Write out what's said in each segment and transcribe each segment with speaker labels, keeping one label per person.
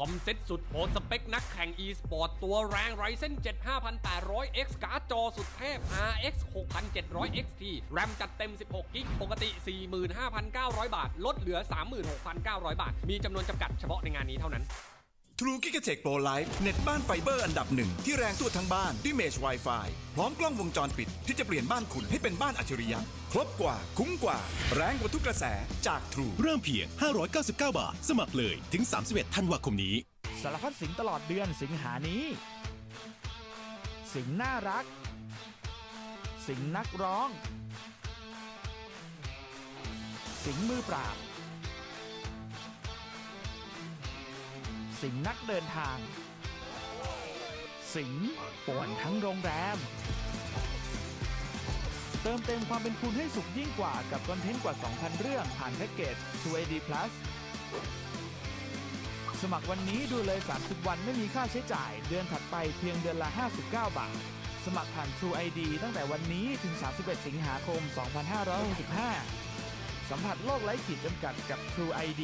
Speaker 1: อมเซ็ตสุดโหดสเปคนักแข่ง e-sport ตัวแรง Ryzen 7 5800X การ์ดจอสุดเทพ RX 6700 XT แรมจัดเต็ม16กิกปกติ 45,900 บาทลดเหลือ 36,900 บาทมีจำนวนจำกัดเฉพาะในงานนี้เท่านั้น
Speaker 2: True Gigatech Pro Life เน็ตบ้านไฟเบอร์อันดับหนึ่งที่แรงทั่วทั้งบ้านด้วยเมช Wi-Fi พร้อมกล้องวงจรปิดที่จะเปลี่ยนบ้านคุณให้เป็นบ้านอัจฉริยะครบกว่าคุ้มกว่าแรงกว่าทุกกระแสจาก True
Speaker 3: เริ่มเพียง 599 บาท สมัครเลยถึง 31 ธันวาคมนี้
Speaker 4: สารพัดสิงตลอดเดือนสิงหานี้ สิงน่ารัก สิงนักร้อง สิงมือปราบ สิงนักเดินทาง สิงป่วนทั้งโรงแรม เติมเต็มความเป็นคุณให้สุขยิ่งกว่ากับคอนเทนต์กว่า 2,000 เรื่องผ่านแพ็กเกจ 2AD Plus สมัครวันนี้ดูเลย30วันไม่มีค่าใช้จ่ายเดือนถัดไปเพียงเดือนละ59 บาทสมัครผ่าน True ID ตั้งแต่วันนี้ถึง31สิงหาคม 2565 สัมผัสโลกไร้ขีดจำกัดกับ True ID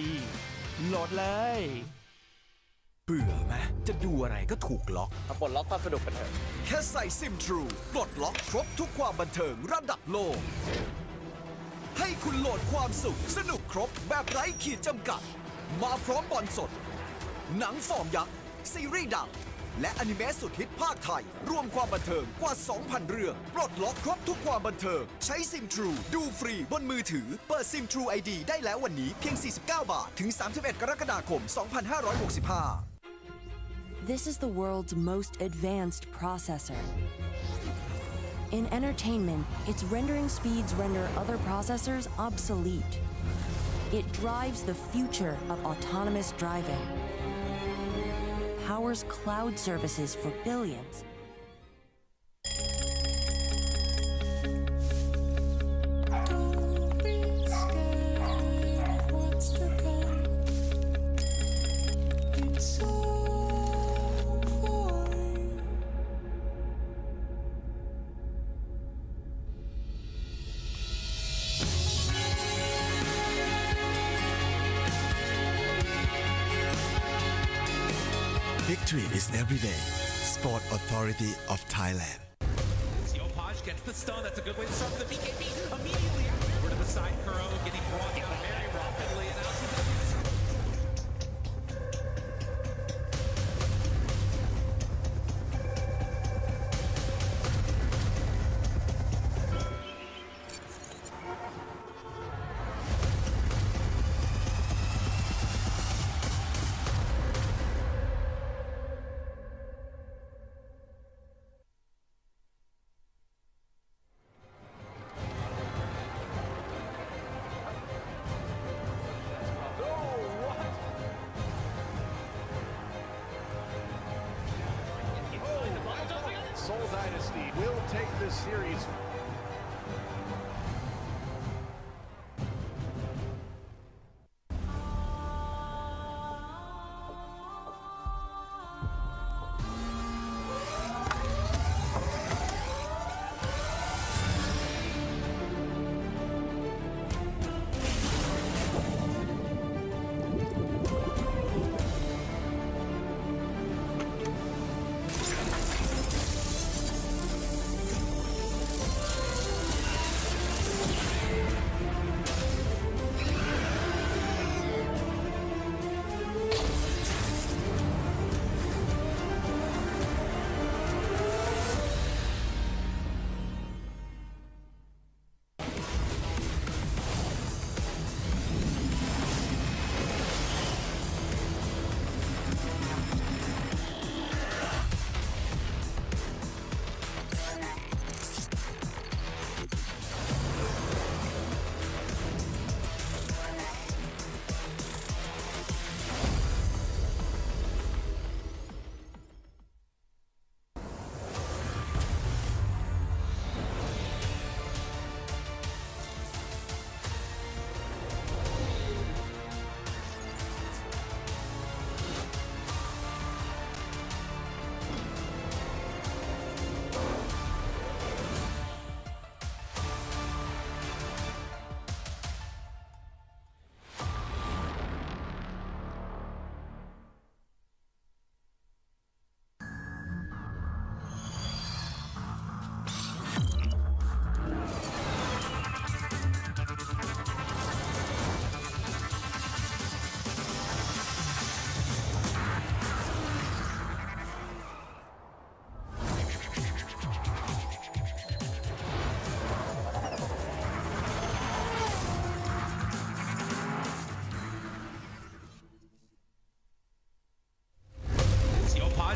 Speaker 4: โหลดเลย
Speaker 5: เบื่อไหมจะดูอะไรก็ถูกล็อก
Speaker 6: ปลดล็อกความสนุกกันเถอะ
Speaker 5: แค่ใส่ซิม True ปลดล็อกครบทุกความบันเทิงระดับโลกให้คุณโหลดความสุขสนุกครบแบบไร้ขีดจำกัดมาพร้อมบอลสดหนังฟอร์มยักษ์ซีรีส์ดังและอนิเมะสุดฮิตภาคไทยรวมความบันเทิงกว่า 2,000 เรื่องปลดล็อกครบทุกความบันเทิงใช้ซิม True ดูฟรีบนมือถือเปิดซิม True ID ได้แล้ววันนี้เพียง49 บาทถึง31กรกฎาคม 2565
Speaker 7: This is the world's most advanced processor. In entertainment, its rendering speeds render other processors obsolete. It drives the future of autonomous driving, powers cloud services for billions.
Speaker 8: Victory is every day. Sport Authority of Thailand.
Speaker 9: Siopaj gets the stun. That's a good way to start the BKB immediately. Over to the side, Kuro getting brought down very rapidly. And out to the
Speaker 10: Seoul Dynasty will take this series.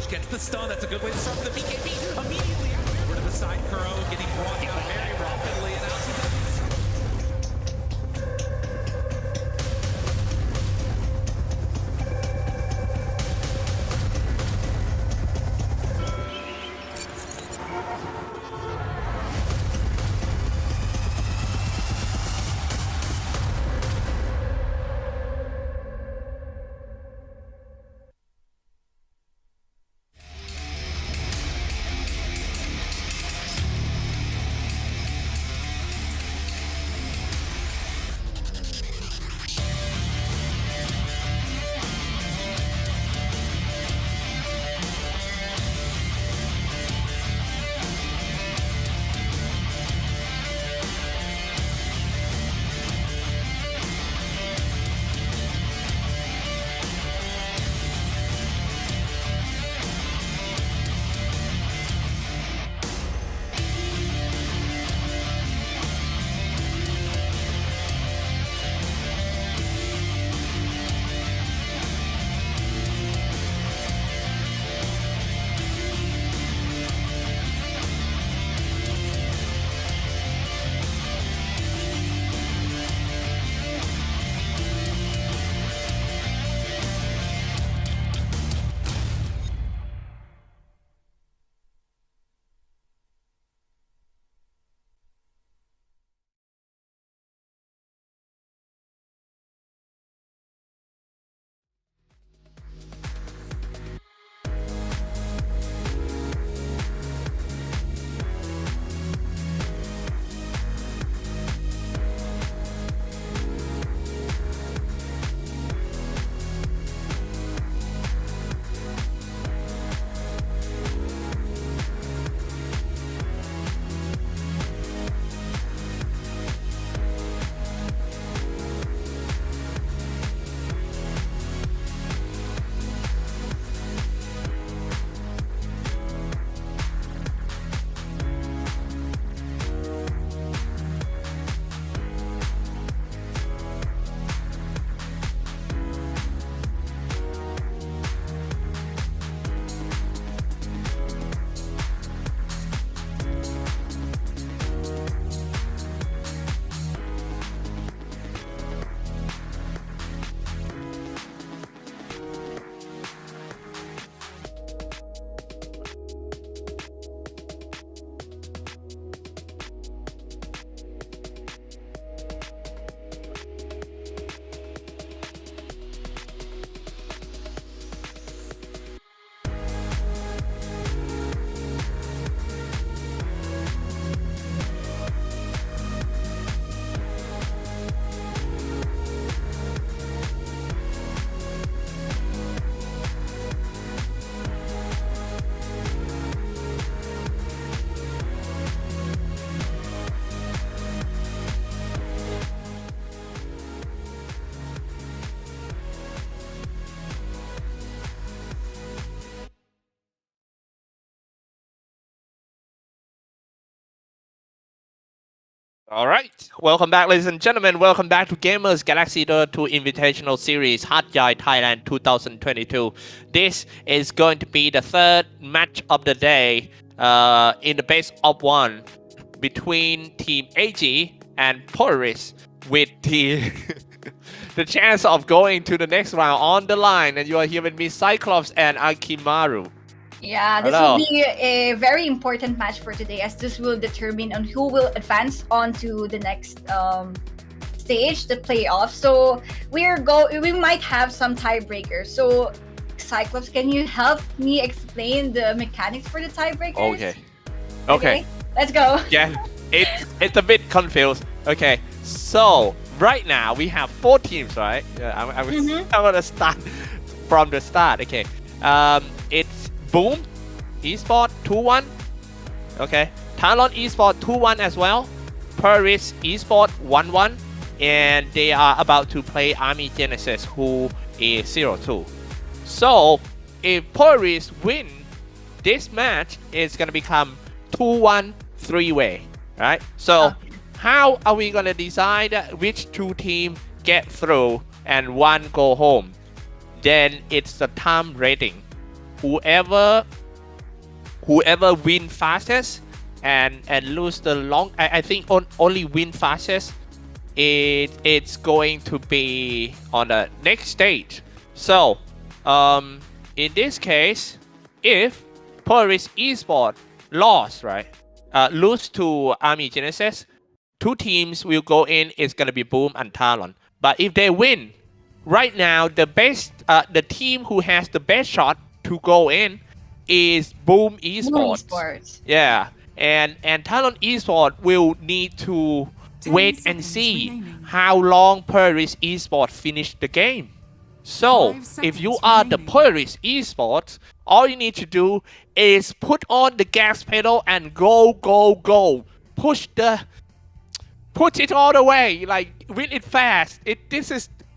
Speaker 9: gets the stun. That's a good way to start the BKB. Immediately over to the side, Kuro getting brought down very rapidly, and out he goes.
Speaker 6: All right, welcome back, ladies and gentlemen. Welcome back to Gamers Galaxy Dota 2 Invitational Series Hatjai Thailand 2022. This is going to be the third match of the day in the best of one between Team AG and Polaris, with the the chance of going to the next round on the line. And you are here with me, Cyclops and Akimaru.
Speaker 11: Yeah, this will be a very important match for today, as this will determine on who will advance on to the next stage, the playoffs. So we might have some tiebreakers. So Cyclops, can you help me explain the mechanics for the tiebreakers? Okay, let's go.
Speaker 6: Yeah, it's a bit confused. Okay, so right now we have 4 teams, right? Yeah, I'm gonna start from the start. Okay, it's Boom Esports 2-1. Okay, Talon Esports 2-1 as well. Polaris Esports 1-1, and they are about to play Army Genesis, who is 0-2. So if Polaris win this match, it's gonna become 2-1 3-way, right? So how are we gonna decide which 2 teams get through and 1 go home? Then it's the time rating. whoever win fastest and lose the long. I think only win fastest. It's going to be on the next stage. So in this case, if Polaris Esports lost, right, lose to Army Genesis, two teams will go in. It's gonna be Boom and Talon. But if they win, right now the team who has the best shot to go in is Boom Esports. Yeah, and Talon Esports will need to wait and see how long Polaris Esports finish the game. So if you are the Polaris Esports, all you need to do is put on the gas pedal and go. Push it all the way, like win it fast.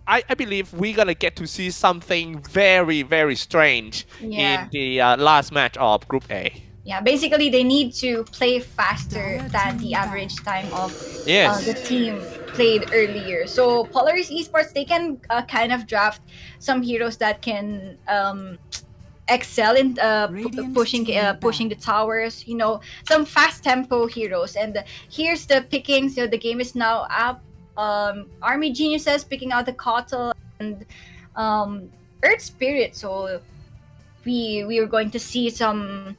Speaker 6: I believe we're gonna get to see something very, very strange in the last match of Group A.
Speaker 11: Yeah, basically they need to play faster than the average time of the team played earlier. So Polaris Esports, they can kind of draft some heroes that can excel in pushing the towers, you know, some fast tempo heroes. And here's the pickings. So the game is now up. Army Geniuses picking out the Kotal and Earth Spirit. So we are going to see some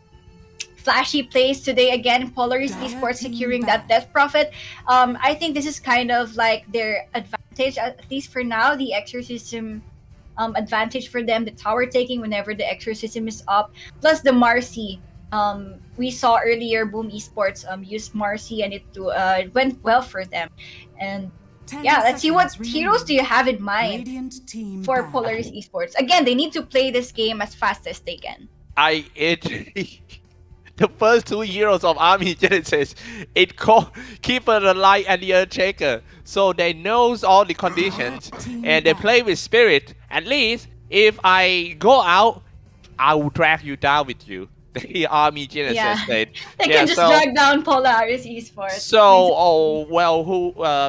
Speaker 11: flashy plays today. Again, Polaris Esports securing that Death Prophet. I think this is kind of like their advantage, at least for now. The Exorcism advantage for them, the tower taking whenever the Exorcism is up, plus the Marcy. We saw earlier Boom Esports use Marcy, and it went well for them. And yeah, let's see what heroes do you have in mind for Polaris Esports. Again, they need to play this game as fast as they can.
Speaker 6: The first two heroes of Army Genesis, it called Keeper the Light and the Earthshaker. So they knows all the conditions and they play with Spirit. At least if I go out, I will drag you down with you. The Army Genesis
Speaker 11: they can just drag down Polaris Esports.
Speaker 6: So,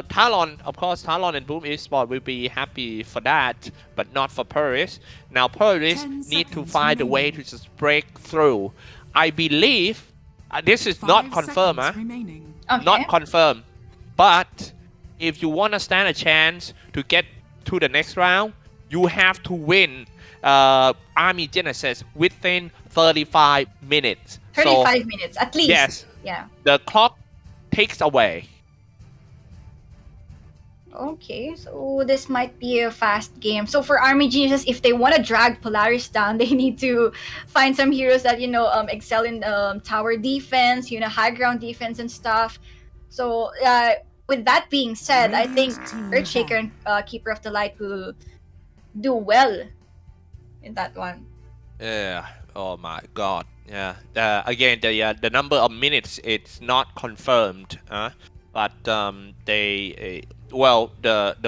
Speaker 6: Talon, of course, Talon and Boom Esports will be happy for that, but not for Polaris. Now Polaris need to find a way to just break through. I believe this is not confirmed, not confirmed. But if you want to stand a chance to get to the next round, you have to win Army Genesis within 35 minutes.
Speaker 11: 35 minutes at least.
Speaker 6: Yes.
Speaker 11: Yeah.
Speaker 6: The clock takes away.
Speaker 11: Okay, so this might be a fast game. So for Army Geniuses, if they want to drag Polaris down, they need to find some heroes that, you know, excel in tower defense, you know, high ground defense and stuff. So with that being said, I think Earthshaker and Keeper of the Light will do well in that one.
Speaker 6: Yeah. Oh my God. Yeah. Again, the number of minutes, it's not confirmed. But the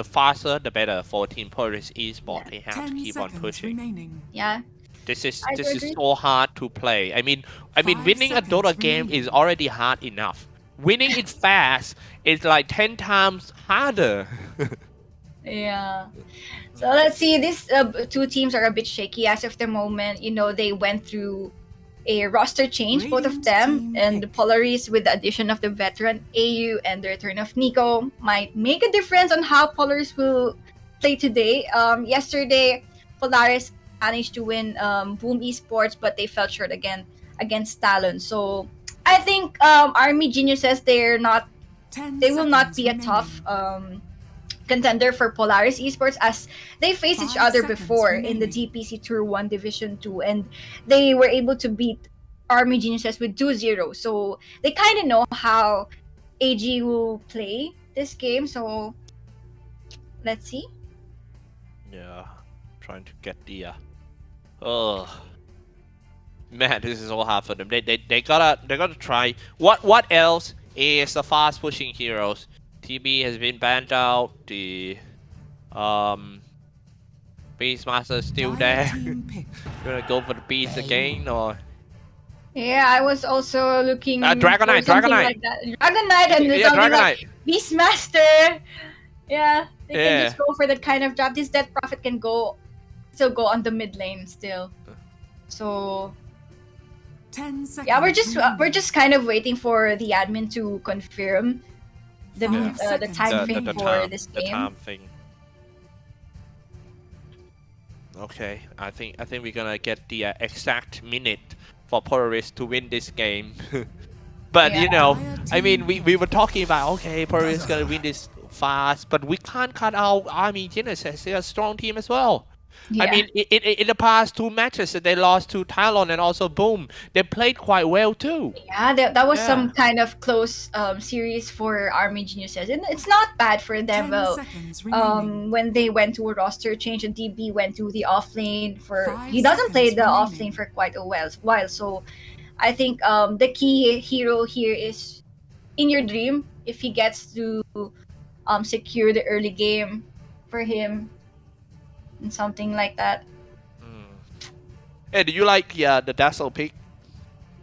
Speaker 6: faster the better for Team Polaris Esports. They have to keep on pushing.
Speaker 11: Yeah.
Speaker 6: This is so hard to play. I mean, winning a Dota game is already hard enough. Winning it fast is like 10 times harder.
Speaker 11: Yeah. So let's see. These two teams are a bit shaky as of the moment. You know, they went through a roster change, both of them, and the Polaris with the addition of the veteran AU and the return of Nico might make a difference on how Polaris will play today. Yesterday, Polaris managed to win Boom Esports, but they fell short again against Talon. So I think Army Geniuses, they will not be a tough contender for Polaris Esports, as they faced each other before in the DPC Tour 1 Division 2, and they were able to beat Army Geniuses with 2-0. So they kind of know how AG will play this game. So let's see.
Speaker 6: Yeah, trying to get the man, this is all hard for them. They gotta try. What else is the fast pushing heroes? TB has been banned out. The Beastmaster is still there. Gonna go for the Beast again, or?
Speaker 11: Yeah, I was also looking.
Speaker 6: Dragonite.
Speaker 11: Like Dragonite and like Beastmaster. Yeah, they can just go for that kind of drop. This Death Prophet can still go on the mid lane still. So
Speaker 12: 10 seconds.
Speaker 11: yeah, we're just kind of waiting for the admin to confirm the time frame for this
Speaker 6: the
Speaker 11: game.
Speaker 6: time thing. Okay, I think we're gonna get the exact minute for Polaris to win this game. But you know, I mean, we were talking about, okay, Polaris is gonna win this fast, but we can't cut out Army Genesis. They're a strong team as well. I mean, in the past 2 matches that they lost to Talon and also Boom, they played quite well too.
Speaker 11: Yeah, that was some kind of close series for Army Geniuses. And it's not bad for them. When they went to a roster change, and DB went to the offlane he doesn't play the offlane for quite a while. So I think the key hero here is In Your Dream. If he gets to secure the early game for him and something like that.
Speaker 6: Hey, do you like the Dazzle pick?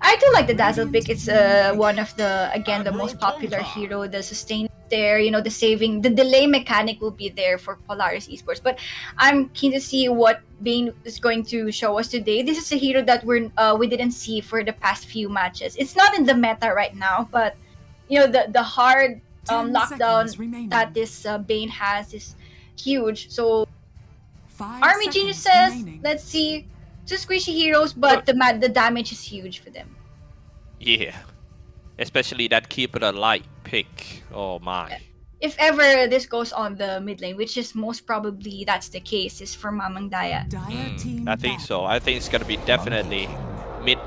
Speaker 11: I do like the Dazzle pick. It's one of the most popular hero. The sustain there, the saving, the delay mechanic will be there for Polaris Esports. But I'm keen to see what Bane is going to show us today. This is a hero that we didn't see for the past few matches. It's not in the meta right now, but the hard lockdown that this Bane has is huge. So Army Geniuses, let's see. 2 squishy heroes, but the damage is huge for them.
Speaker 6: Yeah. Especially that Keeper Light pick. Oh my.
Speaker 11: If ever this goes on the mid lane, which is most probably that's the case, is for Mamang Daya.
Speaker 6: I think so. I think it's gonna be definitely mid.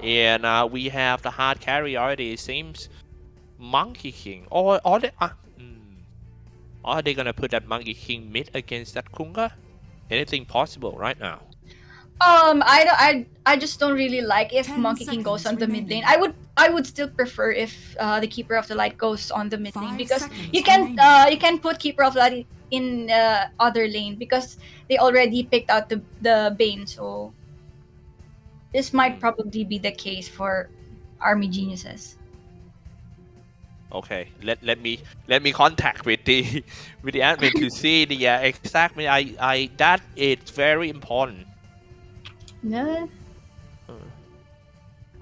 Speaker 6: And we have the hard carry already, it seems. Monkey King. Or are they gonna put that Monkey King mid against that Kunga? Anything possible right now?
Speaker 11: I just don't really like if Monkey King goes on the mid lane. I would still prefer if the Keeper of the Light goes on the mid lane, because you can put Keeper of the Light in other lane because they already picked out the Bane. So this might probably be the case for Army Geniuses.
Speaker 6: Okay, let me contact with the admin to see the exact. That is very important.
Speaker 11: Yeah.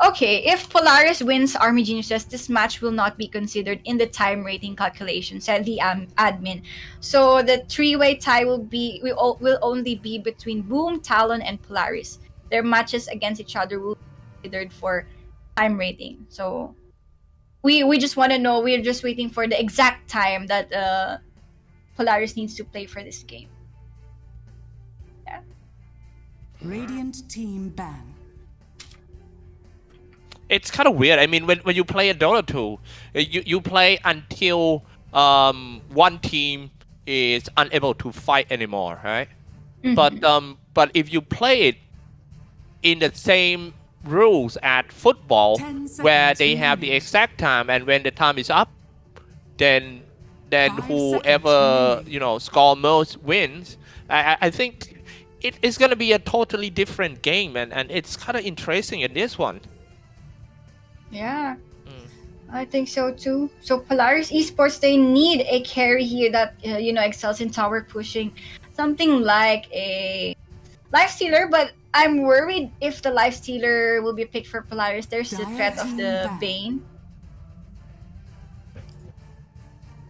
Speaker 11: Okay, if Polaris wins Army Geniuses, this match will not be considered in the time rating calculation, said the admin. So the 3-way tie will only be between Boom, Talon, and Polaris. Their matches against each other will be considered for time rating. So we just want to know. We're just waiting for the exact time that Polaris needs to play for this game. Yeah.
Speaker 12: Radiant team ban.
Speaker 6: It's kind of weird. I mean, when you play a Dota 2, you play until one team is unable to fight anymore, right? Mm-hmm. But if you play it in the same rules at football, where they have the exact time, and when the time is up, then whoever score most wins. I think it is going to be a totally different game, and it's kind of interesting in this one.
Speaker 11: Yeah, I think so too. So Polaris Esports, they need a carry here that excels in tower pushing, something like a Lifestealer. But I'm worried if the Lifestealer will be picked for Polaris. There's the threat of the Bane.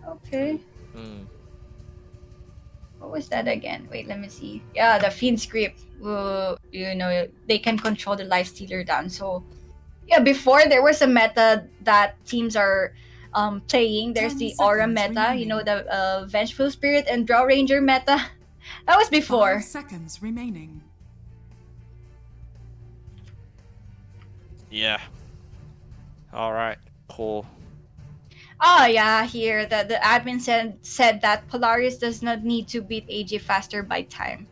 Speaker 11: Okay. What was that again? Wait, let me see. Yeah, the Fiend's Grip. They can control the Lifestealer down. So yeah, before there was a meta that teams are playing. There's the Aura meta, the Vengeful Spirit and Draw Ranger meta. That was before.
Speaker 12: 5 seconds remaining.
Speaker 6: Yeah. All right. Cool.
Speaker 11: Oh yeah, here the admin said that Polaris does not need to beat AJ faster by time,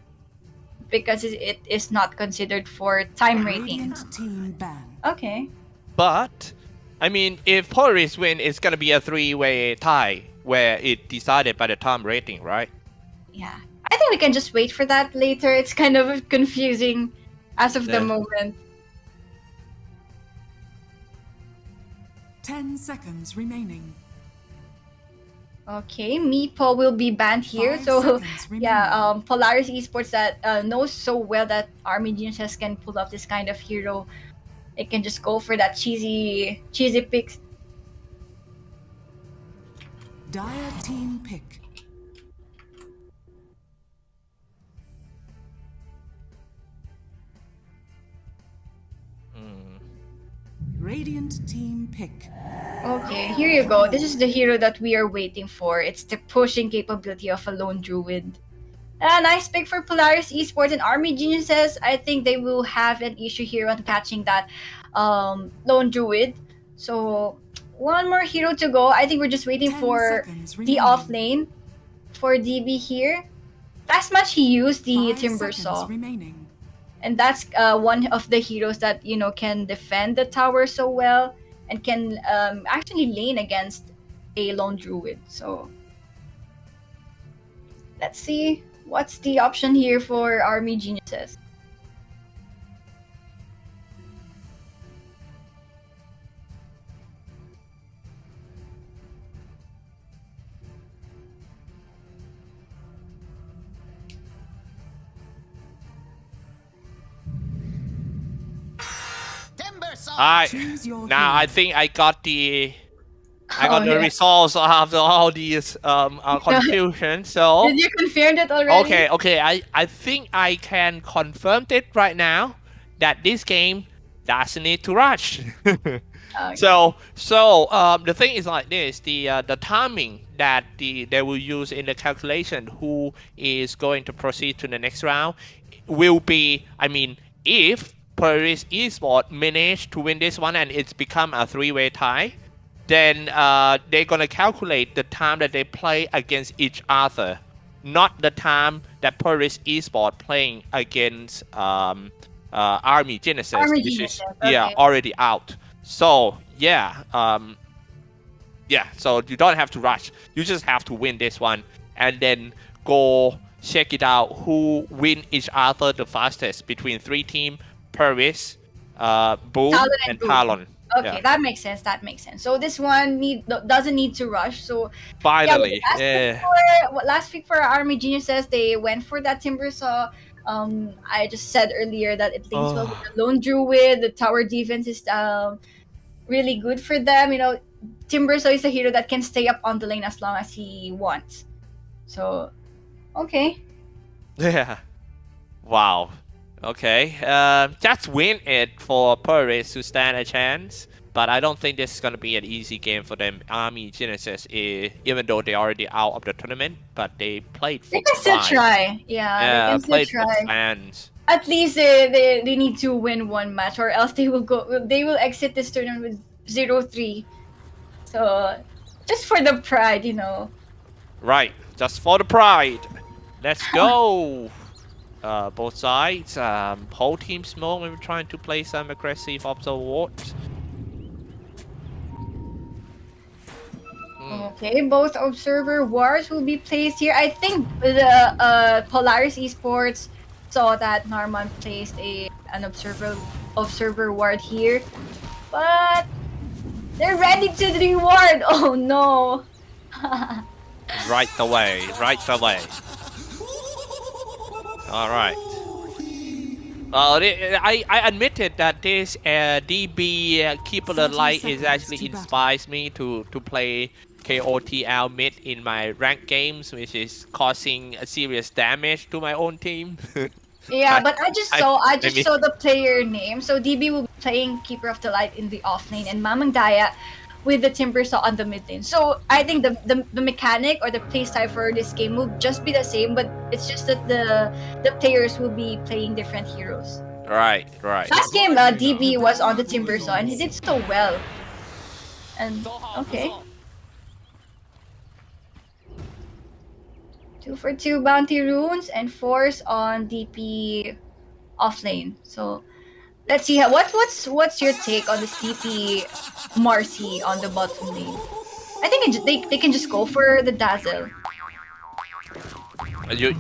Speaker 11: because it is not considered for time rating.
Speaker 12: Team ban.
Speaker 11: Okay.
Speaker 6: But I mean, if Polaris win, it's gonna be a 3-way tie where it decided by the time rating, right?
Speaker 11: Yeah, I think we can just wait for that later. It's kind of confusing as of the moment.
Speaker 12: 10 seconds remaining.
Speaker 11: Okay, Meepo will be banned here.
Speaker 12: 5
Speaker 11: So
Speaker 12: seconds
Speaker 11: yeah, Polaris Esports that knows so well that Army Geniuses can pull off this kind of hero. They can just go for that cheesy pick.
Speaker 12: Dire team pick. Radiant team pick.
Speaker 11: Okay, here you go. This is the hero that we are waiting for. It's the pushing capability of a lone druid. A nice pick for Polaris Esports and Army Geniuses. I think they will have an issue here on catching that lone druid. So one more hero to go. I think we're just waiting
Speaker 12: 10
Speaker 11: for
Speaker 12: seconds
Speaker 11: the
Speaker 12: remaining.
Speaker 11: off lane for DB here. Last match he used the
Speaker 12: 5
Speaker 11: Timber
Speaker 12: seconds
Speaker 11: Saw.
Speaker 12: remaining.
Speaker 11: And that's one of the heroes that can defend the tower so well and can actually lane against a lone druid. So let's see what's the option here for Army Geniuses.
Speaker 6: Alright,
Speaker 12: Choose your
Speaker 6: now
Speaker 12: hero.
Speaker 6: I think I got the
Speaker 11: Oh,
Speaker 6: the
Speaker 11: yeah.
Speaker 6: results after all these confusion. So
Speaker 11: Did you confirm it already?
Speaker 6: okay, I think I can confirm it right now that this game doesn't need to rush.
Speaker 11: Okay.
Speaker 6: So the thing is like this: the timing that they will use in the calculation who is going to proceed to the next round will be, I mean, if Polaris Esports manage to win this one and it's become a 3-way tie, then they're gonna calculate the time that they play against each other, not the time that Polaris Esports playing against Army Genesis,
Speaker 11: Army
Speaker 6: which
Speaker 11: Genesis,
Speaker 6: is
Speaker 11: okay.
Speaker 6: already out. So so you don't have to rush. You just have to win this one and then go check it out who win each other the fastest between 3 teams: Polaris, Boom,
Speaker 11: Talon
Speaker 6: and
Speaker 11: Boom.
Speaker 6: Talon.
Speaker 11: Okay,
Speaker 6: Yeah.
Speaker 11: that makes sense. So this one doesn't need to rush. So
Speaker 6: Finally,
Speaker 11: last pick for Army Geniuses, they went for that Timber Saw. I just said earlier that it links well with the lone druid. The tower defense is really good for them. Timber Saw is a hero that can stay up on the lane as long as he wants. So, okay.
Speaker 6: Yeah. Wow. Okay. Just win it for Polaris to stand a chance. But I don't think this is going to be an easy game for them. Army Genesis, even though they're already out of the tournament, but they played for
Speaker 11: They can still
Speaker 6: fans.
Speaker 11: try. Yeah, they can still
Speaker 6: played for
Speaker 11: try.
Speaker 6: fans.
Speaker 11: At least they need to win one match, or else they will exit this tournament with 0-3. So just for the pride,
Speaker 6: Right. Just for the pride. Let's go. Both sides. Whole team smoke. We're trying to play some aggressive observers.
Speaker 11: Okay, both observer wars will be placed here. I think the Polaris Esports saw that Narman placed an observer ward here, but they're ready to reward. Oh no!
Speaker 6: Right away. All right. I admitted that this DB Keeper the
Speaker 12: 30
Speaker 6: Light is
Speaker 12: seconds
Speaker 6: actually
Speaker 12: to battle.
Speaker 6: inspires me to play KOTL mid in my ranked games, which is causing a serious damage to my own team.
Speaker 11: Yeah, but I just saw
Speaker 6: mean-
Speaker 11: the player name. So DB will be playing Keeper of the Light in the off lane, and Mamang Daya with the Timber Saw on the mid lane. So I think the mechanic or the playstyle for this game will just be the same, but it's just that the players will be playing different heroes.
Speaker 6: Right.
Speaker 11: Last game, DB was on the Timber Saw, and he did so well. And okay. 2 for 2 bounty runes and force on DP offlane. So let's see what's your take on this DP Marcy on the bottom lane. I think they can just go for the Dazzle.
Speaker 6: You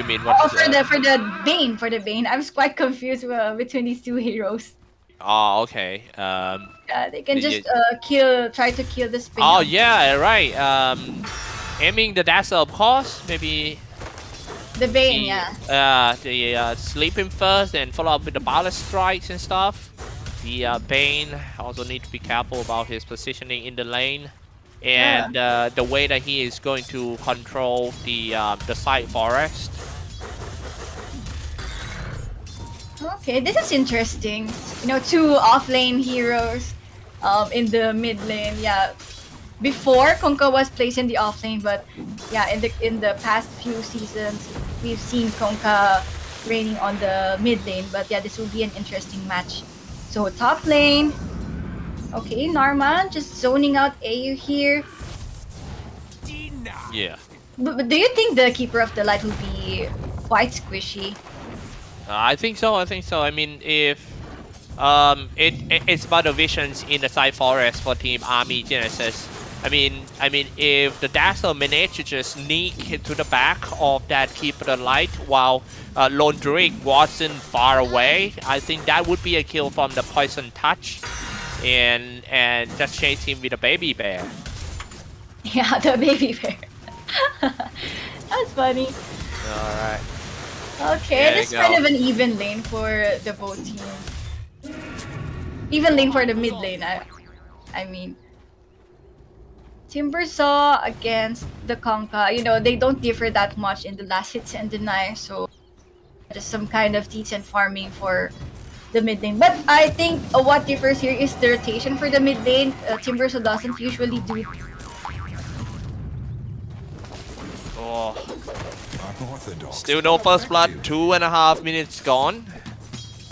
Speaker 6: mean what?
Speaker 11: Oh, for the Bane. I was quite confused between these two heroes.
Speaker 6: Oh, okay.
Speaker 11: Yeah, they can
Speaker 6: Did
Speaker 11: just
Speaker 6: you-
Speaker 11: try to kill this Bane.
Speaker 6: Oh yeah, right. Aiming the dazzle, of course. Maybe
Speaker 11: The Bane, yeah.
Speaker 6: sleep him first and follow up with the ballast strikes and stuff. The Bane also need to be careful about his positioning in the lane. And the way that he is going to control the side forest.
Speaker 11: Okay, this is interesting. You know, 2 off-lane heroes in the mid lane. Yeah, before Kunkka was placed in the off-lane, but yeah, in the past few seasons, we've seen Kunkka reigning on the mid lane. But yeah, this will be an interesting match. So top lane. Okay, Narman just zoning out AU here.
Speaker 6: Yeah.
Speaker 11: But do you think the Keeper of the Light will be quite squishy?
Speaker 6: I think so. I mean, if it's about the visions in the side forest for Team Army Genesis. I mean, if the Dazzle managed to just sneak into the back of that Keeper of the Light while Lone Druid wasn't far away, I think that would be a kill from the Poison Touch, and just chase him with a baby bear.
Speaker 11: Yeah, the baby bear. That's funny.
Speaker 6: All right.
Speaker 11: Okay, this is kind of an even lane for the both teams. Even lane for the mid lane, I mean. Timbersaw against the Kunkka, you know, they don't differ that much in the last hits and deny, so just some kind of decent farming for the mid lane. But I think what differs here is the rotation for the mid lane. Timbersaw doesn't usually do.
Speaker 6: Oh. Still no first blood, 2.5 minutes gone.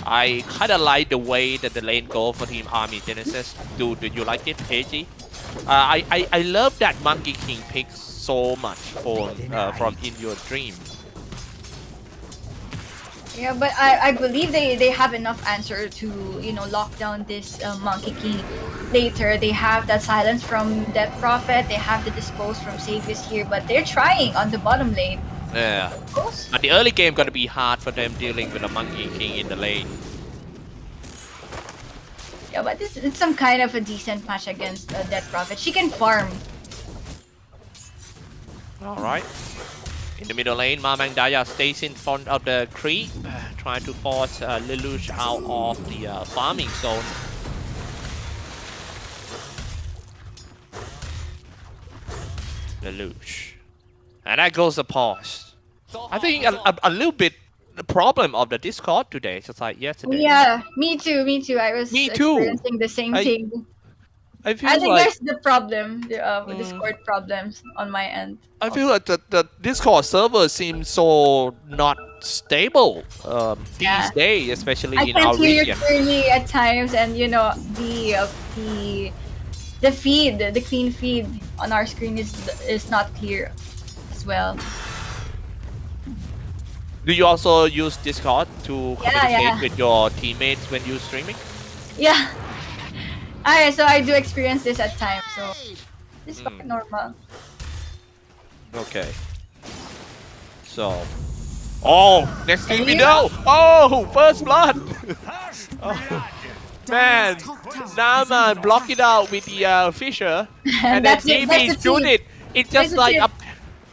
Speaker 6: I kind of like the way that the lane go for Team Army Genesis. Do you like it, AG? I love that Monkey King pick so much from In Your Dream.
Speaker 11: Yeah, but I believe they have enough answer to, you know, lock down this Monkey King later. They have that silence from Death Prophet, they have the dispose from Savius here, but they're trying on the bottom lane.
Speaker 6: Yeah. But the early game gonna be hard for them dealing with the Monkey King in the lane.
Speaker 11: Yeah, but it's some kind of a decent match against Death Prophet. She can farm.
Speaker 6: Alright. In the middle lane, Mamang Daya stays in front of the creep, trying to force Lelouch out of the farming zone. Lelouch. And that goes the pause. I think a little bit the problem of the Discord today, just like yesterday.
Speaker 11: Yeah, me too. I was experiencing the same thing.
Speaker 6: I think
Speaker 11: like there's the problem, the Discord problems on my end.
Speaker 6: I feel like the Discord server seems so not stable these days, especially in our region. I can't hear you
Speaker 11: clearly at times, and you know the feed, the clean feed on our screen is not clear as well.
Speaker 6: Do you also use Discord to communicate with your teammates when you're streaming?
Speaker 11: Yeah. Alright, so I do experience this at times, so it's quite normal.
Speaker 6: Okay. So. Oh, next thing we know! Oh, first blood! Oh, man, Nama block it out with the Fisher, and then GB shoot it. It's just like a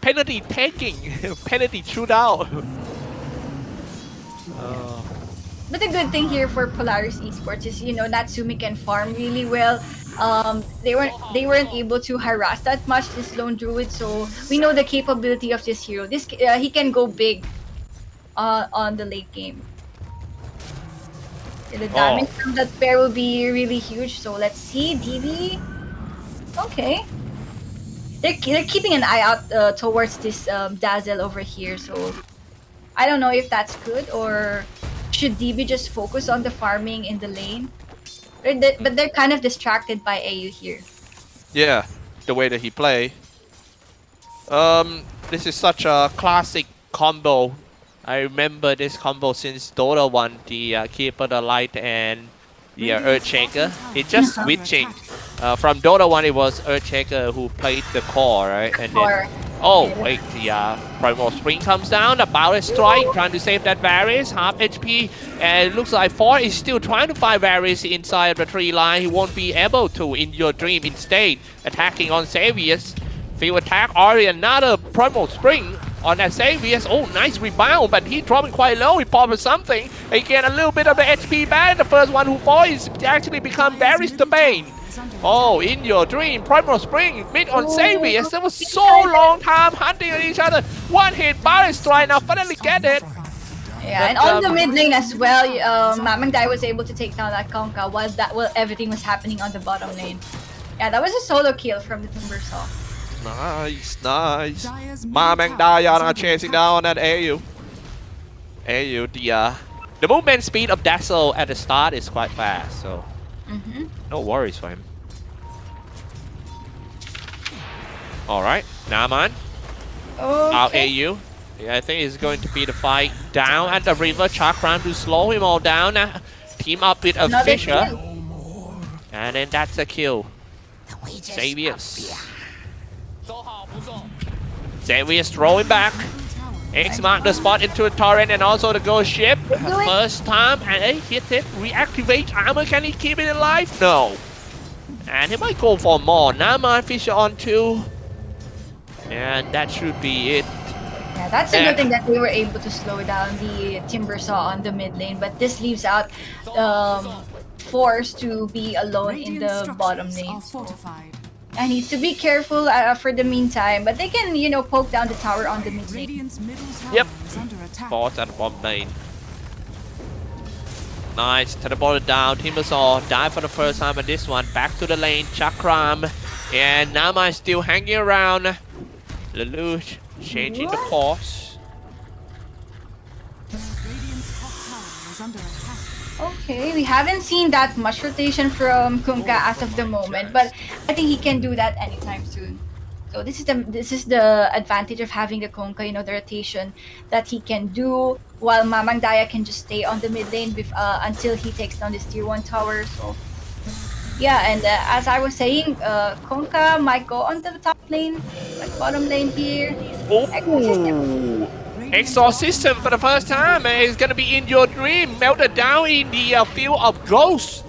Speaker 6: penalty taking, penalty shootout.
Speaker 11: But the good thing here for Polaris Esports is, you know, Natsumi can farm really well. They weren't able to harass that much this Lone Druid, so we know the capability of this hero. He can go big on the late game. The damage from that pair will be really huge. So let's see, DB. Okay, they're keeping an eye out towards this Dazzle over here. So I don't know if that's good, or should DB just focus on the farming in the lane? But they're kind of distracted by AU here.
Speaker 6: Yeah, the way that he play. This is such a classic combo. I remember this combo since Dota 1, the Keeper, the Light, and the Earthshaker. It's just switching. From Dota 1, it was Earthshaker who played the core, right? And then, wait, the Primal Spring comes down, the Ballast Strike, trying to save that Varus, half HP, and it looks like 4 is still trying to find Varus inside the tree line. He won't be able to In Your Dream, instead attacking on Savius. Field attack, already another Primal Spring on that Xavius. Oh, nice rebound, but he dropping quite low. He popped something. He get a little bit of the HP back. The first one who falls actually become Varys the Bane. Oh, in your dream, Primal Spring mid on Xavius. That was so long time hunting at each other. One hit, Polaris try now finally get it.
Speaker 11: Yeah, and on the mid lane as well, Mamangdai was able to take down that Conca while everything was happening on the bottom lane. Yeah, that was a solo kill from the Timbersaw.
Speaker 6: Nice, nice. Mamangdai are chasing down that AU. The movement speed of Dazzle at the start is quite fast, so no worries for him. Alright, Naman. Our AU. Yeah, I think it's going to be the fight down at the river. Chakram to slow him all down. Team up with a Fisher. And then that's a kill. Xavius. Xavius throwing back. X mark the spot into a torrent and also the ghost ship. First time and he hit it. Reactivate armor. Can he keep it alive? No. And he might go for more. Naman Fisher on 2. And that should be it.
Speaker 11: Yeah, that's a good thing that they were able to slow down the Timbersaw on the mid lane, but this leaves out Force to be alone in the bottom lane. So I need to be careful for the meantime, but they can, you know, poke down the tower on the mid lane.
Speaker 6: Yep. Force at the bottom lane. Nice. Teleported down. Timbersaw died for the first time at this one. Back to the lane. Chakram. And Nama is still hanging around. Lelouch changing the course.
Speaker 11: Okay, we haven't seen that much rotation from Kunkka as of the moment, but I think he can do that anytime soon. So this is the advantage of having the Kunkka, you know, the rotation that he can do, while Mamangdaya can just stay on the mid lane until he takes down this tier 1 tower. So yeah, and as I was saying, Kunkka might go on the top lane, like bottom lane here.
Speaker 6: Oh. Exhaust system for the first time is gonna be in your dream, melted down in the field of ghosts.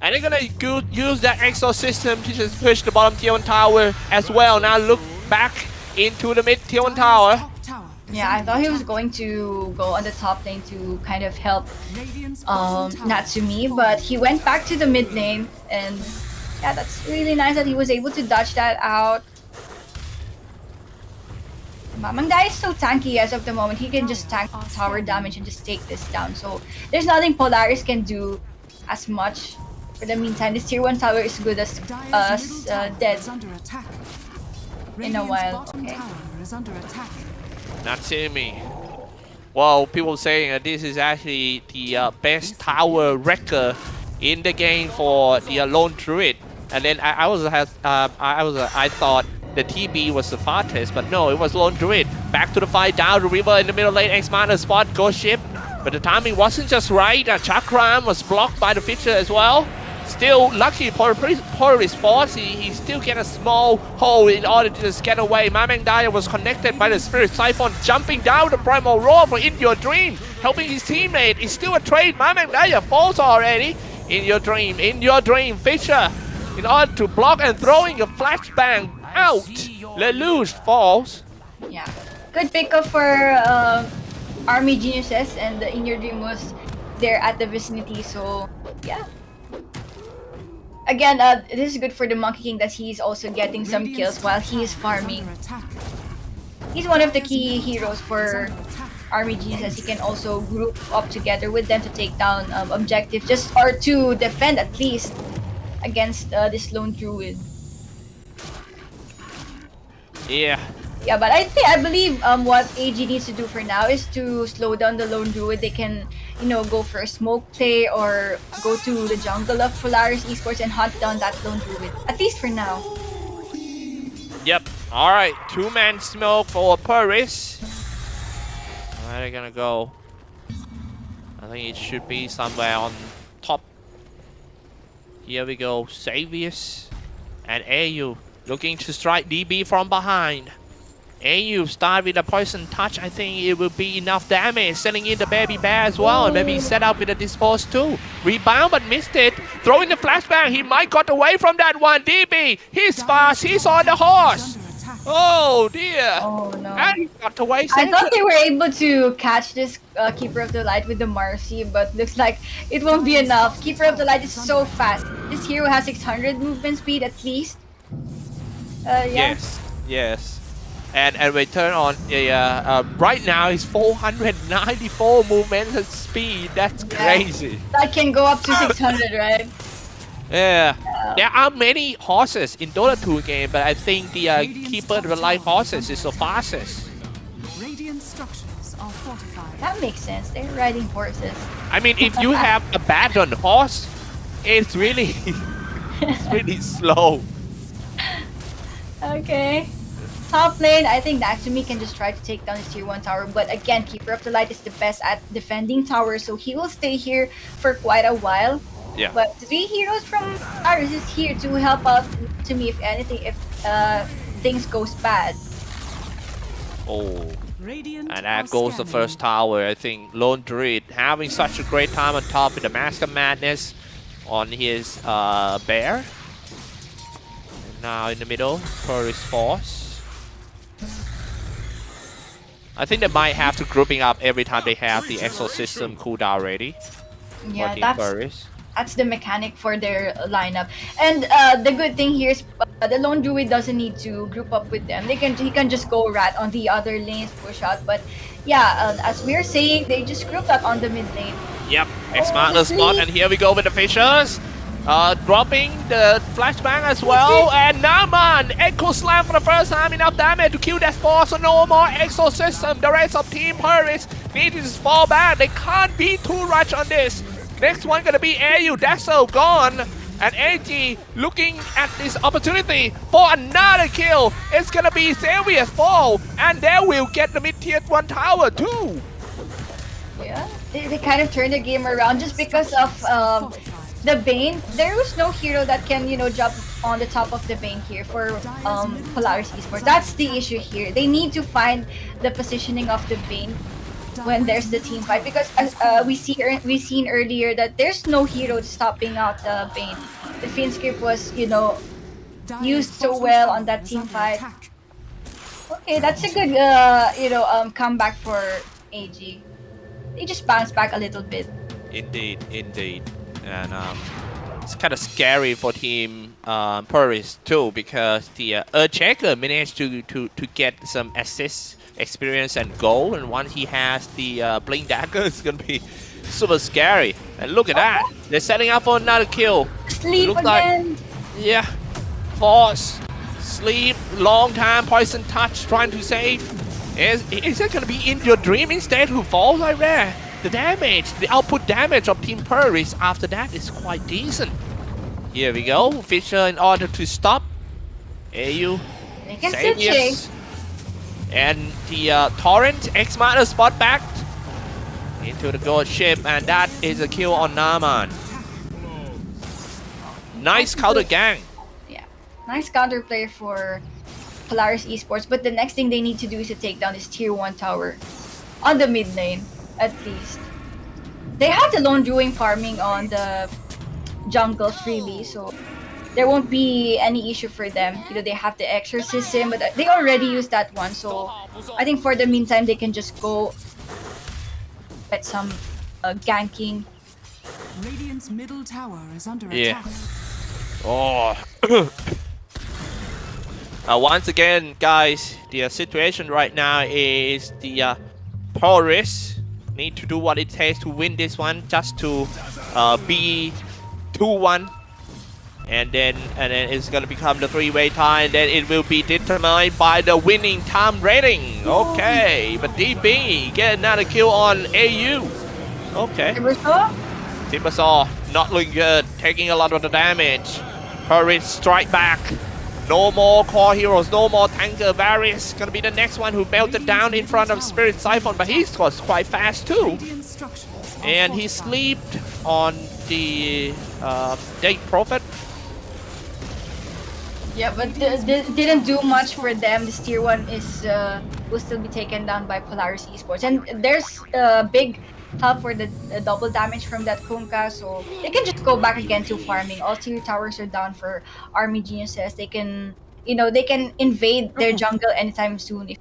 Speaker 6: And they're gonna use that exhaust system to just push the bottom tier 1 tower as well. Now look back into the mid tier 1 tower.
Speaker 11: Yeah, I thought he was going to go on the top lane to kind of help Natsumi, but he went back to the mid lane, and yeah, that's really nice that he was able to dodge that out. Mamangdai is so tanky as of the moment. He can just tank tower damage and just take this down. So there's nothing Polaris can do as much. For the meantime, this tier 1 tower is good as dead in a while. Okay.
Speaker 6: Natsumi. Well, people saying that this is actually the best tower wrecker in the game for the lone druid. And then I thought the TB was the fastest, but no, it was lone druid. Back to the fight, down the river in the middle lane. X-Mana spot, ghost ship, but the timing wasn't just right. Chakram was blocked by the Fisher as well. Still lucky for Polaris Force, he still get a small hole in order to just get away. Mamangdaya was connected by the Spirit Siphon, jumping down the Primal Roar for In Your Dream, helping his teammate. It's still a trade. Mamangdaya falls already. In your dream, Fisher, in order to block and throwing a flashbang out. Lelouch falls.
Speaker 11: Yeah, good pickup for Army Geniuses, and the In Your Dream was there at the vicinity, so yeah. Again, this is good for the Monkey King that he's also getting some kills while he is farming. He's one of the key heroes for Army Geniuses. He can also group up together with them to take down objectives, or to defend at least against this lone druid.
Speaker 6: Yeah.
Speaker 11: Yeah, but I believe what AG needs to do for now is to slow down the lone druid. They can, you know, go for a smoke play or go to the jungle of Polaris Esports and hunt down that lone druid. At least for now.
Speaker 6: Yep. All right. 2-man smoke for Polaris. Where are they gonna go? I think it should be somewhere on top. Here we go. Xavius and AU looking to strike DB from behind. AU start with a poison touch. I think it will be enough damage. Sending in the baby bear as well. And maybe set up with a dispose too. Rebound but missed it. Throwing the flashbang. He might got away from that one. DB. He's fast. He's on the horse. Oh dear!
Speaker 11: Oh no.
Speaker 6: And he got away.
Speaker 11: I thought they were able to catch this Keeper of the Light with the Marcy, but looks like it won't be enough. Keeper of the Light is so fast. This hero has 600 movement speed at least. Yeah.
Speaker 6: Yes. And we turn on right now is 494 movement speed. That's crazy.
Speaker 11: That can go up to 600, right?
Speaker 6: Yeah. There are many horses in Dota 2 game, but I think the Keeper of the Light horses is the fastest.
Speaker 12: Radiant structures are fortified.
Speaker 11: That makes sense. They're riding horses.
Speaker 6: I mean, if you have a battle horse, it's really slow.
Speaker 11: Okay. Top lane, I think Natsumi can just try to take down his tier 1 tower, but again, Keeper of the Light is the best at defending towers, so he will stay here for quite a while.
Speaker 6: Yeah.
Speaker 11: But 3 heroes from Polaris is here to help out Natsumi if anything, if things goes bad.
Speaker 6: Oh.
Speaker 12: Radiant
Speaker 6: And that goes the first tower. I think Lone Druid having such a great time on top with the Mask of Madness on his bear. And now in the middle, Polaris Force. I think they might have to grouping up every time they have the Exosystem cooldown ready.
Speaker 11: Yeah,
Speaker 6: Polaris.
Speaker 11: that's the mechanic for their lineup. And the good thing here is the Lone Druid doesn't need to group up with them. He can just go rat on the other lanes, push out. But yeah, as we're saying, they just grouped up on the mid lane.
Speaker 6: Yep, X-Marker spot, and here we go with the Fishers. Dropping the flashbang as well, and Naman Echo Slam for the first time, enough damage to kill that Force, so no more Exosystem. The rest of Team Polaris need to fall back. They can't be too rushed on this. Next one gonna be AU, Dazzle gone, and AG looking at this opportunity for another kill. It's gonna be Xavier's fall, and they will get the mid-tier 1 tower too.
Speaker 11: Yeah, they kind of turned the game around just because of the Bane. There was no hero that can, jump on the top of the Bane here for Polaris Esports. That's the issue here. They need to find the positioning of the Bane when there's the team fight, because we seen earlier that there's no hero stopping out the Bane. The Fiend script was, used so well on that team fight. Okay, that's a good, comeback for AG. They just bounced back a little bit.
Speaker 6: Indeed. And it's kind of scary for Team Polaris too, because the Earthshaker managed to get some assist experience and goal, and once he has the Blink Dagger, it's gonna be super scary. And look at that, they're setting up for another kill.
Speaker 11: Sleep again.
Speaker 6: Yeah, Force, sleep, long time, poison touch, trying to save. Is it gonna be in your dream instead who falls like that? The damage, the output damage of Team Polaris after that is quite decent. Here we go, Fisher in order to stop AU, Saviors, and the Torrent, X-Martyr spot back into the gold ship, and that is a kill on Naman. Nice counter gang.
Speaker 11: Yeah, nice counter play for Polaris Esports, but the next thing they need to do is to take down this tier 1 tower on the mid lane. At least they have the Lone Druid farming on the jungle freely, so there won't be any issue for them. They have the Exorcism, but they already used that one, so I think for the meantime they can just go get some ganking.
Speaker 12: Radiant's middle tower is under attack.
Speaker 6: Oh. Once again, guys, the situation right now is the Polaris need to do what it takes to win this one, just to be 2-1, and then it's gonna become the 3-way tie, and then it will be determined by the winning time rating. Okay, but DB get another kill on AU. Okay. Timbersaw not looking good, taking a lot of the damage. Polaris strike back. No more core heroes, no more tanker. Varys gonna be the next one who melted down in front of Spirit Siphon, but he was quite fast too. And he slept on the Date Prophet.
Speaker 11: Yeah, but didn't do much for them. This tier 1 is will still be taken down by Polaris Esports, and there's big help for the double damage from that Kunkka, so they can just go back again to farming. All tier towers are down for Army Geniuses. They can they can invade their jungle anytime soon.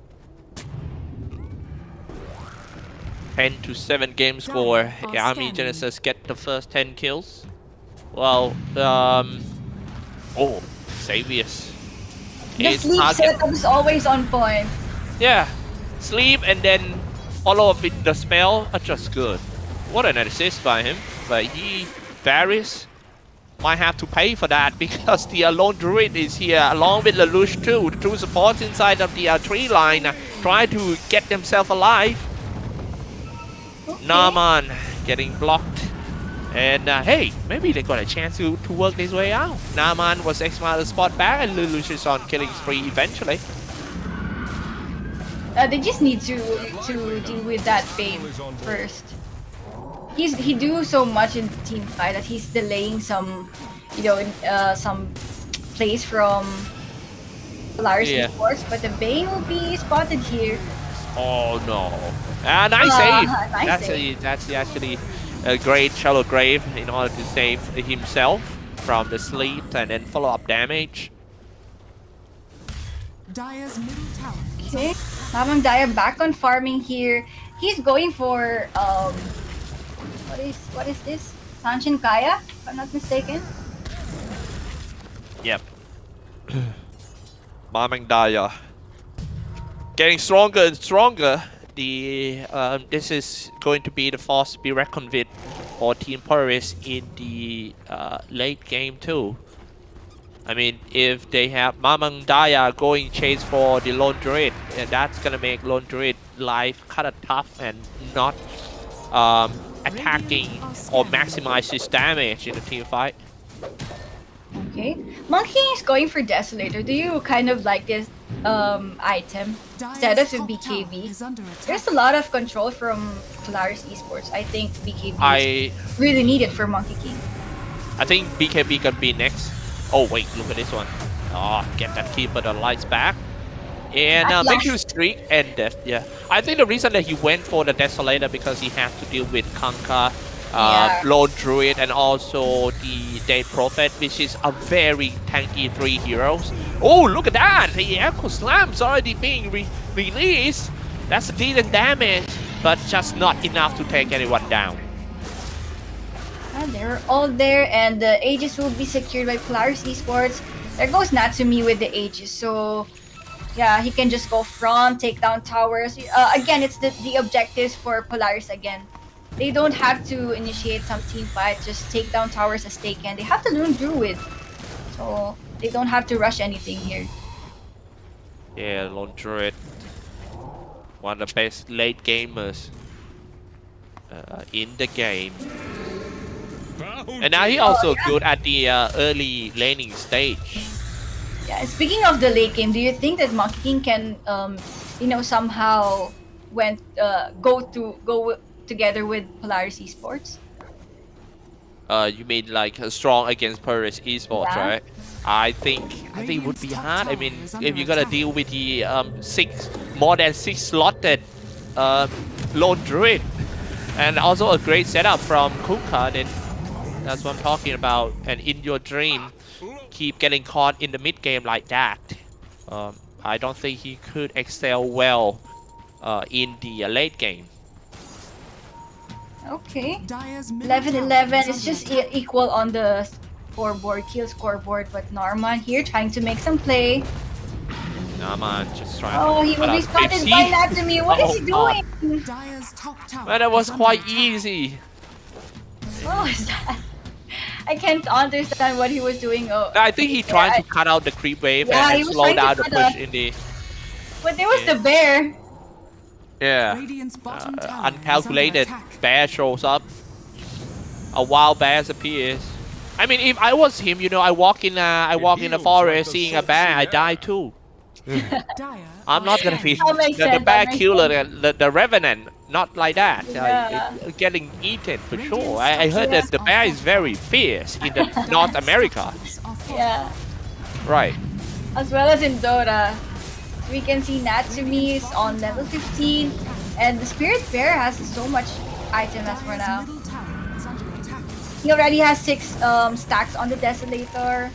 Speaker 6: 10-7 game score. Army Genesis get the first 10 kills. Well, oh, Xavier's.
Speaker 11: The sleep setup is always on point.
Speaker 6: Yeah, sleep and then follow up with the spell are just good. What an assist by him, but Varys might have to pay for that because the Lone Druid is here along with Lelouch too. The two supports inside of the tree line try to get themselves alive.
Speaker 11: Okay.
Speaker 6: Naaman getting blocked. And hey, maybe they got a chance to work this way out. Naaman was exiled the spot back and Lelouch is on killing spree eventually.
Speaker 11: They just need to deal with that bait first. He do so much in team fight that he's delaying some, some plays from Polaris Esports, but the Bane will be spotted here.
Speaker 6: Oh no! Nice save. That's actually a great shallow grave in order to save himself from the sleep and then follow up damage.
Speaker 12: Dire's middle tower.
Speaker 11: Okay, Mamang Daya back on farming here. He's going for what is this? Sanchin Kaya, if I'm not mistaken.
Speaker 6: Yep. Mamang Daya getting stronger and stronger. This is going to be the force to be reckoned with for Team Polaris in the late game too. I mean, if they have Mamang Daya going chase for the Lone Druid, that's gonna make Lone Druid life kind of tough and not attacking or maximize his damage in the team fight.
Speaker 11: Okay, Monkey is going for Desolator. Do you kind of like this item instead of BKB? There's a lot of control from Polaris Esports. I think BKB is really needed for Monkey King.
Speaker 6: I think BKB can be next. Oh wait, look at this one. Oh, get that Keeper the lights back. And make you streak and death. Yeah, I think the reason that he went for the Desolator because he had to deal with Kanka, Lone Druid, and also the Dead Prophet, which is a very tanky 3 heroes. Oh, look at that! The Echo Slam's already being released. That's a decent damage, but just not enough to take anyone down.
Speaker 11: They're all there, and the Aegis will be secured by Polaris Esports. There goes Natsumi with the Aegis, so yeah, he can just go front, take down towers. Again, it's the objectives for Polaris again. They don't have to initiate some team fight, just take down towers as they can. They have to learn Druid, so they don't have to rush anything here.
Speaker 6: Yeah, Lone Druid, one of the best late gamers in the game. And now he also good at the early laning stage.
Speaker 11: Yeah, speaking of the late game, do you think that Monkey King can, somehow go together with Polaris Esports?
Speaker 6: You mean like strong against Polaris Esports, right? I think it would be hard. I mean, if you gotta deal with the more than 6 slotted Lone Druid, and also a great setup from Kuka, then that's what I'm talking about. And in your dream, keep getting caught in the mid game like that. I don't think he could excel well in the late game.
Speaker 11: Okay, 11-11 is just equal on the scoreboard, kill scoreboard, but Norman here trying to make some play.
Speaker 6: Naaman just trying
Speaker 11: to... he will be spotted by Natsumi. What is he doing?
Speaker 6: Well, that was quite easy.
Speaker 11: What was that? I can't understand what he was doing.
Speaker 6: I think he tried to cut out the creep wave and slow down the push in the...
Speaker 11: But there was the bear.
Speaker 6: Yeah, uncalculated bear shows up. A wild bear appears. I mean, if I was him, I walk in the forest, seeing a bear, I die too. I'm not gonna be the bear killer, the revenant. Not like that. Getting eaten for sure. I heard that the bear is very fierce in the North America.
Speaker 11: Yeah.
Speaker 6: Right.
Speaker 11: As well as in Dota. We can see Natsumi is on level 15, and the Spirit Bear has so much item as for now. He already has 6 stacks on the Desolator.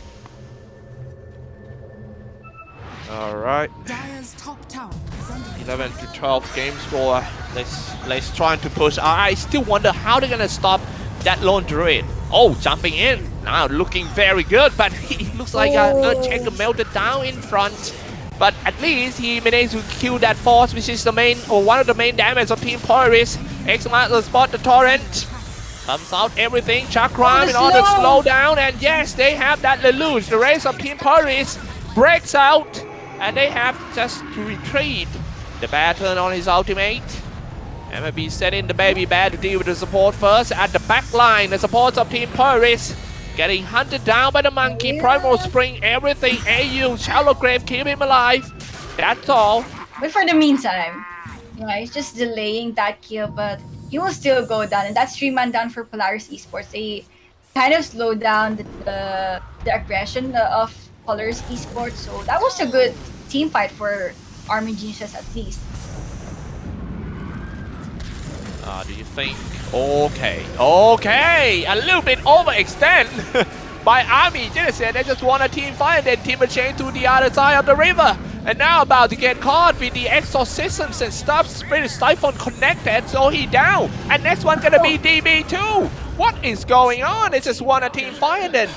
Speaker 6: All right.
Speaker 12: Dire's top tower is under
Speaker 6: 11 to 12 game score. Let's try to push. I still wonder how they're gonna stop that lone druid. Oh, jumping in now, looking very good, but he looks like Earthshaker melted down in front. But at least he managed to kill that force, which is the main or one of the main damage of Team Polaris. X-Master spot the torrent. Comes out everything, Chakram in order to slow down, and yes, they have that Lelouch. The rest of Team Polaris breaks out, and they have just to retreat. The bear turn on his ultimate. MLB setting the baby bear to deal with the support first. At the back line, the supports of Team Polaris getting hunted down by the monkey. Primal Spring, everything. AU, Shallow Grave, keep him alive. That's all.
Speaker 11: But for the meantime, yeah, he's just delaying that kill, but he will still go down, and that's 3-man down for Polaris Esports. They kind of slowed down the aggression of Polaris Esports, so that was a good team fight for Army Geniuses at least.
Speaker 6: Do you think? Okay, a little bit overextend by Army Geniuses. They just won a team fight and then team a chain to the other side of the river. And now about to get caught with the exorcisms and stuff. Spirit Siphon connected, so he down. And next one gonna be DB2. What is going on? They just won a team fight and then.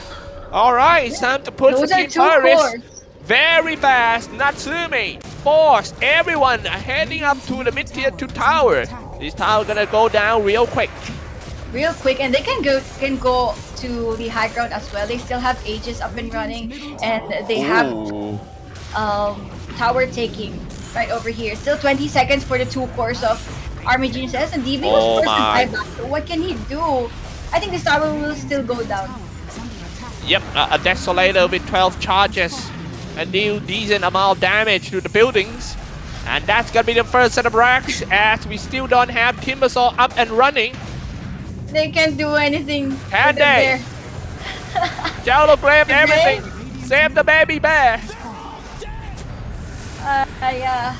Speaker 6: Alright, it's time to push the Team Polaris very fast. Natsumi, Force, everyone heading up to the mid-tier 2 tower. This tower gonna go down real quick.
Speaker 11: And they can go to the high ground as well. They still have Aegis up and running, and they have tower taking right over here. Still 20 seconds for the 2 cores of Army Geniuses, and DB was forced to buy back. So what can he do? I think this tower will still go down.
Speaker 6: Yep, a Desolator with 12 charges and deal decent amount of damage to the buildings. And that's gonna be the first set of racks, as we still don't have Timbersaw up and running.
Speaker 11: They can't do anything.
Speaker 6: Can they? Shallow Grave, everything. Save the baby bear.
Speaker 11: Yeah,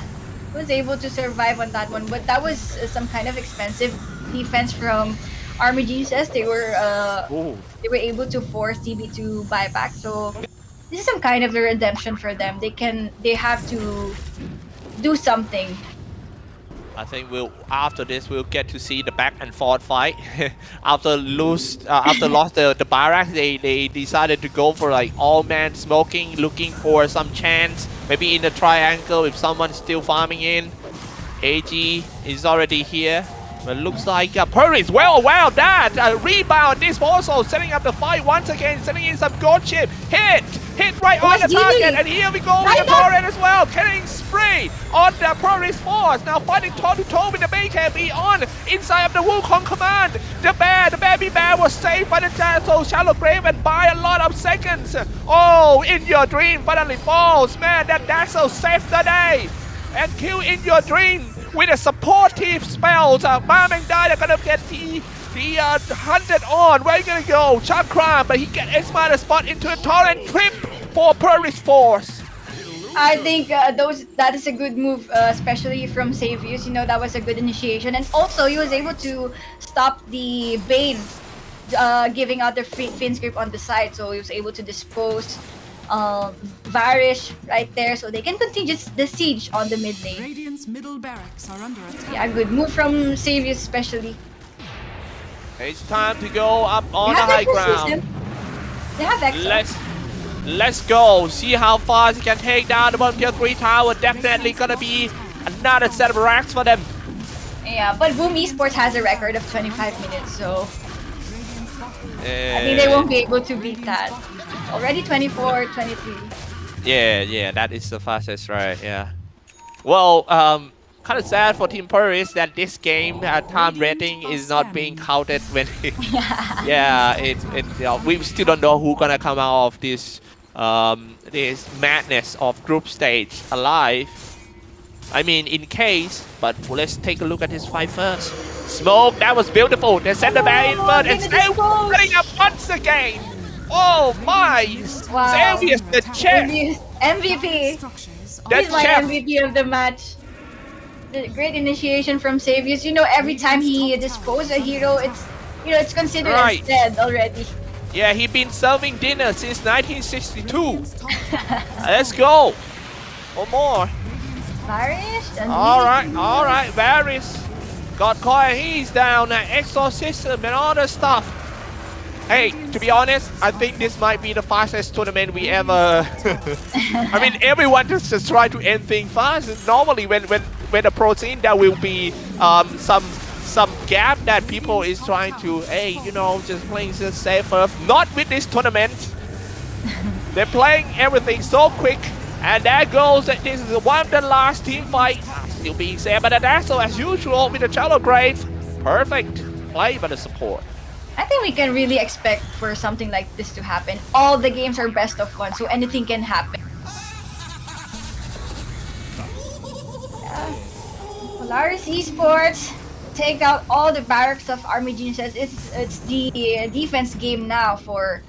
Speaker 11: was able to survive on that one, but that was some kind of expensive defense from Army Geniuses. They were able to force DB to buy back. So this is some kind of a redemption for them. They have to do something.
Speaker 6: I think after this we'll get to see the back and forth fight. after lost the barracks, they decided to go for like all man smoking, looking for some chance, maybe in the triangle if someone's still farming in. AG is already here, but looks like Polaris well that rebound. This also setting up the fight once again, setting in some gold chip. Hit right on the target, and here we go with the torrent as well, killing spree on the Polaris force. Now fighting toe-to-toe with the BKB on inside of the Wukong command. The baby bear was saved by the Shallow Grave and by a lot of seconds. Oh, In Your Dream finally falls. Man, that Dazzle saved the day. And kill In Your Dream with a supportive spells. Marming Dai, they're gonna get the 100 on. Where are you gonna go? Chakram, but he get X-Master spot into a torrent trip for Polaris Force.
Speaker 11: I think that is a good move, especially from Savius. You know, that was a good initiation, and also he was able to stop the Bane giving out the Finn's grip on the side, so he was able to dispose Varish right there, so they can continue the siege on the mid lane.
Speaker 12: Radiant's middle barracks are under attack.
Speaker 11: Yeah, good move from Savius especially.
Speaker 6: It's time to go up on the high ground.
Speaker 11: They have Exo.
Speaker 6: Let's go. See how far he can take down the bottom tier 3 tower. Definitely gonna be another set of racks for them.
Speaker 11: Yeah, but Boom Esports has a record of 25 minutes, so I think they won't be able to beat that. It's already 24, 23.
Speaker 6: Yeah, that is the fastest, right? Yeah. Well, kind of sad for Team Polaris that this game time rating is not being counted when we still don't know who's gonna come out of this this madness of group stage alive. I mean, in case, but let's take a look at this fight first. Smoke, that was beautiful. They sent the bear in first and still running up once again. Oh my!
Speaker 11: Wow.
Speaker 6: Savius, the champ.
Speaker 11: MVP. He's my MVP of the match. The great initiation from Savius. You know, every time he disposes a hero, it's considered as dead already.
Speaker 6: Yeah, he's been serving dinner since 1962. Let's go. One more.
Speaker 11: Polaris.
Speaker 6: All right. Varys got caught. He's down. Exorcism and all the stuff. Hey, to be honest, I think this might be the fastest tournament we ever. I mean, everyone just try to end things fast. Normally, when the pro scene, there will be some gap that people is trying to, hey, you know, just playing just safer. Not with this tournament. They're playing everything so quick, and there goes. This is one of the last team fight. Still being said, but that's so as usual with the Shallow Grave. Perfect play by the support.
Speaker 11: I think we can really expect for something like this to happen. All the games are best of one, so anything can happen. Polaris Esports take out all the barracks of Army Geniuses. It's the defense game now for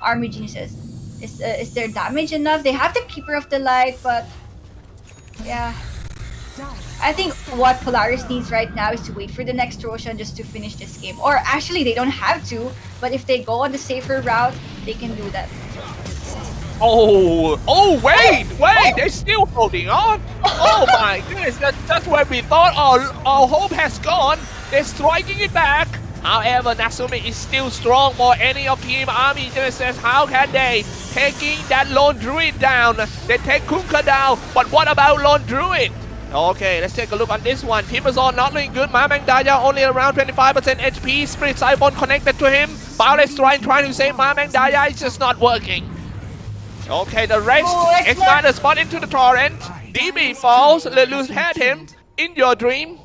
Speaker 11: Army Geniuses. Is their damage enough? They have the Keeper of the Light, but yeah. I think what Polaris needs right now is to wait for the next Roshan just to finish this game. Or actually, they don't have to, but if they go on the safer route, they can do that.
Speaker 6: Oh, wait, they're still holding on. Oh my goodness, that's when we thought our hope has gone. They're striking it back. However, Natsumi is still strong for any of Team Army Genesis. How can they? Taking that Lone Druid down. They take Kunkka down, but what about Lone Druid? Okay, let's take a look on this one. Timbersaw not looking good. Mamangdaya only around 25% HP. Spirit Siphon connected to him. Polaris trying to save Mamangdaya. It's just not working. Okay, the rest. Ignite a spot into the torrent. DB falls. Lelus had him in your dream.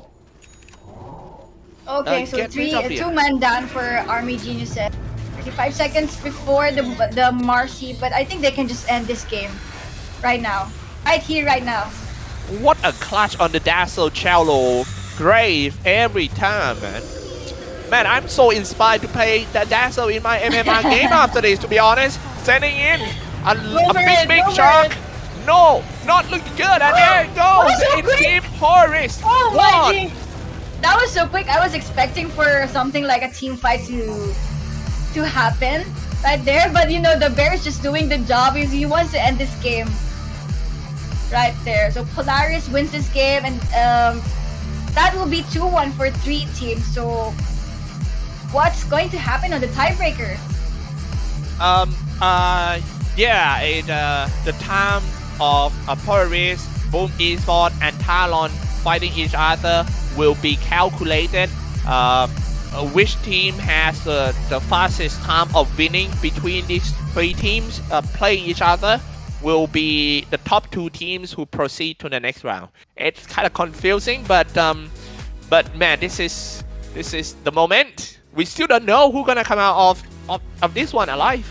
Speaker 11: Okay, so two man down for Army Geniuses. 35 seconds before the Marcy, but I think they can just end this game right now. Right here, right now.
Speaker 6: What a clutch on the Dazzle Shallow Grave every time, man. Man, I'm so inspired to play the Dazzle in my MMR game after this, to be honest. Sending in a big shark. No, not looking good. And there it goes. It's Team Polaris.
Speaker 11: Oh my God. That was so quick. I was expecting for something like a team fight to happen right there. But you know, the Bear is just doing the job. He wants to end this game. Right there. So Polaris wins this game, and that will be 2-1 for 3 teams. So what's going to happen on the tiebreaker?
Speaker 6: The time of Polaris, Boom Esports, and Talon fighting each other will be calculated. Which team has the fastest time of winning between these 3 teams playing each other will be the top 2 teams who proceed to the next round. It's kind of confusing, but man, this is the moment. We still don't know who's gonna come out of this one alive.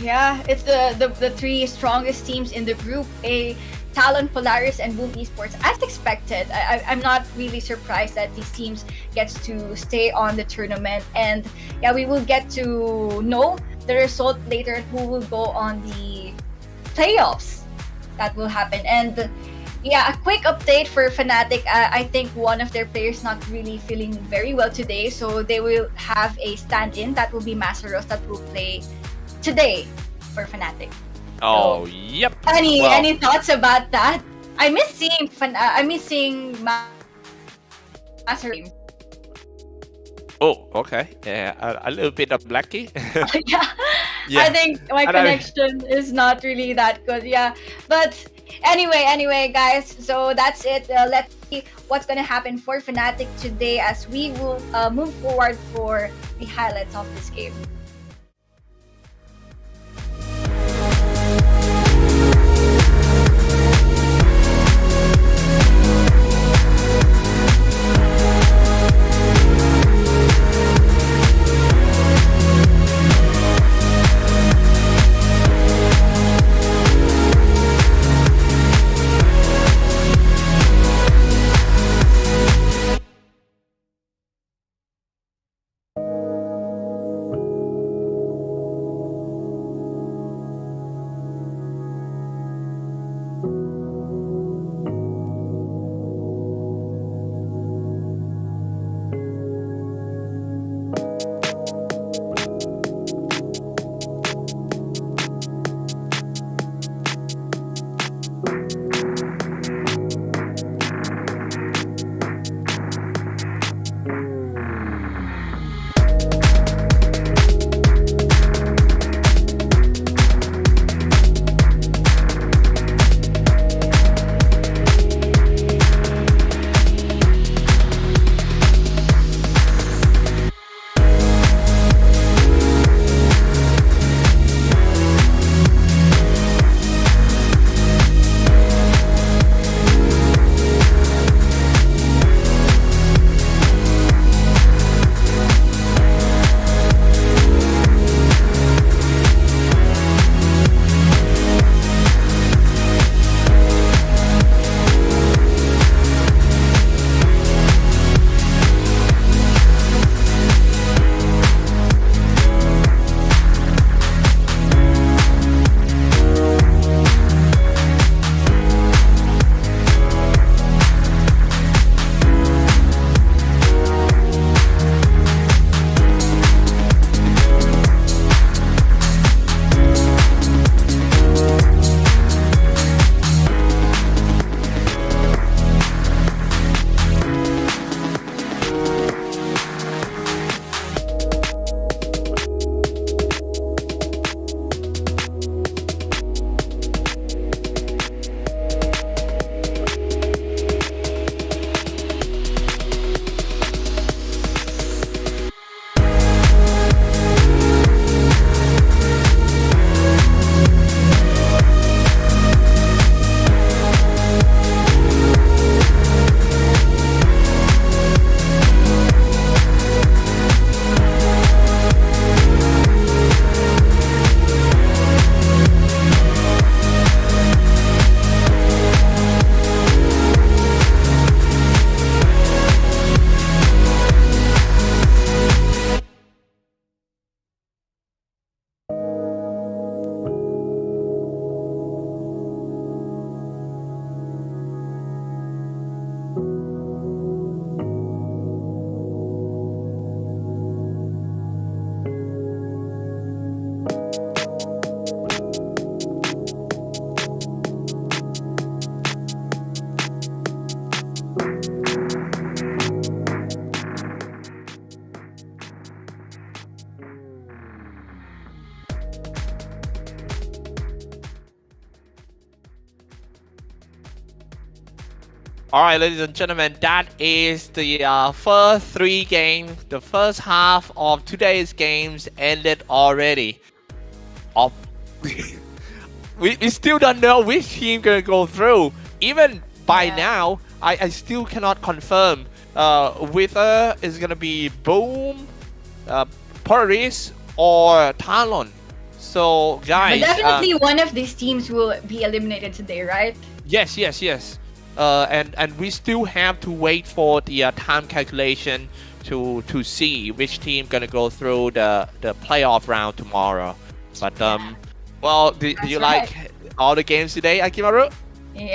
Speaker 11: Yeah, it's the 3 strongest teams in the group A: Talon, Polaris, and Boom Esports. As expected, I'm not really surprised that these teams gets to stay on the tournament, and yeah, we will get to know the result later. Who will go on the playoffs that will happen. And yeah, a quick update for Fnatic. I think one of their players not really feeling very well today, so they will have a stand-in. That will be Masaros that will play today for Fnatic.
Speaker 6: Oh, so, yep.
Speaker 11: Any thoughts about that? I miss seeing Masaros.
Speaker 6: Oh, okay. Yeah, a little bit of Blackie.
Speaker 11: Yeah. I think my connection is not really that good. Yeah, but anyway, guys. So that's it. Let's see what's gonna happen for Fnatic today as we will move forward for the highlights of this game.
Speaker 6: All right, ladies and gentlemen, that is the first 3 games. The first half of today's games ended already. We still don't know which team gonna go through. Even by now, I still cannot confirm whether it's gonna be Boom, Polaris, or Talon. So guys,
Speaker 11: but definitely one of these teams will be eliminated today, right?
Speaker 6: Yes. And we still have to wait for the time calculation to see which team gonna go through the playoff round tomorrow. But well, do you like all the games today, Akimaru?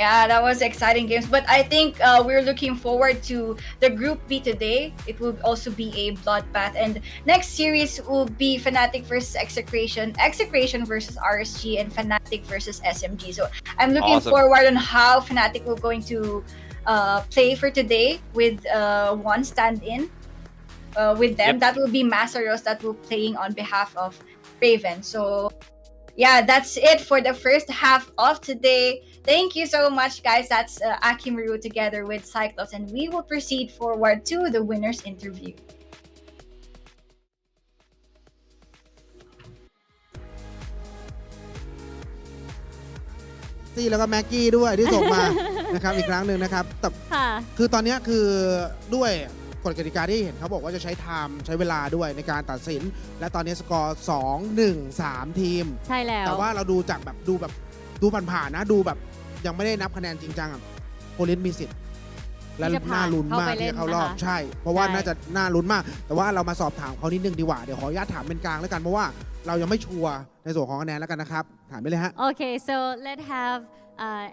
Speaker 11: Yeah, that was exciting games. But I think we're looking forward to the Group B today. It will also be a bloodbath. And next series will be Fnatic versus Execration, Execration versus RSG, and Fnatic versus SMG. So I'm looking forward on how Fnatic will going to play for today with one stand-in with them. That will be Masaros that will playing on behalf of Raven. So yeah, that's it for the first half of today. Thank you so much, guys. That's Akimaru together with Cyclops, and we will proceed forward to the winner's interview.
Speaker 13: ซี่แล้วก็แม็กกี้ด้วยที่ส่งมา นะครับอีกครั้งหนึ่งนะครับแต่คือตอนนี้คือด้วยกฎกติกาที่เห็นเขาบอกว่าจะใช้ไทม์ใช้เวลาด้วยในการตัดสินและตอนนี้สกอร์2-1-3 ทีม
Speaker 14: ใช่แล้ว
Speaker 13: แต่ว่าเราดูจากแบบดูผ่านๆนะดูแบบยังไม่ได้นับคะแนนจริงจังโพลิสมีสิทธิ์และน่าลุ้นมากที่จะเข้ารอบใช่เพราะว่าน่าจะน่าลุ้นมากแต่ว่าเรามาสอบถามเขานิดนึงดีกว่าเดี๋ยวขออนุญาตถามเป็นกลางแล้วกันเพราะว่าเรายังไม่ชัวร์ในส่วนของคะแนนแล้วกันนะครับถามไปเลยฮะ
Speaker 14: Okay, so let's have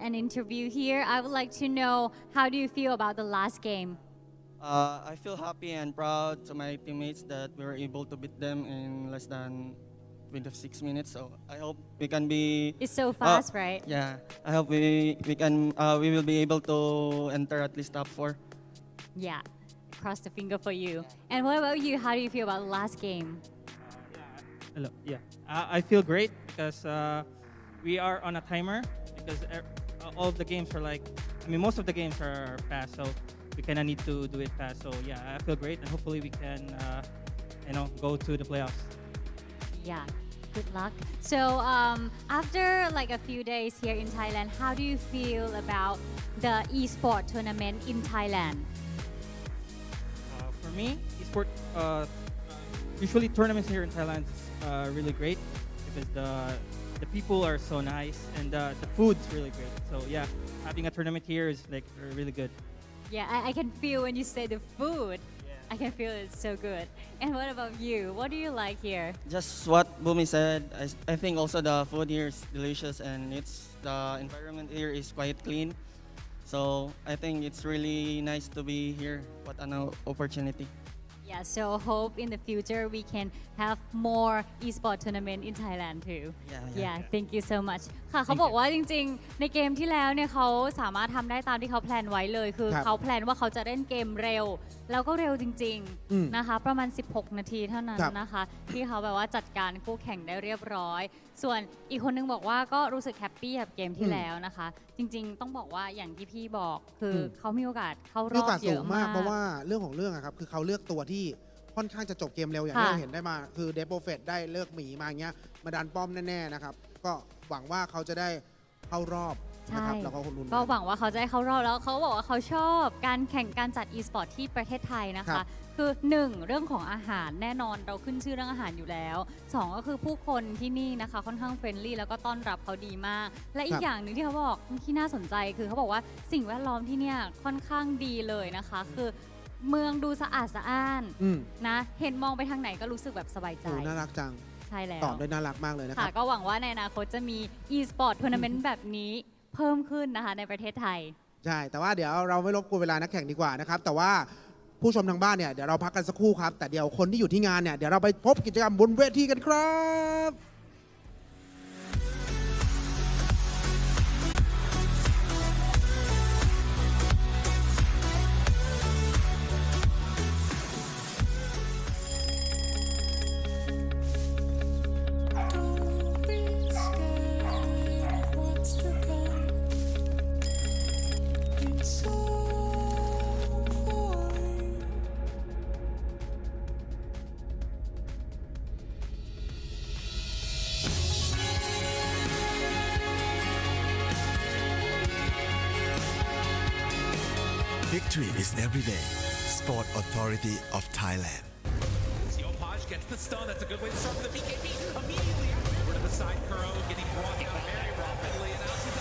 Speaker 14: an interview here. I would like to know how do you feel about the last game?
Speaker 15: I feel happy and proud to my teammates that we were able to beat them in less than 26 minutes. So I hope we can be.
Speaker 14: It's so fast, right?
Speaker 15: Yeah, I hope we will be able to enter at least top 4.
Speaker 14: Yeah, cross the finger for you. And what about you? How do you feel about the last game?
Speaker 16: Hello. Yeah, I feel great because we are on a timer because all of the games are most of the games are fast, so we kind of need to do it fast. So yeah, I feel great, and hopefully we can, go to the playoffs.
Speaker 14: Yeah, good luck. So after like a few days here in Thailand, how do you feel about the esport tournament in Thailand?
Speaker 16: For me, esport usually tournaments here in Thailand is really great because the people are so nice and the food's really great. So yeah, having a tournament here is like really good.
Speaker 14: Yeah, I can feel when you say the food. I can feel it's so good. And what about you? What do you like here?
Speaker 15: Just what Bumi said. I think also the food here is delicious and the environment here is quite clean. So I think it's really nice to be here. What an opportunity.
Speaker 14: Yeah, so hope in the future we can have more esport tournament in Thailand too. Yeah, thank you so much. ค่ะเขาบอกว่าจริงๆในเกมที่แล้วเนี่ยเขาสามารถทำได้ตามที่เขาแพลนไว้เลยคือเขาแพลนว่าเขาจะเล่นเกมเร็วแล้วก็เร็วจริงๆนะคะประมาณ16 นาทีเท่านั้นนะคะที่เขาแบบว่าจัดการคู่แข่งได้เรียบร้อยส่วนอีกคนนึงบอกว่าก็รู้สึกแฮปปี้กับเกมที่แล้วนะคะจริงๆต้องบอกว่าอย่างที่พี่บอกคือเขามีโอกาสเข้ารอบเยอะมาก
Speaker 13: เพราะว่าเรื่องของเรื่องครับคือเขาเลือกตัวที่ค่อนข้างจะจบเกมเร็วอย่างที่เราเห็นได้มาคือเดโปเฟตได้เลือกหมีมาอย่างเงี้ยมาดันป้อมแน่ๆนะครับก็หวังว่าเขาจะได้เข้ารอบนะครับแล้วก็คนลุ้น
Speaker 14: ก็หวังว่าเขาจะได้เข้ารอบแล้วเขาบอกว่าเขาชอบการแข่งการจัด e-sport ที่ประเทศไทยนะคะคือ1เรื่องของอาหารแน่นอนเราขึ้นชื่อเรื่องอาหารอยู่แล้ว2ก็คือผู้คนที่นี่นะคะค่อนข้างเฟรนลี่แล้วก็ต้อนรับเขาดีมากและอีกอย่างหนึ่งที่เขาบอกที่น่าสนใจคือเขาบอกว่าสิ่งแวดล้อมที่เนี่ยค่อนข้างดีเลยนะคะคือเมืองดูสะอาดสะอ้านนะเห็นมองไปทางไหนก็รู้สึกแบบสบายใจ
Speaker 13: น่ารักจัง
Speaker 14: ใช่แล้ว
Speaker 13: ตอบได้น่ารักมากเลยนะครับ
Speaker 14: ก็หวังว่าในอนาคตจะมี e-sport tournament แบบนี้เพิ่มขึ้นนะคะในประเทศไทย
Speaker 13: ใช่แต่ว่าเดี๋ยวเราไม่รบกวนเวลานักแข่งดีกว่านะครับแต่ว่าผู้ชมทางบ้านเนี่ยเดี๋ยวเราพักกันสักครู่ครับแต่เดี๋ยวคนที่อยู่ที่งานเนี่ยเดี๋ยวเราไปพบกิจกรรมบนเวทีกันครับ
Speaker 17: It's
Speaker 8: Victory is everyday. Sport Authority of Thailand.
Speaker 9: Gets the stun. That's a good way to start the BKB immediately. Over to the side, Kuro getting brought down very rapidly, and now she's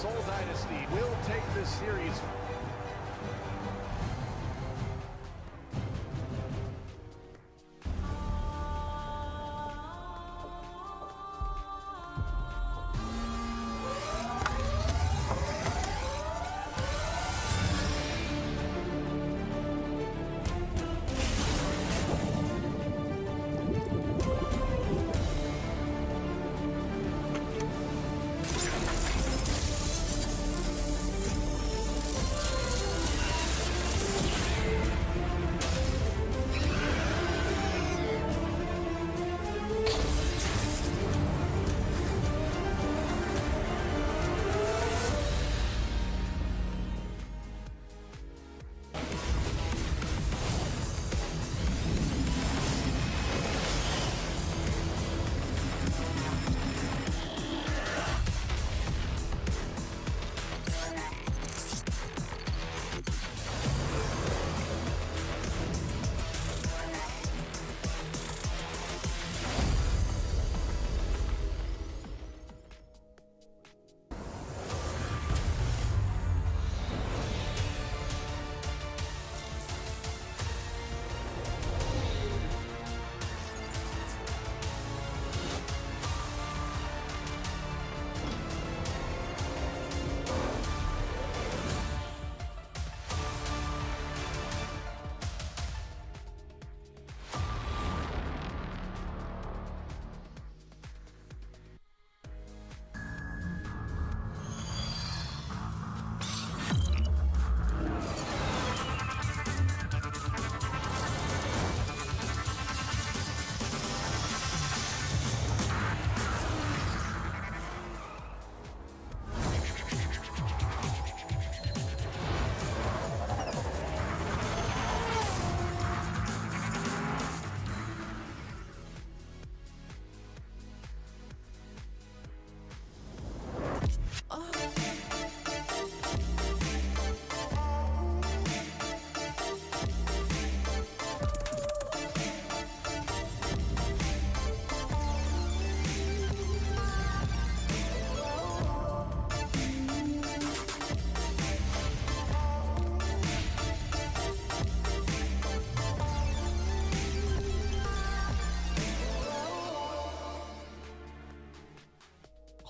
Speaker 10: Seoul Dynasty will take this series.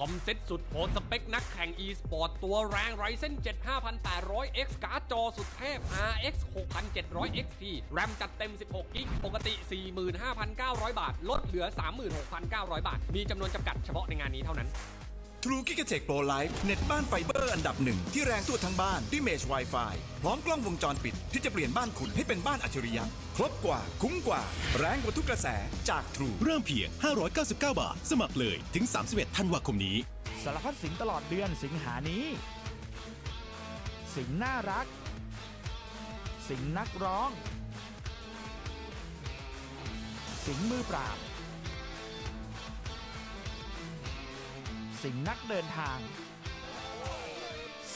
Speaker 1: คอมเซ็ตสุดโหดสเปคนักแข่ง e-sport ตัวแรงไรเส้น7 5800X การ์ดจอสุดเทพ RX 6700 XT แรมจัดเต็ม16กิกปกติ 45,900 บาทลดเหลือ 36,900 บาทมีจำนวนจำกัดเฉพาะในงานนี้เท่านั้น
Speaker 2: True Gigatech Pro Life เน็ตบ้านไฟเบอร์อันดับหนึ่งที่แรงทั่วทั้งบ้านด้วยเมช Wi-Fi พร้อมกล้องวงจรปิดที่จะเปลี่ยนบ้านคุณให้เป็นบ้านอัจฉริยะครบกว่าคุ้มกว่าแรงกว่าทุกกระแสจาก True
Speaker 3: เริ่มเพียง 599 บาท สมัครเลยถึง 31 ธันวาคมนี้
Speaker 4: สารพัดสิงตลอดเดือนสิงหานี้ สิงน่ารัก สิงนักร้อง สิงมือปราบ สิงนักเดินทาง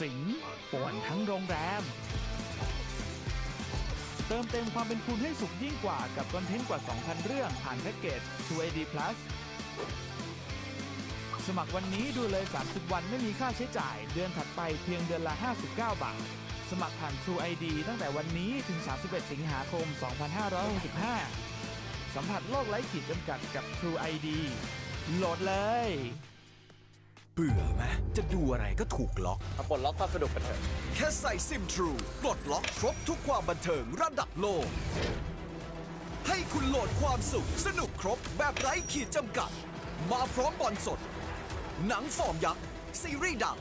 Speaker 4: สิงป่วนทั้งโรงแรม เติมเต็มความเป็นคุณให้สุขยิ่งกว่ากับคอนเทนต์กว่า 2,000 เรื่องผ่านแพ็กเกจ 2AD Plus สมัครวันนี้ดูเลย30 วันไม่มีค่าใช้จ่ายเดือนถัดไปเพียงเดือนละ59 บาทสมัครผ่าน True ID ตั้งแต่วันนี้ถึง31 สิงหาคม 2565 สัมผัสโลกไร้ขีดจำกัดกับ True ID โหลดเลย
Speaker 5: เบื่อไหมจะดูอะไรก็ถูกล็อก
Speaker 6: ปลดล็อกความสนุกกันเถอะ
Speaker 5: แค่ใส่ซิม True ปลดล็อกครบทุกความบันเทิงระดับโลก ให้คุณโหลดความสุขสนุกครบแบบไร้ขีดจำกัด มาพร้อมบอลสด หนังฟอร์มยักษ์ซีรีส์ดัง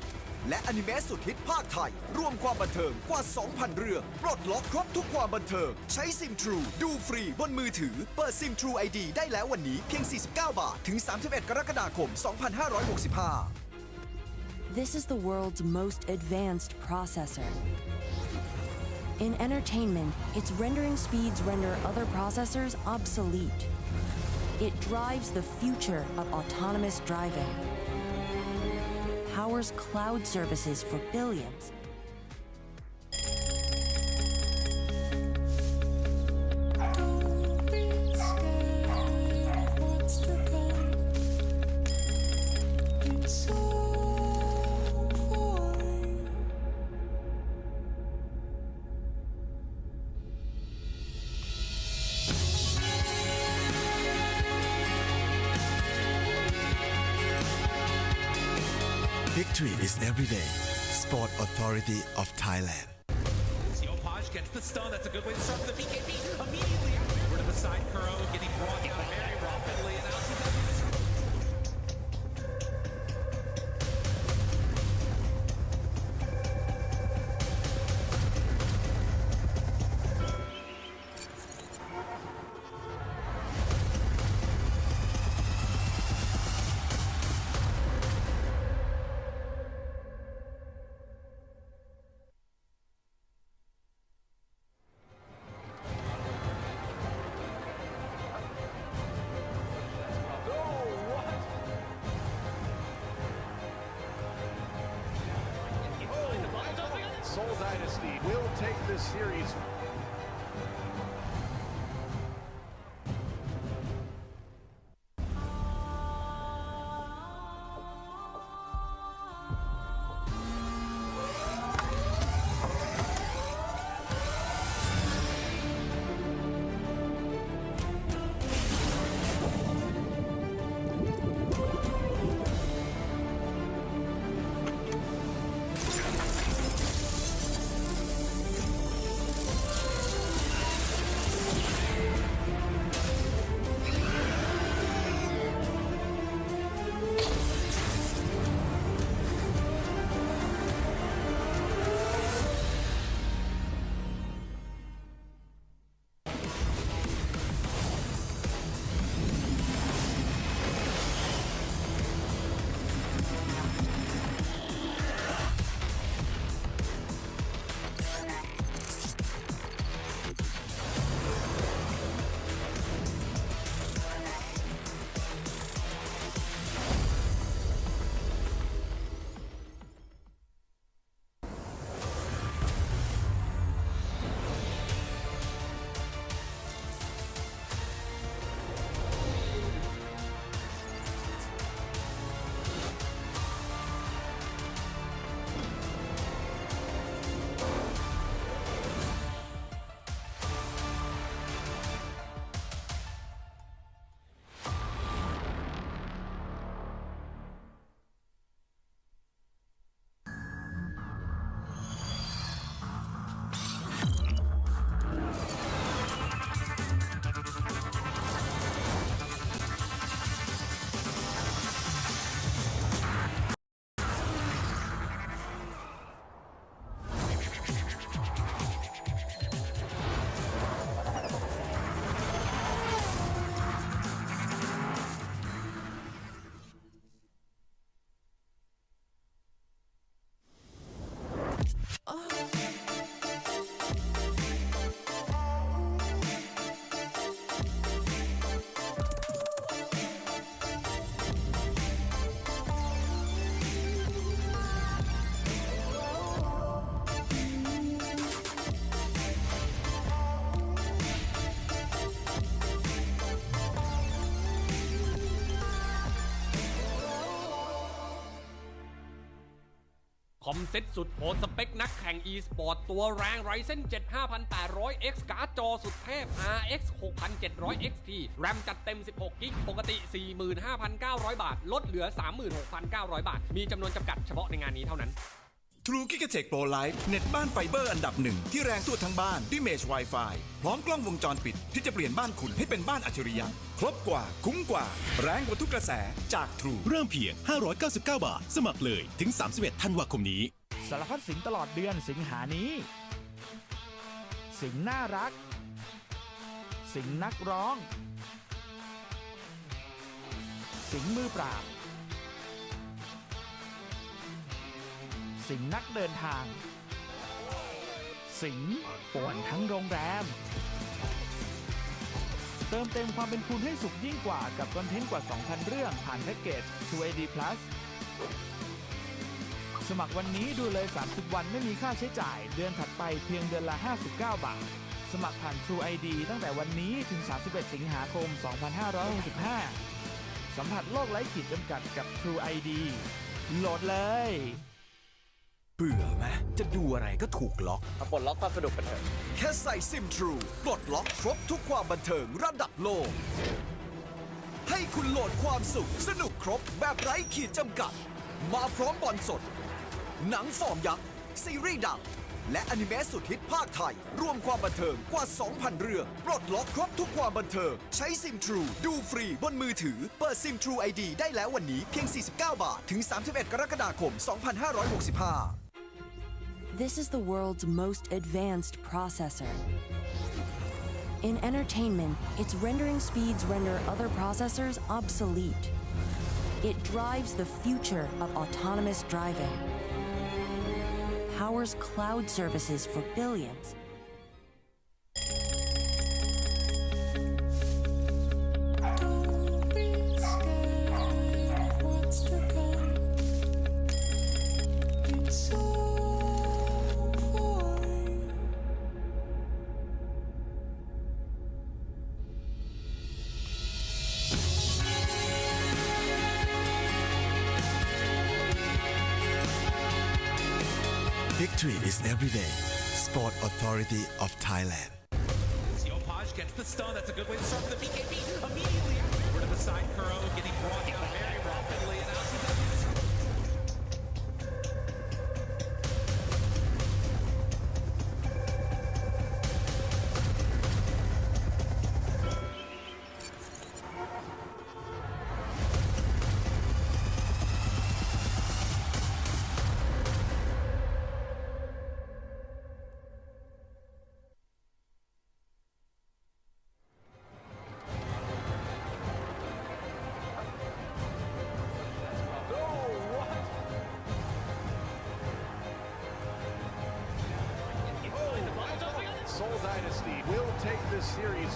Speaker 5: และอนิเมะสุดฮิตภาคไทยรวมความบันเทิงกว่า 2,000 เรื่องปลดล็อกครบทุกความบันเทิงใช้ซิม True ดูฟรีบนมือถือเปิดซิม True ID ได้แล้ววันนี้เพียง 49 บาทถึง 31 กรกฎาคม 2565
Speaker 7: This is the world's most advanced processor. In entertainment, its rendering speeds render other processors obsolete. It drives the future of autonomous driving. Powers cloud services for billions.
Speaker 8: Victory is every day. Sport Authority of Thailand.
Speaker 9: Gets the stun. That's a good way to start the BKB immediately out. Over to the side, Kuro getting brought down very rapidly, and out to the
Speaker 10: Seoul Dynasty will take this series.
Speaker 1: คอมเซ็ตสุดโหดสเปคนักแข่ง e-sport ตัวแรง Ryzen 7 5800X การ์ดจอสุดเทพ RX 6700 XT แรมจัดเต็ม16กิกปกติ 45,900 บาทลดเหลือ 36,900 บาทมีจำนวนจำกัดเฉพาะในงานนี้เท่านั้น
Speaker 2: True Gigatech Pro Life เน็ตบ้านไฟเบอร์อันดับหนึ่งที่แรงทั่วทั้งบ้านด้วยเมช Wi-Fi พร้อมกล้องวงจรปิดที่จะเปลี่ยนบ้านคุณให้เป็นบ้านอัจฉริยะครบกว่าคุ้มกว่าแรงกว่าทุกกระแสจาก True
Speaker 3: เริ่มเพียง 599 บาท สมัครเลยถึง 31 ธันวาคมนี้
Speaker 4: สารพัดสิงตลอดเดือนสิงหานี้ สิงน่ารัก สิงนักร้อง สิงมือปราบ สิงนักเดินทาง สิงป่วนทั้งโรงแรม เติมเต็มความเป็นคุณให้สุขยิ่งกว่ากับคอนเทนต์กว่า 2,000 เรื่องผ่านแพ็กเกจ 2AD Plus สมัครวันนี้ดูเลย 30 วันไม่มีค่าใช้จ่าย เดือนถัดไปเพียงเดือนละ 59 บาท สมัครผ่าน True ID ตั้งแต่วันนี้ถึง 31 สิงหาคม 2565 สัมผัสโลกไร้ขีดจำกัดกับ True ID โหลดเลย
Speaker 5: เบื่อไหมจะดูอะไรก็ถูกล็อก
Speaker 6: มาปลดล็อกความสนุกกันเถอะ
Speaker 5: แค่ใส่ซิม True ปลดล็อกครบทุกความบันเทิงระดับโลก ให้คุณโหลดความสุขสนุกครบแบบไร้ขีดจำกัด มาพร้อมบอลสด หนังฟอร์มยักษ์ ซีรีส์ดัง และอนิเมะสุดฮิตภาคไทย รวมความบันเทิงกว่า 2,000 เรื่อง ปลดล็อกครบทุกความบันเทิง ใช้ซิม True ดูฟรีบนมือถือ เปิดซิม True ID ได้แล้ววันนี้เพียง 49 บาท ถึง 31 กรกฎาคม 2565
Speaker 7: This is the world's most advanced processor. In entertainment, its rendering speeds render other processors obsolete. It drives the future of autonomous driving, powers cloud services for billions.
Speaker 8: Victory is everyday. Sport Authority of Thailand.
Speaker 9: Gets the stun. That's a good way to start the BKB. Immediately over to the side, Kuro getting brought down very rapidly. And now
Speaker 10: Seoul Dynasty will take this series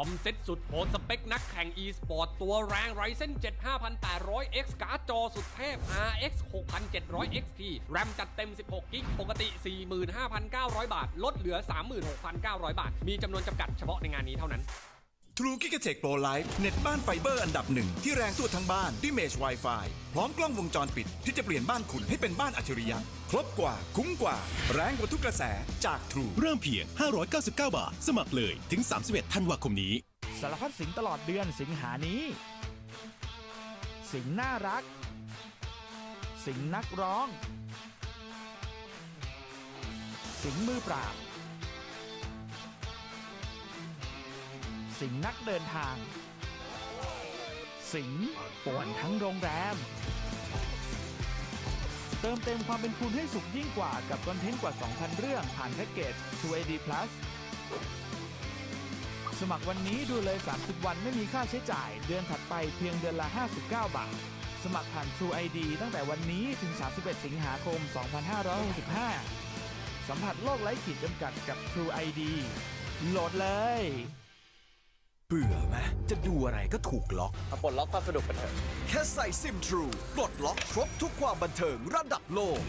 Speaker 1: คอมเซ็ตสุดโหดสเปคนักแข่ง e-sport ตัวแรง Ryzen 7 5800X การ์ดจอสุดเทพ RX 6700 XT แรมจัดเต็ม16กิกปกติ 45,900 บาทลดเหลือ 36,900 บาทมีจำนวนจำกัดเฉพาะในงานนี้เท่านั้น
Speaker 2: True Gigatech Pro Life เน็ตบ้านไฟเบอร์อันดับหนึ่งที่แรงทั่วทั้งบ้านด้วยเมช Wi-Fi พร้อมกล้องวงจรปิดที่จะเปลี่ยนบ้านคุณให้เป็นบ้านอัจฉริยะครบกว่าคุ้มกว่าแรงกว่าทุกกระแสจาก True
Speaker 3: เริ่มเพียง 599 บาท สมัครเลยถึง 31 ธันวาคมนี้
Speaker 4: สารพัดสิงตลอดเดือนสิงหานี้ สิงน่ารัก สิงนักร้อง สิงมือปราบ สิงนักเดินทาง สิงป่วนทั้งโรงแรม เติมเต็มความเป็นคุณให้สุขยิ่งกว่ากับคอนเทนต์กว่า 2,000 เรื่องผ่านแพ็กเกจ 2AD Plus สมัครวันนี้ดูเลย 30 วันไม่มีค่าใช้จ่ายเดือนถัดไปเพียงเดือนละ 59 บาท สมัครผ่าน True ID ตั้งแต่วันนี้ถึง 31 สิงหาคม 2565 สัมผัสโลกไร้ขีดจำกัดกับ True ID โหลดเลย
Speaker 5: เบื่อไหมจะดูอะไรก็ถูกล็อก
Speaker 6: มาปลดล็อกความสนุกกันเถอะ
Speaker 5: แค่ใส่ซิม True ปลดล็อกครบทุกความบันเทิงระดับโลก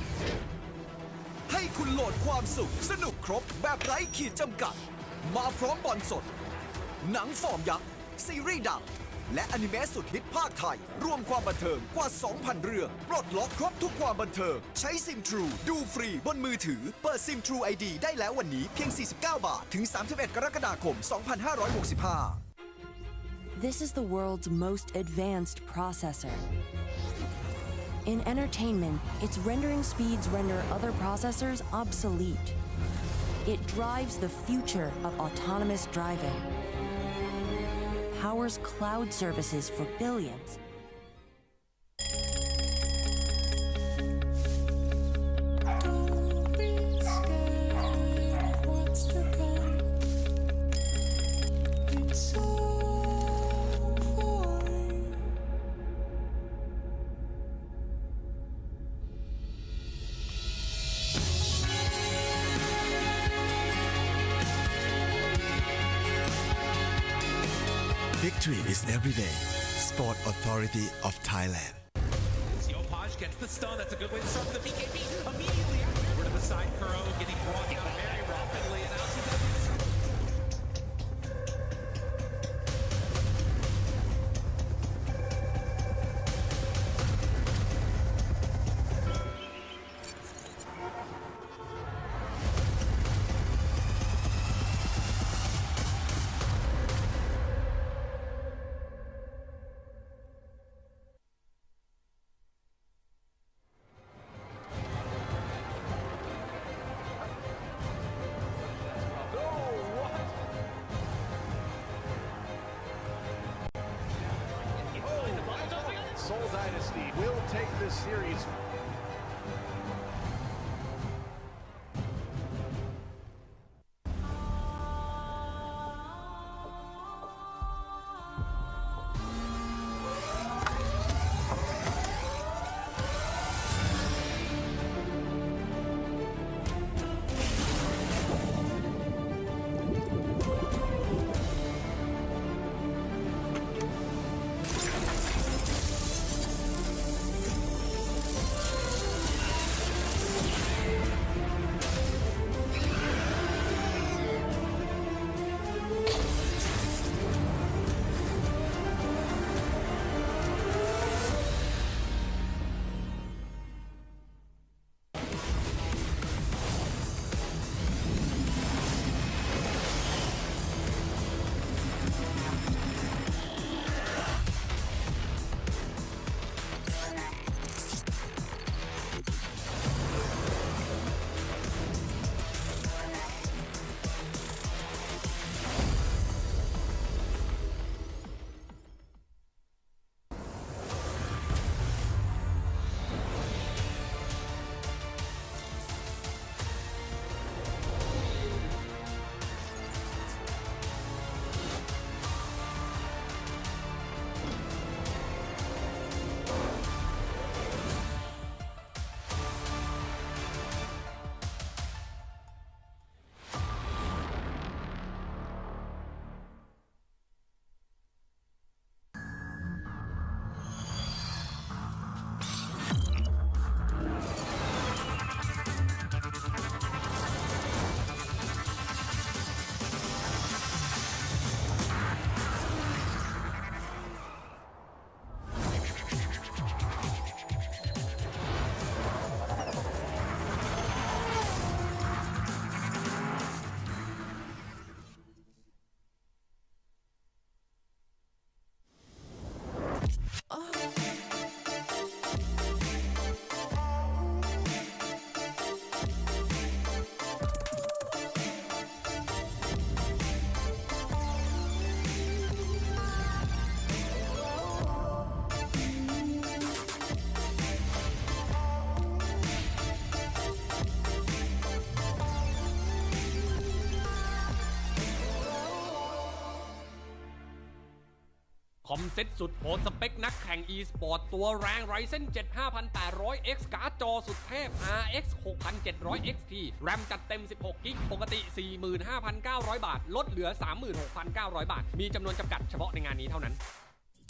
Speaker 5: ให้คุณโหลดความสุขสนุกครบแบบไร้ขีดจำกัด มาพร้อมบอลสด หนังฟอร์มยักษ์ซีรีส์ดังและอนิเมะสุดฮิตภาคไทย รวมความบันเทิงกว่า 2,000 เรื่องปลดล็อกครบทุกความบันเทิงใช้ซิม True ดูฟรีบนมือถือเปิดซิม True ID ได้แล้ววันนี้เพียง 49 บาทถึง 31 กรกฎาคม 2565
Speaker 7: This is the world's most advanced processor. In entertainment, its rendering speeds render other processors obsolete. It drives the future of autonomous driving, powers cloud services for billions.
Speaker 8: Victory is everyday. Sport Authority of Thailand.
Speaker 9: Gets the stun. That's a good way to start the BKB. Immediately over to the side. Kuro getting brought down very rapidly. And out to the
Speaker 10: Seoul Dynasty will take this series.
Speaker 1: คอมเซ็ตสุดโหดสเปคนักแข่ง e-sport ตัวแรง Ryzen 7 5800X การ์ดจอสุดเทพ RX 6700 XT แรมจัดเต็ม16กิกปกติ 45,900 บาทลดเหลือ 36,900 บาทมีจำนวนจำกัดเฉพาะในงานนี้เท่านั้น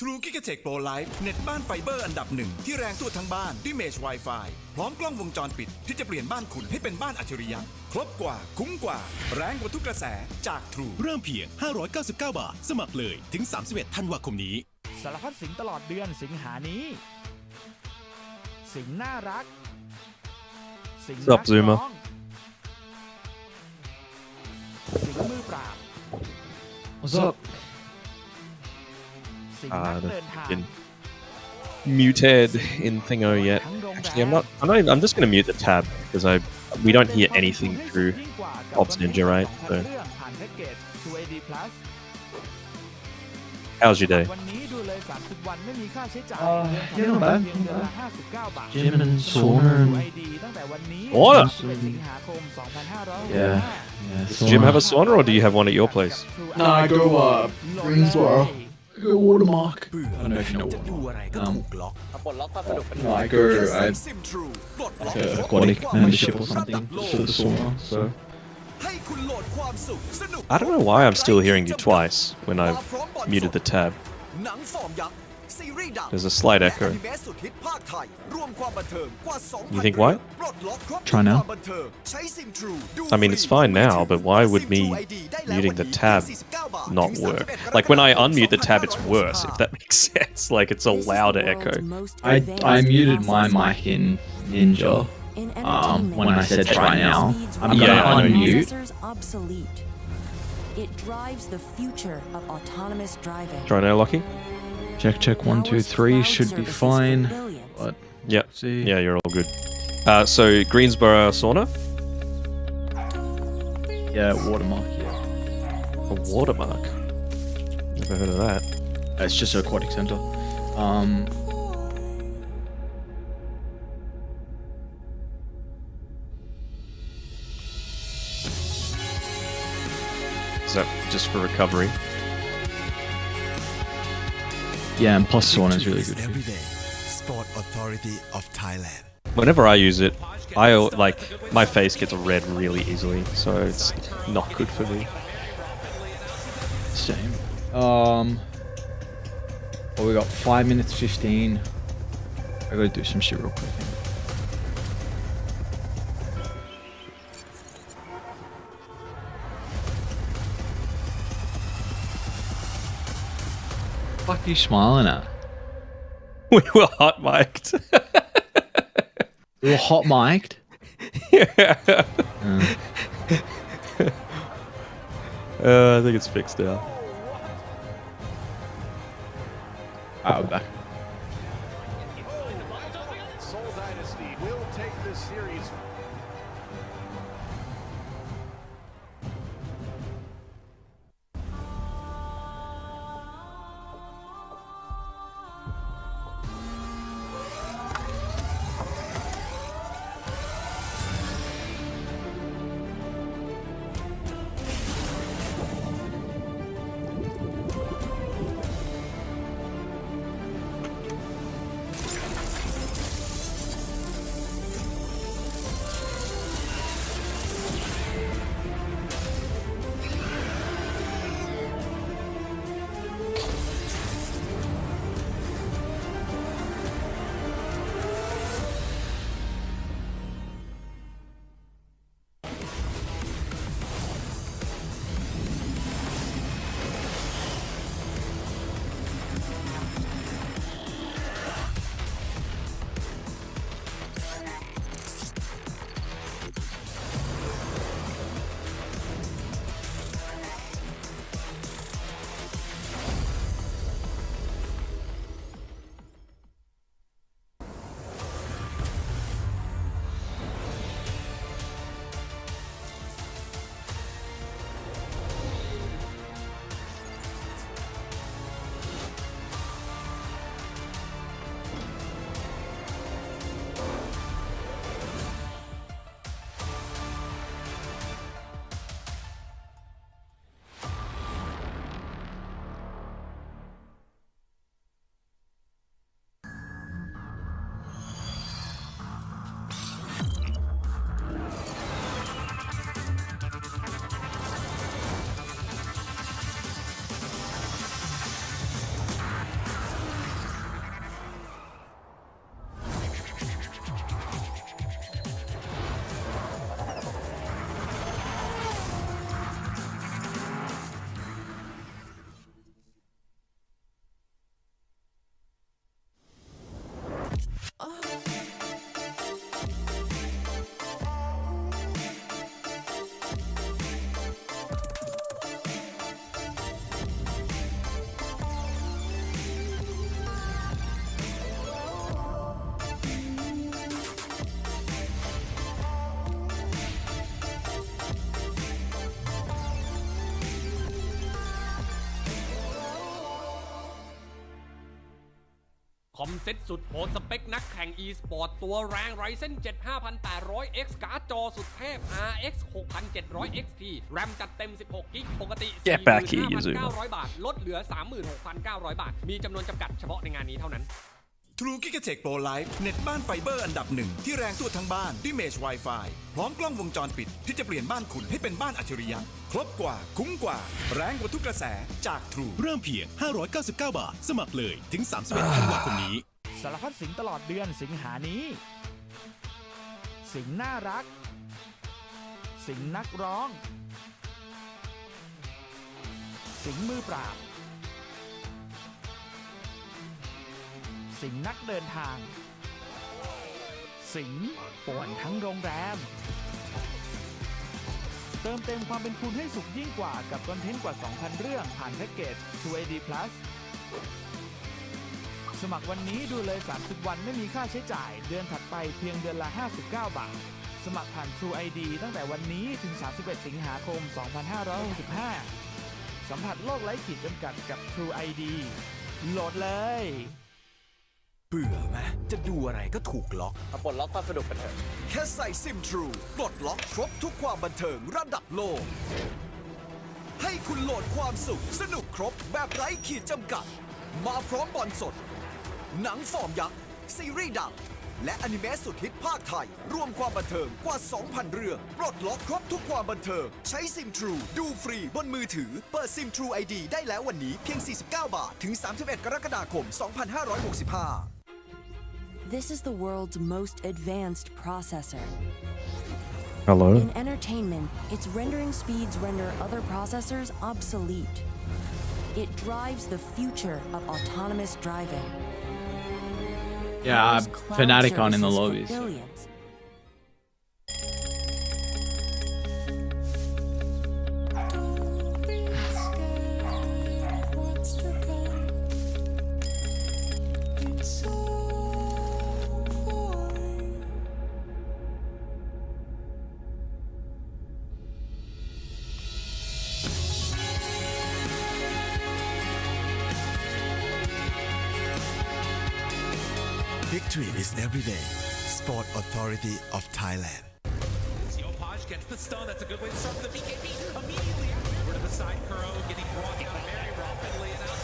Speaker 2: True Gigatech Pro Life เน็ตบ้านไฟเบอร์อันดับหนึ่งที่แรงทั่วทั้งบ้านด้วย Mesh Wi-Fi พร้อมกล้องวงจรปิดที่จะเปลี่ยนบ้านคุณให้เป็นบ้านอัจฉริยะครบกว่าคุ้มกว่าแรงกว่าทุกกระแสจาก True
Speaker 3: เริ่มเพียง 599 บาท สมัครเลยถึง 31 ธันวาคมนี้
Speaker 4: สารพัดสิงตลอดเดือนสิงหานี้ สิงน่ารัก สิง
Speaker 17: What's up, Zuma?
Speaker 4: สิงมือปราบ
Speaker 17: What's up?
Speaker 4: สิงนักเดินทาง
Speaker 17: Been muted in Thingo yet. Actually, I'm just gonna mute the tab because we don't hear anything through Ops Ninja, right? So. How's your day?
Speaker 18: Yeah, not bad. Gym and sauna and
Speaker 17: Sauna?
Speaker 18: Yeah.
Speaker 17: Does the gym have a sauna or do you have one at your place?
Speaker 18: No, I go Greensboro. I go Watermark. I don't know if you know Watermark. No, I go like a aquatic membership or something for the sauna. So.
Speaker 17: I don't know why I'm still hearing you twice when I've muted the tab. There's a slight echo. You think why?
Speaker 18: Try now.
Speaker 17: I mean, it's fine now, but why would me muting the tab not work? Like when I unmute the tab, it's worse, if that makes sense. Like it's a louder echo.
Speaker 18: I muted my mic in Ninja when I said try now. I'm gonna unmute.
Speaker 7: It drives the future of autonomous driving.
Speaker 17: Try now, Lockie.
Speaker 18: Check 1 2 3 should be fine. But
Speaker 17: yep. Yeah, you're all good. So Greensboro sauna.
Speaker 18: Yeah, Watermark. Yeah.
Speaker 17: A Watermark. Never heard of that.
Speaker 18: It's just an aquatic center.
Speaker 17: Is that just for recovery?
Speaker 18: Yeah, and plus sauna is really good.
Speaker 8: Every day, Sport Authority of Thailand.
Speaker 17: Whenever I use it, my face gets red really easily, so it's not good for me.
Speaker 18: Same. Well, we got 5 minutes 15. I gotta do some shit real quick. What are you smiling at?
Speaker 17: We were hot mic'd.
Speaker 18: We were hot mic'd?
Speaker 17: Yeah. I think it's fixed now.
Speaker 18: Alright, we're back.
Speaker 10: Seoul Dynasty will take this series.
Speaker 1: คอมเซ็ตสุดโหดสเปคนักแข่ง e-sport ตัวแรง Ryzen 7 5800X การ์ดจอสุดเทพ RX 6700 XT แรมจัดเต็ม16กิกปกติ 45,900 บาทลดเหลือ 36,900 บาทมีจำนวนจำกัดเฉพาะในงานนี้เท่านั้น
Speaker 2: True Gigatech Pro Life เน็ตบ้านไฟเบอร์อันดับหนึ่งที่แรงทั่วทั้งบ้านด้วย Mesh Wi-Fi พร้อมกล้องวงจรปิดที่จะเปลี่ยนบ้านคุณให้เป็นบ้านอัจฉริยะครบกว่าคุ้มกว่าแรงกว่าทุกกระแสจาก True
Speaker 3: เริ่มเพียง 599 บาท สมัครเลยถึง 31 ธันวาคมนี้
Speaker 4: สารพัดสิงตลอดเดือนสิงหานี้ สิงน่ารัก สิงนักร้อง สิงมือปราบ สิงนักเดินทาง สิงป่วนทั้งโรงแรม เติมเต็มความเป็นคุณให้สุขยิ่งกว่ากับคอนเทนต์กว่า 2,000 เรื่องผ่านแพ็กเกจ 2AD Plus สมัครวันนี้ดูเลย30 วันไม่มีค่าใช้จ่ายเดือนถัดไปเพียงเดือนละ59 บาท สมัครผ่าน True ID ตั้งแต่วันนี้ถึง31 สิงหาคม 2565 สัมผัสโลกไร้ขีดจำกัดกับ True ID โหลดเลย
Speaker 5: เบื่อไหมจะดูอะไรก็ถูกล็อกปลดล็อกความสนุกกันเถอะแค่ใส่ซิม True ปลดล็อกครบทุกความบันเทิงระดับโลก ให้คุณโหลดความสุขสนุกครบแบบไร้ขีดจำกัด มาพร้อมบอลสด หนังฟอร์มยักษ์ซีรีส์ดังและอนิเมะสุดฮิตภาคไทย รวมความบันเทิงกว่า 2,000 เรื่องปลดล็อกครบทุกความบันเทิงใช้ซิม True ดูฟรีบนมือถือเปิดซิม True ID ได้แล้ววันนี้เพียง 49 บาทถึง 31 กรกฎาคม 2565
Speaker 7: This is the world's most advanced processor.
Speaker 17: Hello?
Speaker 7: In entertainment, its rendering speeds render other processors obsolete. It drives the future of autonomous driving.
Speaker 18: Yeah, Fnatic on in the lobbies.
Speaker 8: Victory is every day. Sport Authority of Thailand.
Speaker 9: Gets the stun. That's a good way to start the BKB immediately. Over to the side, Kuro getting brought down very rapidly, and now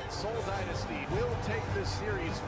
Speaker 10: Seoul Dynasty will take this series.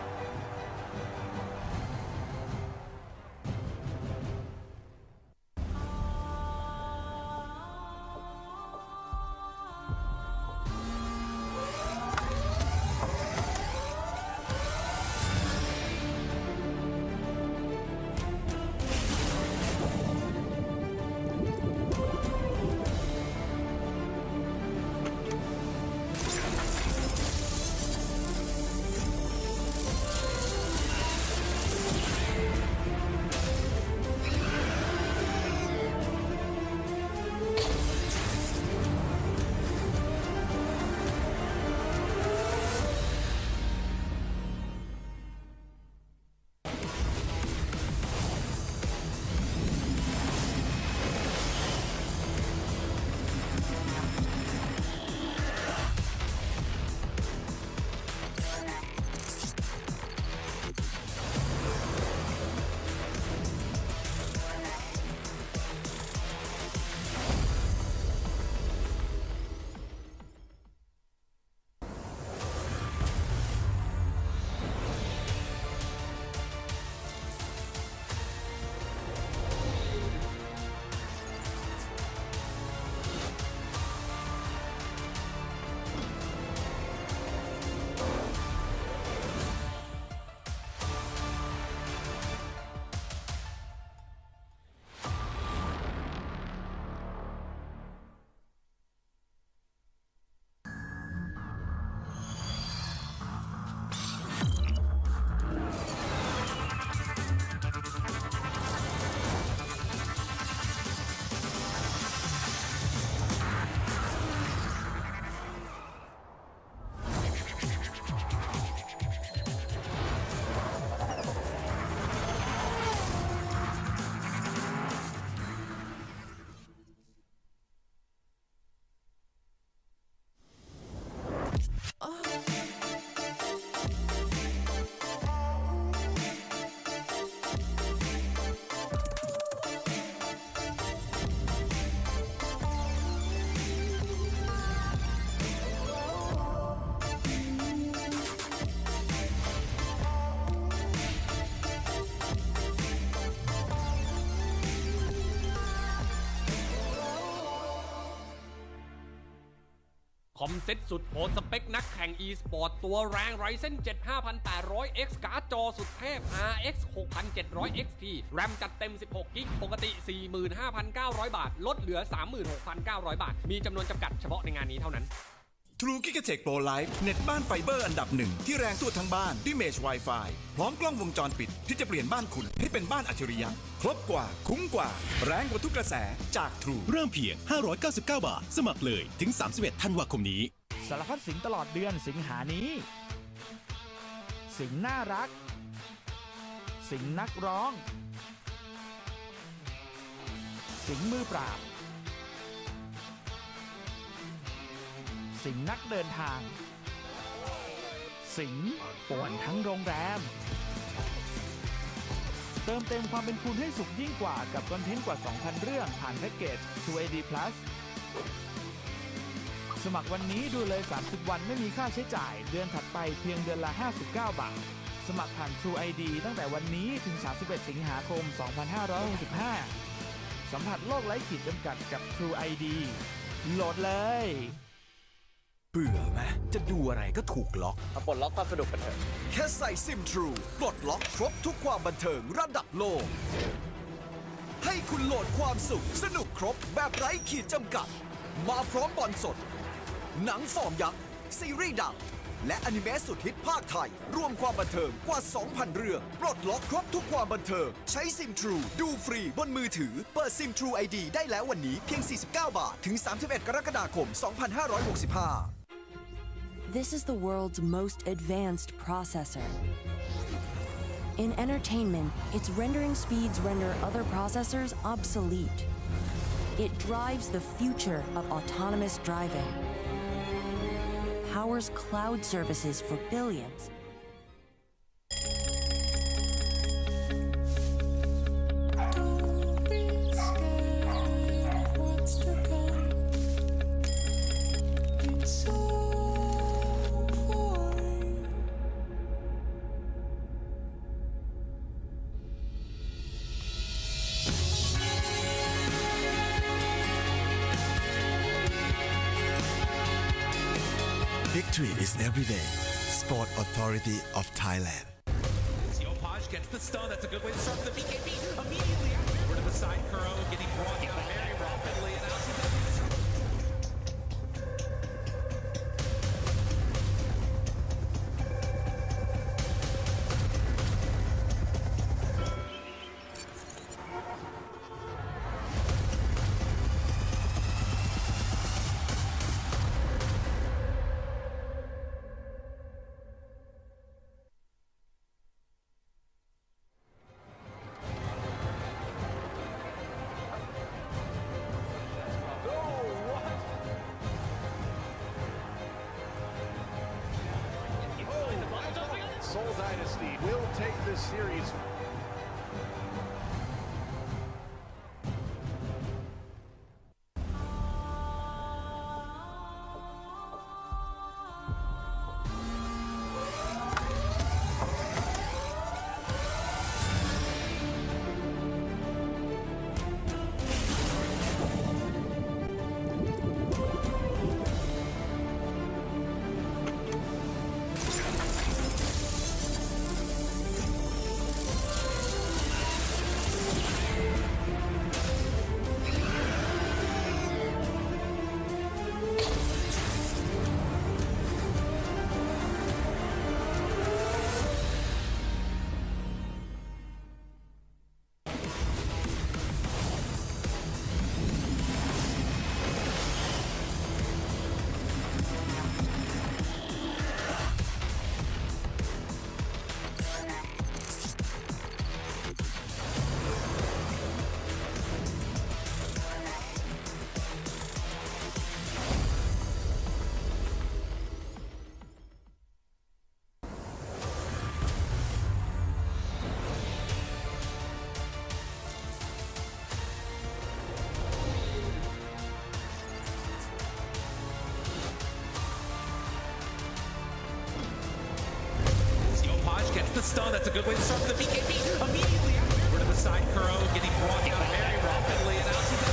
Speaker 1: คอมเซ็ตสุดโหดสเปคนักแข่ง e-sport ตัวแรง Ryzen 7 5800X การ์ดจอสุดเทพ RX 6700 XT แรมจัดเต็ม16กิกปกติ 45,900 บาทลดเหลือ 36,900 บาทมีจำนวนจำกัดเฉพาะในงานนี้เท่านั้น
Speaker 2: True Gigatech Pro Life เน็ตบ้านไฟเบอร์อันดับหนึ่งที่แรงทั่วทั้งบ้านด้วยเมช Wi-Fi พร้อมกล้องวงจรปิดที่จะเปลี่ยนบ้านคุณให้เป็นบ้านอัจฉริยะครบกว่าคุ้มกว่าแรงกว่าทุกกระแสจาก True
Speaker 3: เริ่มเพียง 599 บาท สมัครเลยถึง 31 ธันวาคมนี้
Speaker 4: สารพัดสิงตลอดเดือนสิงหานี้ สิงน่ารัก สิงนักร้อง สิงมือปราบ สิงนักเดินทาง สิงป่วนทั้งโรงแรม เติมเต็มความเป็นคุณให้สุขยิ่งกว่ากับคอนเทนต์กว่า 2,000 เรื่องผ่านแพ็กเกจ True ID Plus สมัครวันนี้ดูเลย30 วันไม่มีค่าใช้จ่ายเดือนถัดไปเพียงเดือนละ59 บาท สมัครผ่าน True ID ตั้งแต่วันนี้ถึง31 สิงหาคม 2565 สัมผัสโลกไร้ขีดจำกัดกับ True ID โหลดเลย
Speaker 5: เบื่อไหมจะดูอะไรก็ถูกล็อก
Speaker 6: มาปลดล็อกความสนุกกันเถอะ
Speaker 5: แค่ใส่ซิม True ปลดล็อกครบทุกความบันเทิงระดับโลก ให้คุณโหลดความสุขสนุกครบแบบไร้ขีดจำกัด มาพร้อมบอลสด หนังฟอร์มยักษ์ซีรีส์ดังและอนิเมะสุดฮิตภาคไทย รวมความบันเทิงกว่า 2,000 เรื่องปลดล็อกครบทุกความบันเทิงใช้ซิม True ดูฟรีบนมือถือเปิดซิม True ID ได้แล้ววันนี้เพียง 49 บาทถึง 31 กรกฎาคม 2565
Speaker 7: This is the world's most advanced processor. In entertainment, its rendering speeds render other processors obsolete. It drives the future of autonomous driving, powers cloud services for billions.
Speaker 8: Victory is everyday. Sport Authority of Thailand.
Speaker 9: Gets the stun. That's a good way to start the BKB. Immediately over to the side. Kuro getting brought down very rapidly. And out to the
Speaker 10: Seoul Dynasty will take this series. Gets the stun. That's a good way to start the BKB. Immediately over to the side. Kuro getting brought down very rapidly. And out to the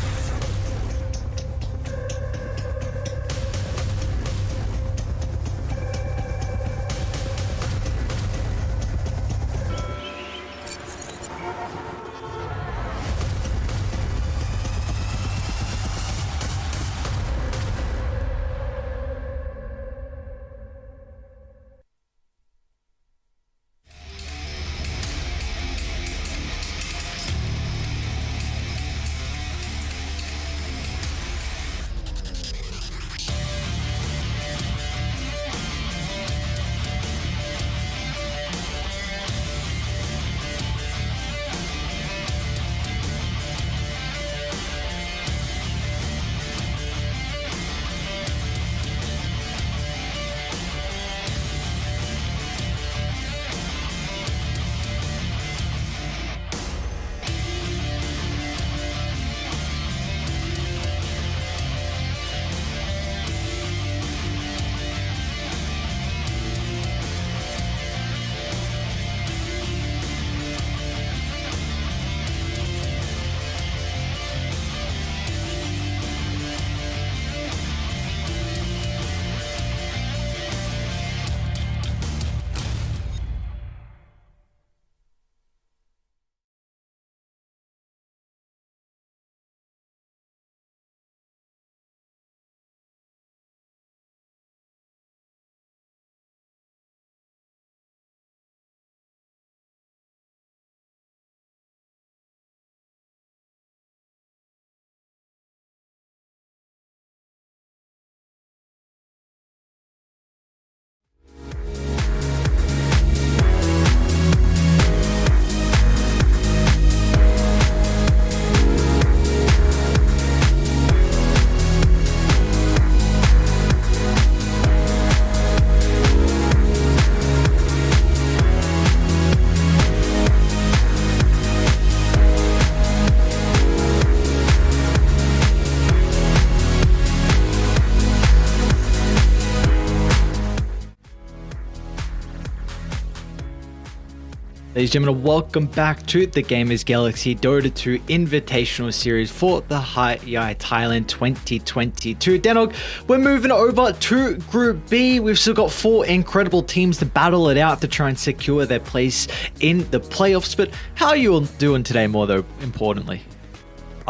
Speaker 19: Ladies and gentlemen, welcome back to the Gamers Galaxy Dota 2 Invitational Series for the Ammietah Thailand 2022. Denog, we're moving over to Group B. We've still got 4 incredible teams to battle it out to try and secure their place in the playoffs. But how are you all doing today, more though, importantly?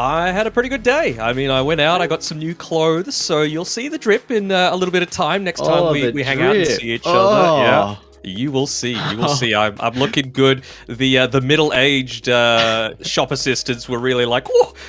Speaker 17: I had a pretty good day. I mean, I went out, I got some new clothes, so you'll see the drip in a little bit of time next time we hang out and see each other. Yeah. You will see. You will see. I'm looking good. The middle-aged shop assistants were really like,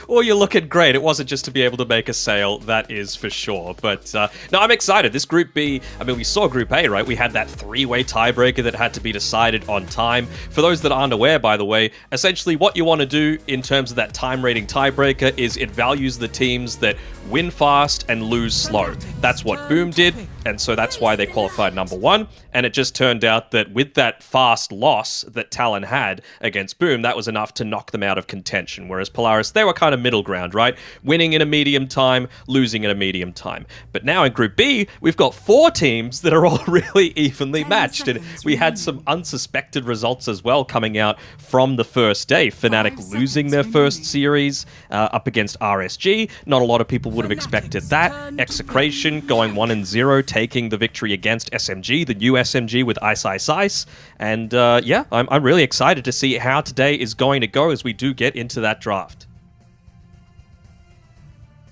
Speaker 17: "Oh, you're looking great." It wasn't just to be able to make a sale, that is for sure. But no, I'm excited. This Group B. I mean, we saw Group A, right? We had that 3-way tiebreaker that had to be decided on time. For those that aren't aware, by the way, essentially what you want to do in terms of that time rating tiebreaker is it values the teams that win fast and lose slow. That's what Boom did, and so that's why they qualified #1. And it just turned out that with that fast loss that Talon had against Boom, that was enough to knock them out of contention. Whereas Polaris, they were kind of middle ground, right? Winning in a medium time, losing in a medium time. But now in Group B, we've got 4 teams that are all really evenly matched. And we had some unsuspected results as well coming out from the first day. Fnatic losing their first series up against RSG. Not a lot of people would have expected that. Execration going 1-0, taking the victory against SMG, the new SMG with Ice Ice Ice. And yeah, I'm really excited to see how today is going to go as we do get into that draft.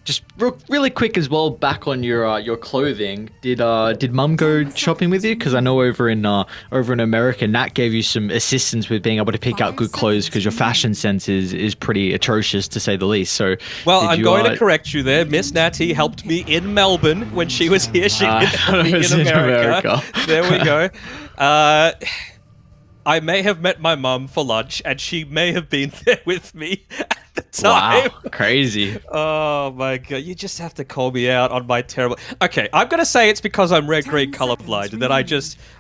Speaker 19: Just really quick as well, back on your clothing. Did Mum go shopping with you? Because I know over in America, Nat gave you some assistance with being able to pick out good clothes because your fashion sense is pretty atrocious to say the least. So
Speaker 17: well, I'm going to correct you there. Miss Natty helped me in Melbourne when she was here. She didn't help me in America. There we go. I may have met my mum for lunch, and she may have been there with me at the time.
Speaker 19: Wow, crazy.
Speaker 17: Oh my god, you just have to call me out on my terrible... Okay, I'm going to say it's because I'm red-green colorblind, that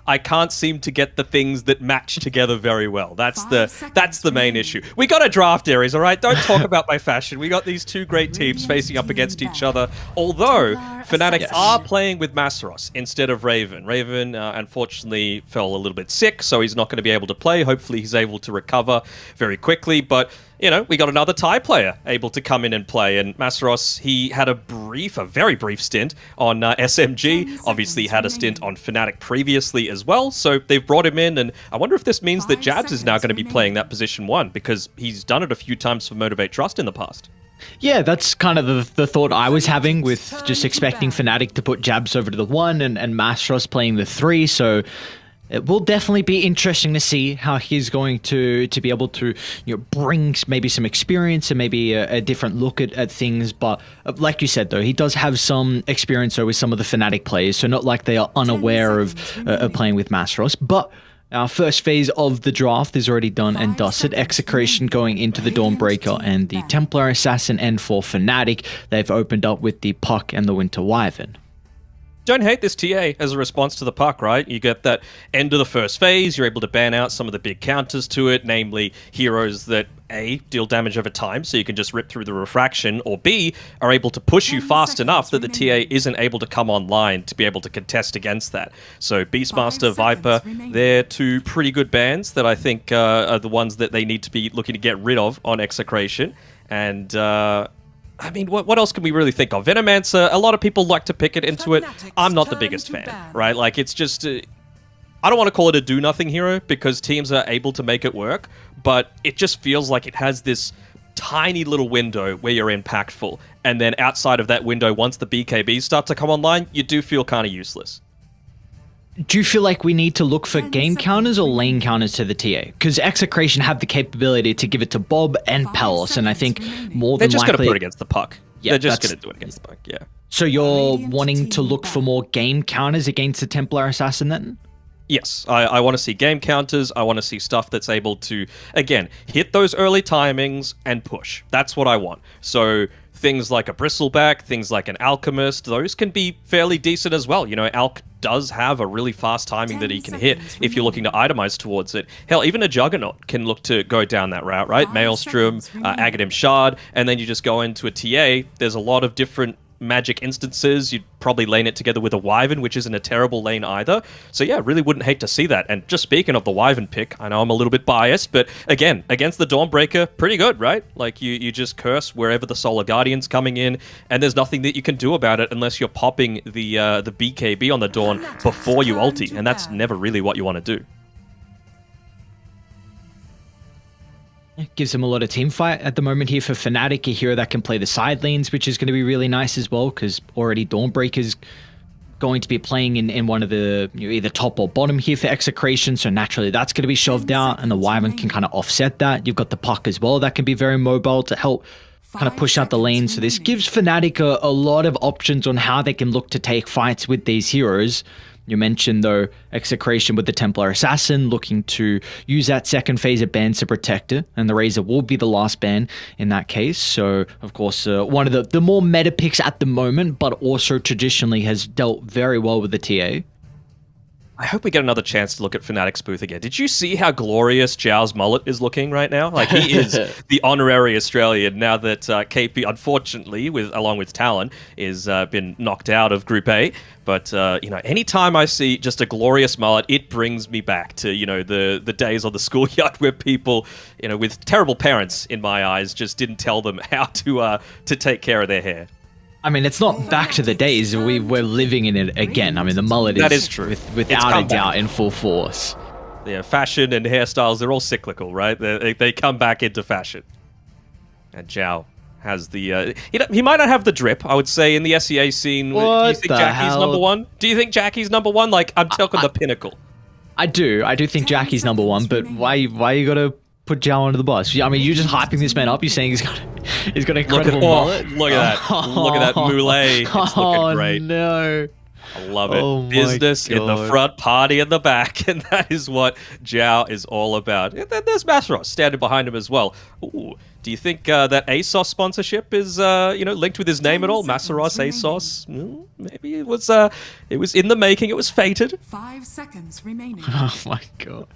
Speaker 17: I can't seem to get the things that match together very well. That's the main issue. We got a draft, Aries, all right? Don't talk about my fashion. We got these 2 great teams facing up against each other, although Fnatic are playing with Masaros instead of Raven. Raven, unfortunately, fell a little bit sick, so he's not going to be able to play. Hopefully, he's able to recover very quickly, but... You know, we got another Thai player able to come in and play, and Masaros, he had a very brief stint on SMG, obviously had a stint on Fnatic previously as well, so they've brought him in, and I wonder if this means that Jabs is now going to be playing that position 1, because he's done it a few times for Motivate Trust in the past.
Speaker 19: Yeah, that's kind of the thought I was having with just expecting Fnatic to put Jabs over to the 1 and Masaros playing the 3, so... It will definitely be interesting to see how he's going to be able to bring maybe some experience and maybe a different look at things. But like you said, though, he does have some experience with some of the Fnatic players, so not like they are unaware of playing with Masaros. But our first phase of the draft is already done and dusted. Execration going into the Dawnbreaker and the Templar Assassin, and for Fnatic, they've opened up with the Puck and the Winter Wyvern.
Speaker 17: Don't hate this TA as a response to the Puck, right? You get that end of the first phase, you're able to ban out some of the big counters to it, namely heroes that A, deal damage over time, so you can just rip through the refraction, or B, are able to push you fast enough that the TA isn't able to come online to be able to contest against that. So Beastmaster, Viper, they're 2 pretty good bans that I think are the ones that they need to be looking to get rid of on Execration. And... I mean, what else can we really think of? Venomancer, a lot of people like to pick it into it. I'm not the biggest fan, right? Like, it's just... I don't want to call it a do-nothing hero, because teams are able to make it work, but it just feels like it has this tiny little window where you're impactful, and then outside of that window, once the BKBs start to come online, you do feel kind of useless.
Speaker 19: Do you feel like we need to look for game counters or lane counters to the TA? Because Execration have the capability to give it to Bob and Palos, and I think more than likely...
Speaker 17: They're just going to put it against the Puck. Yeah, they're just going to do it against the Puck, yeah.
Speaker 19: So you're wanting to look for more game counters against the Templar Assassin then?
Speaker 17: Yes, I want to see game counters. I want to see stuff that's able to, again, hit those early timings and push. That's what I want. So... things like a Bristleback, things like an Alchemist, those can be fairly decent as well. You know, Alch does have a really fast timing that he can hit if you're looking to itemize towards it. Hell, even a Juggernaut can look to go down that route, right? Maelstrom, Aghanim Shard, and then you just go into a TA. There's a lot of different magic instances, you'd probably lane it together with a Wyvern, which isn't a terrible lane either. So yeah, really wouldn't hate to see that. And just speaking of the Wyvern pick, I know I'm a little bit biased, but again, against the Dawnbreaker, pretty good, right? Like, you just curse wherever the Solar Guardian's coming in, and there's nothing that you can do about it unless you're popping the BKB on the Dawn before you ulti, and that's never really what you want to do.
Speaker 19: It gives them a lot of team fight at the moment here for Fnatic, a hero that can play the side lanes, which is going to be really nice as well, because already Dawnbreaker's going to be playing in one of the either top or bottom here for Execration, so naturally that's going to be shoved out, and the Wyvern can kind of offset that. You've got the Puck as well that can be very mobile to help kind of push out the lane, so this gives Fnatic a lot of options on how they can look to take fights with these heroes. You mentioned, though, Execration with the Templar Assassin looking to use that second phase of bans to protect it, and the Razor will be the last ban in that case. So, of course, one of the more meta picks at the moment, but also traditionally has dealt very well with the TA.
Speaker 17: I hope we get another chance to look at Fnatic's booth again. Did you see how glorious Zhao's mullet is looking right now? Like, he is the honorary Australian now that KP, unfortunately, along with Talon, is been knocked out of Group A. But, anytime I see just a glorious mullet, it brings me back to, the days on the schoolyard where people, with terrible parents, in my eyes, just didn't tell them how to take care of their hair.
Speaker 19: I mean, it's not back to the days. We're living in it again. I mean, the mullet is
Speaker 17: true.
Speaker 19: Without a doubt in full force.
Speaker 17: Yeah, fashion and hairstyles, they're all cyclical, right? They come back into fashion. And Zhao has the... he might not have the drip, I would say, in the SEA scene. Do you think Jackie's number one? Do you think Jackie's number one? Like, I'm talking the pinnacle.
Speaker 19: I do think Jackie's number one, but why you gotta put Zhao under the bus? I mean, you're just hyping this man up. You're saying he's got an incredible mullet.
Speaker 17: Look at that. Look at that moulet. It's looking great.
Speaker 19: No.
Speaker 17: I love it. Business in the front, party in the back, and that is what Zhao is all about. And then there's Masros standing behind him as well. Ooh, do you think that ASOS sponsorship is linked with his name at all? Masros, ASOS? Maybe it was in the making. It was fated.
Speaker 12: 5 seconds remaining.
Speaker 19: Oh my god.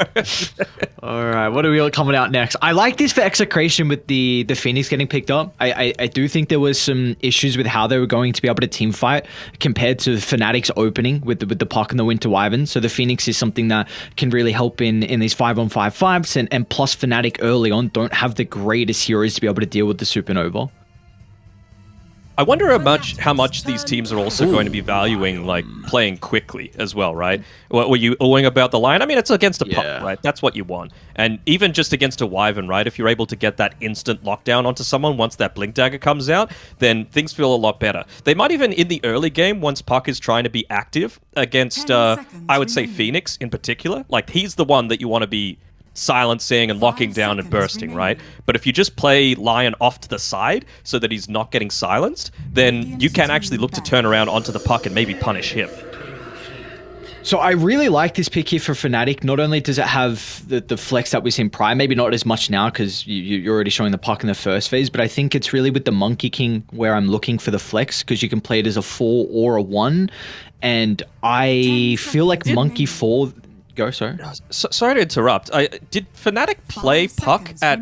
Speaker 19: All right, what are we got coming out next? I like this for Execration with the Phoenix getting picked up. I do think there was some issues with how they were going to be able to team fight compared to Fnatic's opening with the Puck and the Winter Wyvern. So the Phoenix is something that can really help in these 5-on-5 fights, and plus Fnatic early on don't have the greatest heroes to be able to deal with the Supernova.
Speaker 17: I wonder how much these teams are also going to be valuing, like, playing quickly as well, right? Were you oohing about the line? I mean, it's against a Puck, right? That's what you want. And even just against a Wyvern, right? If you're able to get that instant lockdown onto someone once that Blink Dagger comes out, then things feel a lot better. They might even, in the early game, once Puck is trying to be active against, I would say, Phoenix in particular, like, he's the one that you want to be silencing and locking down and bursting, right? But if you just play Lion off to the side so that he's not getting silenced, then you can actually look to turn around onto the Puck and maybe punish him.
Speaker 19: So I really like this pick here for Fnatic. Not only does it have the flex that we've seen prior, maybe not as much now because you're already showing the Puck in the first phase, but I think it's really with the Monkey King where I'm looking for the flex, because you can play it as a 4 or a 1, and I feel like Monkey 4... Go, sorry.
Speaker 17: Sorry to interrupt. Did Fnatic play Puck at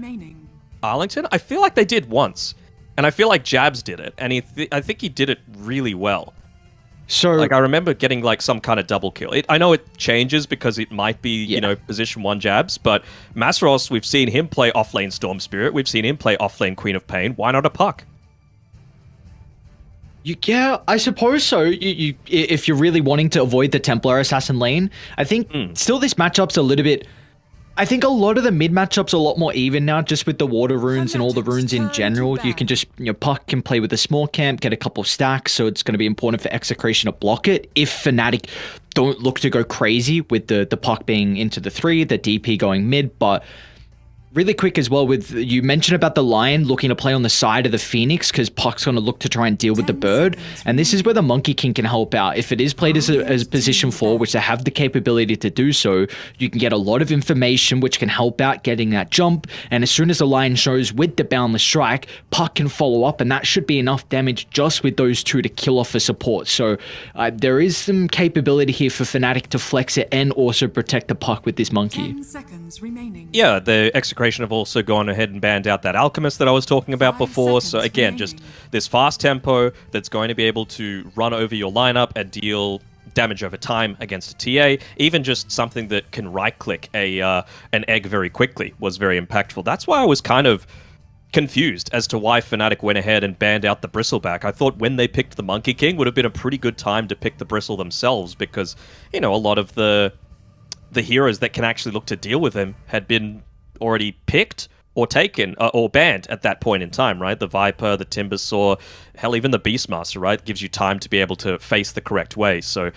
Speaker 17: Arlington? I feel like they did once. And I feel like Jabs did it. And I think he did it really well.
Speaker 19: So,
Speaker 17: like, I remember getting, like, some kind of double kill. I know it changes because it might be, position 1 Jabs. But Masros, we've seen him play offlane Storm Spirit. We've seen him play offlane Queen of Pain. Why not a Puck?
Speaker 19: Yeah, I suppose so. If you're really wanting to avoid the Templar Assassin lane, I think still this matchup's a little bit... I think a lot of the mid matchups are a lot more even now, just with the water runes and all the runes in general. You can just, Puck can play with a small camp, get a couple of stacks, so it's going to be important for Execration to block it. If Fnatic don't look to go crazy with the Puck being into the 3, the DP going mid, but... Really quick as well, with you mentioned about the Lion looking to play on the side of the Phoenix because Puck's going to look to try and deal with the Bird, and this is where the Monkey King can help out. If it is played as a position 4, which they have the capability to do so, you can get a lot of information which can help out getting that jump, and as soon as the Lion shows with the Boundless Strike, Puck can follow up, and that should be enough damage just with those 2 to kill off a support. So there is some capability here for Fnatic to flex it and also protect the Puck with this Monkey.
Speaker 12: 10 seconds remaining.
Speaker 17: Yeah, the Execration Execration have also gone ahead and banned out that Alchemist that I was talking about before. So again, just this fast tempo that's going to be able to run over your lineup and deal damage over time against a TA. Even just something that can right-click an egg very quickly was very impactful. That's why I was kind of confused as to why Fnatic went ahead and banned out the Bristleback. I thought when they picked the Monkey King would have been a pretty good time to pick the Bristle themselves, because, you know, a lot of the heroes that can actually look to deal with him had been already picked or taken or banned at that point in time, right? The Viper, the Timbersaw, hell, even the Beastmaster, right? Gives you time to be able to face the correct way. So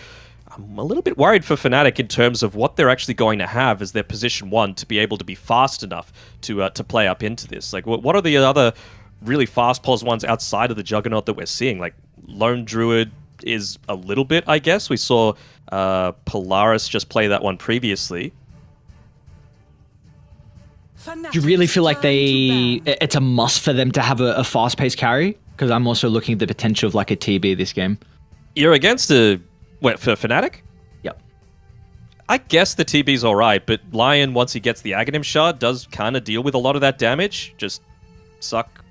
Speaker 17: I'm a little bit worried for Fnatic in terms of what they're actually going to have as their position 1 to be able to be fast enough to play up into this. Like, what are the other really fast pos ones outside of the Juggernaut that we're seeing? Like, Lone Druid is a little bit, I guess. We saw Polaris just play that one previously.
Speaker 19: Do you really feel like it's a must for them to have a fast-paced carry? Because I'm also looking at the potential of like a TB this game.
Speaker 17: You're against for Fnatic?
Speaker 19: Yep.
Speaker 17: I guess the TB's alright, but Lion, once he gets the Aghanim Shard, does kind of deal with a lot of that damage. Just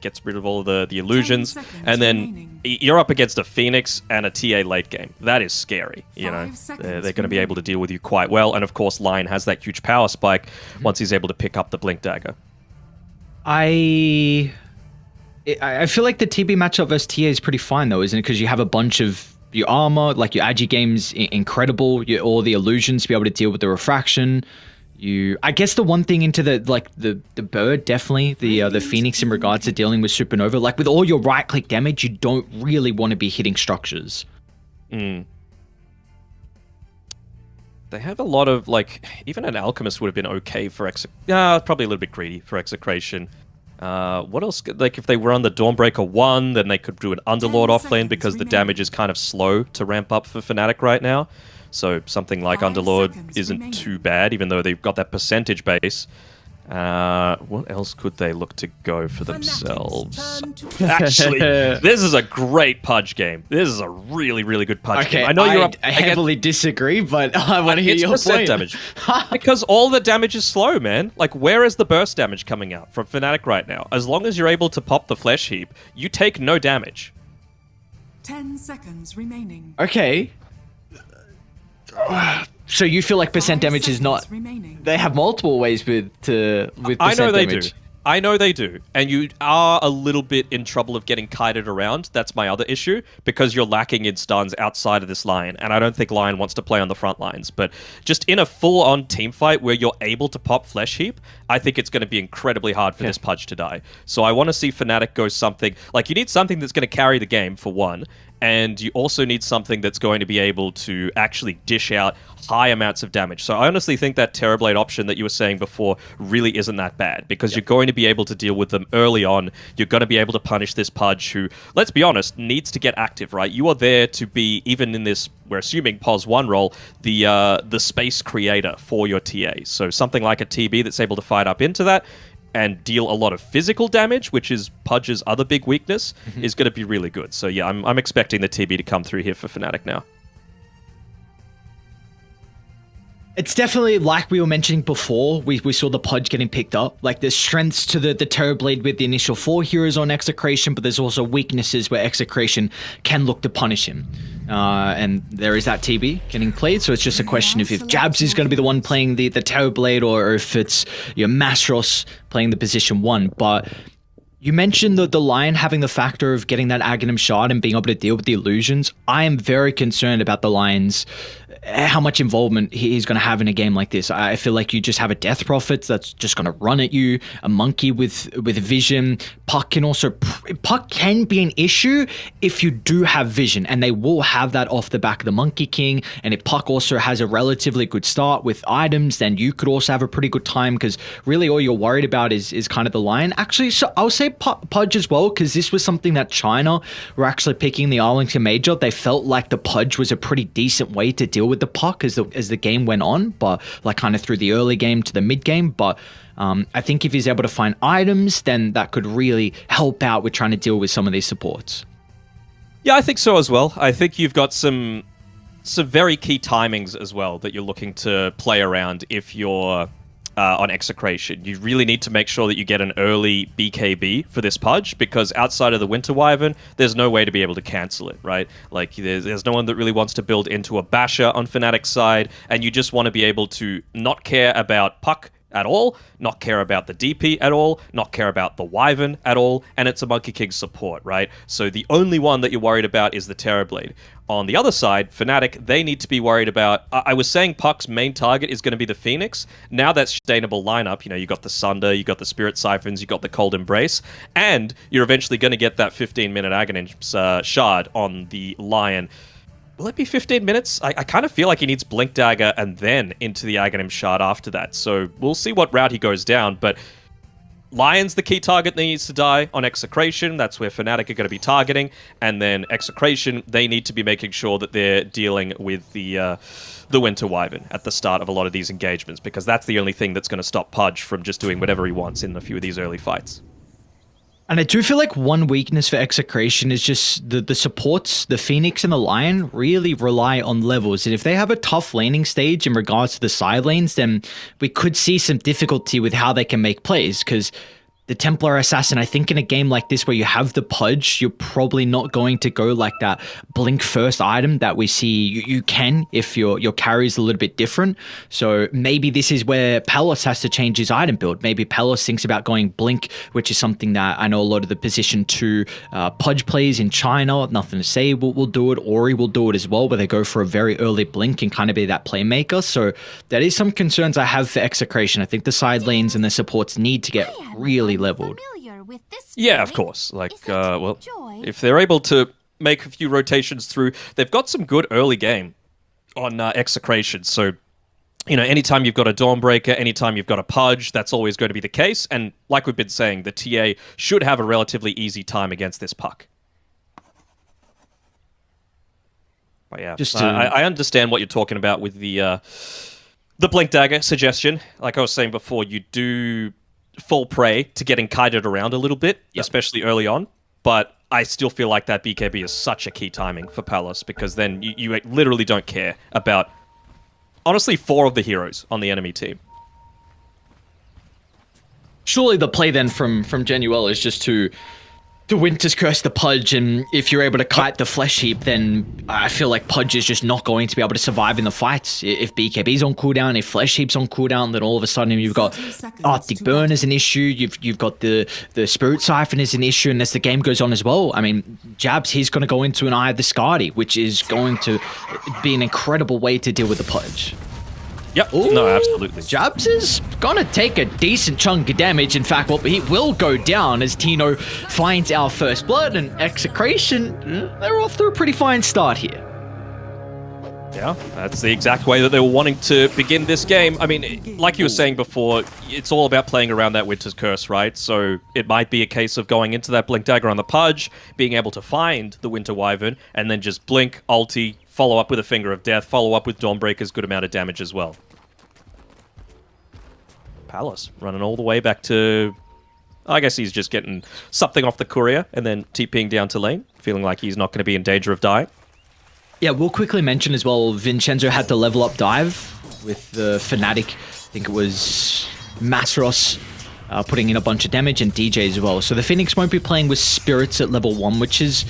Speaker 17: gets rid of all of the illusions, and then you're up against a Phoenix and a TA late game. That is scary, you know. They're going to be able to deal with you quite well, and of course Lion has that huge power spike once he's able to pick up the Blink Dagger.
Speaker 19: I feel like the TB matchup versus TA is pretty fine though, isn't it? Because you have a bunch of your armor, like your Agi game's incredible, all the illusions to be able to deal with the refraction. I guess the one thing into the bird, definitely the Phoenix in regards to dealing with Supernova, like with all your right click damage, you don't really want to be hitting structures.
Speaker 17: They have a lot of, like, even an Alchemist would have been okay for probably a little bit greedy for Execration. What else? Like, if they were on the Dawnbreaker 1, then they could do an Underlord offlane because the damage is kind of slow to ramp up for Fnatic right now. So something like Underlord isn't too bad, even though they've got that percentage base. What else could they look to go for themselves? Actually, this is a great Pudge game. This is a really, really good Pudge game. I know you're
Speaker 19: I heavily disagree, but I want to hear your point.
Speaker 17: Damage. Because all the damage is slow, man. Like, where is the burst damage coming out from Fnatic right now? As long as you're able to pop the Flesh Heap, you take no damage.
Speaker 12: 10 seconds remaining.
Speaker 19: Okay. So you feel like percent damage is not... They have multiple ways with percent
Speaker 17: I know they
Speaker 19: damage.
Speaker 17: do. I know they do. And you are a little bit in trouble of getting kited around. That's my other issue, because you're lacking in stuns outside of this Lion. And I don't think Lion wants to play on the front lines. But just in a full-on team fight where you're able to pop Flesh Heap, I think it's going to be incredibly hard for this Pudge to die. So I want to see Fnatic go something... Like, you need something that's going to carry the game, for one. And you also need something that's going to be able to actually dish out high amounts of damage. So I honestly think that Terrorblade option that you were saying before really isn't that bad, because you're going to be able to deal with them early on. You're going to be able to punish this Pudge who, let's be honest, needs to get active, right? You are there to be, even in this, we're assuming POS 1 role, the space creator for your TA. So something like a TB that's able to fight up into that and deal a lot of physical damage, which is Pudge's other big weakness, is going to be really good. So yeah, I'm expecting the TB to come through here for Fnatic now.
Speaker 19: It's definitely, like we were mentioning before, we saw the Pudge getting picked up. Like, there's strengths to the Terrorblade with the initial 4 heroes on Execration, but there's also weaknesses where Execration can look to punish him. And there is that TB getting played, so it's just a question of if Jabs is going to be the one playing the Terrorblade, or if it's your Mastros playing the position 1. But you mentioned the Lion having the factor of getting that Aghanim Shard and being able to deal with the illusions. I am very concerned about the Lion's how much involvement he's going to have in a game like this. I feel like you just have a Death Prophet that's just going to run at you, a Monkey with vision. Puck can be an issue if you do have vision, and they will have that off the back of the Monkey King. And if Puck also has a relatively good start with items, then you could also have a pretty good time, because really all you're worried about is kind of the Lion. Actually, so I'll say Pudge as well, because this was something that China were actually picking the Arlington Major. They felt like the Pudge was a pretty decent way to deal with the Puck as the game went on, but like kind of through the early game to the mid game. But I think if he's able to find items, then that could really help out with trying to deal with some of these supports.
Speaker 17: Yeah, I think so as well. I think you've got some very key timings as well that you're looking to play around if you're on Execration. You really need to make sure that you get an early BKB for this Pudge, because outside of the Winter Wyvern, there's no way to be able to cancel it, right? Like, there's no one that really wants to build into a Basher on Fnatic's side, and you just want to be able to not care about Puck at all, not care about the DP at all, not care about the Wyvern at all, and it's a Monkey King support, right? So the only one that you're worried about is the Terrorblade. On the other side, Fnatic, they need to be worried about... I was saying Puck's main target is going to be the Phoenix. Now that's sustainable lineup. You know, you got the Sunder, you got the Spirit Siphons, you got the Cold Embrace, and you're eventually going to get that 15-minute Aghanim shard on the Lion. Will it be 15 minutes? I kind of feel like he needs Blink Dagger and then into the Aghanim shard after that. So we'll see what route he goes down, but... Lion's the key target that needs to die on Execration. That's where Fnatic are going to be targeting. And then Execration, they need to be making sure that they're dealing with the Winter Wyvern at the start of a lot of these engagements, because that's the only thing that's going to stop Pudge from just doing whatever he wants in a few of these early fights.
Speaker 19: And I do feel like one weakness for Execration is just the supports, the Phoenix and the Lion, really rely on levels. And if they have a tough laning stage in regards to the side lanes, then we could see some difficulty with how they can make plays, because the Templar Assassin, I think in a game like this where you have the Pudge, you're probably not going to go like that blink first item that we see you can if your carry is a little bit different. So maybe this is where Palace has to change his item build. Maybe Palace thinks about going blink, which is something that I know a lot of the position 2 Pudge plays in China, nothing to say, will do it. Ori will do it as well, where they go for a very early blink and kind of be that playmaker. So that is some concerns I have for Execration. I think the side lanes and the supports need to get really leveled.
Speaker 17: Yeah, of course. Like, well, if they're able to make a few rotations through, they've got some good early game on Execration. So, you know, anytime you've got a Dawnbreaker, anytime you've got a Pudge, that's always going to be the case. And like we've been saying, the TA should have a relatively easy time against this Puck. But yeah, I understand what you're talking about with the Blink Dagger suggestion. Like I was saying before, you do fall prey to getting kited around a little bit, especially early on. But I still feel like that BKB is such a key timing for Palace, because then you literally don't care about, honestly, 4 of the heroes on the enemy team.
Speaker 19: Surely the play then from Genuel is just to Winter's Curse the Pudge, and if you're able to kite the Flesh Heap, then I feel like Pudge is just not going to be able to survive in the fights. If BKB's on cooldown, if Flesh Heap's on cooldown, then all of a sudden you've got Arctic Burn as an issue, you've got the Spirit Siphon as an issue, and as the game goes on as well, I mean, Jabs, he's going to go into an Eye of the Skadi, which is going to be an incredible way to deal with the Pudge.
Speaker 17: Yep. Ooh, no, absolutely.
Speaker 19: Jabs is gonna take a decent chunk of damage. In fact, well, he will go down as Tino finds our first blood, and Execration, they're off to a pretty fine start here.
Speaker 17: Yeah, that's the exact way that they were wanting to begin this game. I mean, like you were saying before, it's all about playing around that Winter's Curse, right? So it might be a case of going into that Blink Dagger on the Pudge, being able to find the Winter Wyvern, and then just blink, ulti, follow up with a Finger of Death, follow up with Dawnbreaker's good amount of damage as well. Palace running all the way back to... I guess he's just getting something off the courier and then TPing down to lane, feeling like he's not going to be in danger of dying.
Speaker 19: Yeah, we'll quickly mention as well, Vincenzo had the level up dive with the Fnatic. I think it was Masros putting in a bunch of damage, and DJ as well. So the Phoenix won't be playing with Spirits at level 1, which is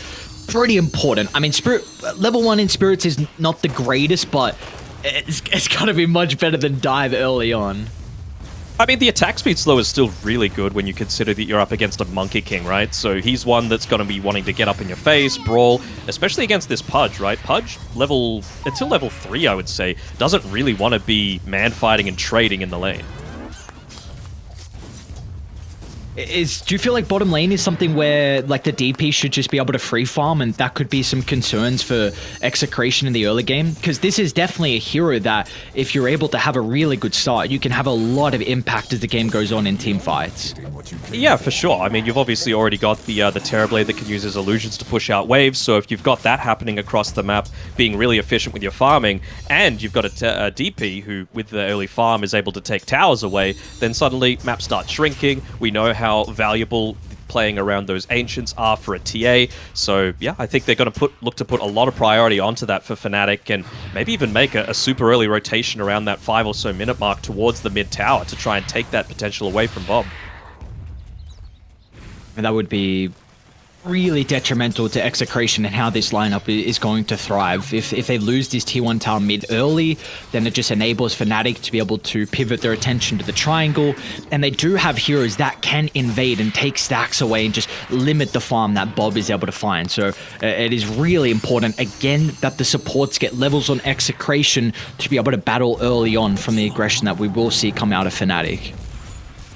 Speaker 19: pretty important. I mean, level 1 in Spirits is not the greatest, but it's got to be much better than dive early on.
Speaker 17: I mean, the attack speed slow is still really good when you consider that you're up against a Monkey King, right? So he's one that's going to be wanting to get up in your face, brawl, especially against this Pudge, right? Pudge, until level 3, I would say, doesn't really want to be man-fighting and trading in the lane.
Speaker 19: Do you feel like bottom lane is something where like the DP should just be able to free farm, and that could be some concerns for Execration in the early game? Because this is definitely a hero that if you're able to have a really good start, you can have a lot of impact as the game goes on in team fights.
Speaker 17: Yeah, for sure. I mean, you've obviously already got the Terrorblade that can use his illusions to push out waves, so if you've got that happening across the map, being really efficient with your farming, and you've got a DP who, with the early farm, is able to take towers away, then suddenly map starts shrinking. We know how valuable playing around those Ancients are for a TA. So yeah, I think they're going to look to put a lot of priority onto that for Fnatic, and maybe even make a super early rotation around that 5 or so minute mark towards the mid tower to try and take that potential away from Bob.
Speaker 19: And that would be really detrimental to Execration and how this lineup is going to thrive. If they lose this T1 tower mid early, then it just enables Fnatic to be able to pivot their attention to the triangle, and they do have heroes that can invade and take stacks away and just limit the farm that Bob is able to find. So it is really important, again, that the supports get levels on Execration to be able to battle early on from the aggression that we will see come out of Fnatic.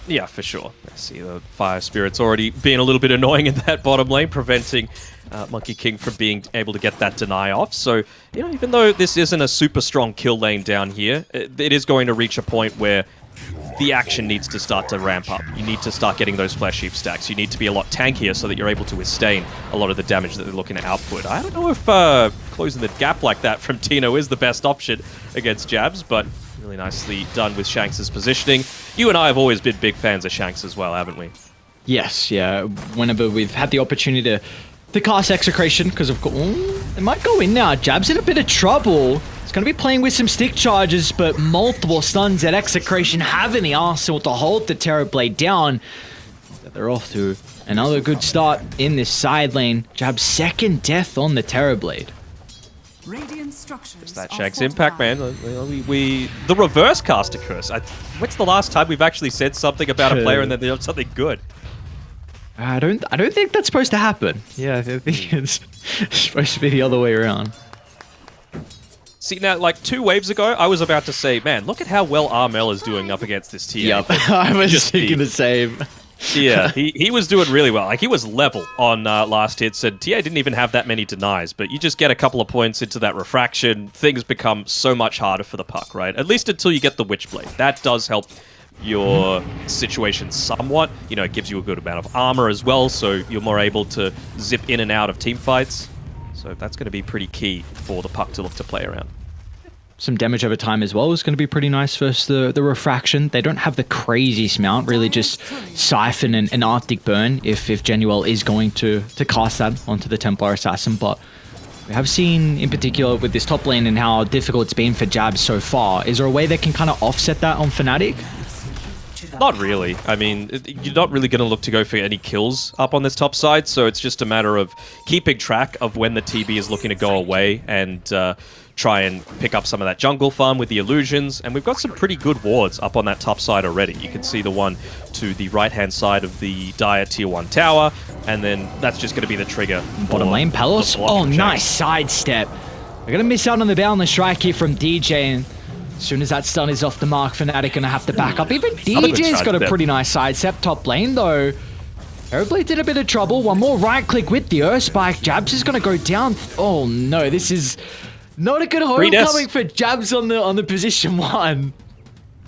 Speaker 17: Yeah, for sure. I see the Fire Spirit's already being a little bit annoying in that bottom lane, preventing Monkey King from being able to get that deny off. So, you know, even though this isn't a super strong kill lane down here, it is going to reach a point where the action needs to start to ramp up. You need to start getting those Flesh Heap stacks. You need to be a lot tankier so that you're able to withstand a lot of the damage that they're looking to output. I don't know if closing the gap like that from Tino is the best option against Jabs, but really nicely done with Shanks' positioning. You and I have always been big fans of Shanks as well, haven't we?
Speaker 19: Yes, yeah. Whenever we've had the opportunity to cast Execration, because of course, it might go in now. Jab's in a bit of trouble. It's going to be playing with some stick charges, but multiple stuns that Execration have in the arsenal to hold the Terrorblade down. They're off to another good start in this side lane. Jab's second death on the Terrorblade.
Speaker 17: Just that Shanks impact, man. The reverse caster curse. When's the last time we've actually said something about a player and then they have something good?
Speaker 19: I don't think that's supposed to happen. Yeah, I think it's supposed to be the other way around.
Speaker 17: See, now, like 2 waves ago, I was about to say, man, look at how well Armel is doing up against this TA.
Speaker 19: Yep, I was just thinking the same.
Speaker 17: Yeah, he was doing really well. Like, he was level on last hits, and TA didn't even have that many denies, but you just get a couple of points into that refraction, things become so much harder for the puck, right? At least until you get the Witchblade. That does help your situation somewhat. You know, it gives you a good amount of armor as well, so you're more able to zip in and out of team fights. So that's going to be pretty key for the puck to look to play around.
Speaker 19: Some damage over time as well is going to be pretty nice versus the refraction. They don't have the craziest amount, really just Siphon and Arctic Burn if Genuel is going to cast that onto the Templar Assassin. But we have seen, in particular with this top lane and how difficult it's been for Jabs so far, is there a way that can kind of offset that on Fnatic?
Speaker 17: Not really. I mean, you're not really going to look to go for any kills up on this top side, so it's just a matter of keeping track of when the TB is looking to go away and try and pick up some of that jungle farm with the illusions. And we've got some pretty good wards up on that top side already. You can see the one to the right-hand side of the Dire Tier 1 tower, and then that's just going to be the trigger.
Speaker 19: Bottom lane, Palos. Oh, nice sidestep. We're going to miss out on the boundless strike here from DJ, and as soon as that stun is off the mark, Fnatic going to have to back up. Even DJ's got a pretty nice sidestep. Top lane, though. Terrorblade did a bit of trouble. One more right-click with the Earth Spike. Jabs is going to go down. Oh, no. This is not a good homecoming for Jabs on the position 1.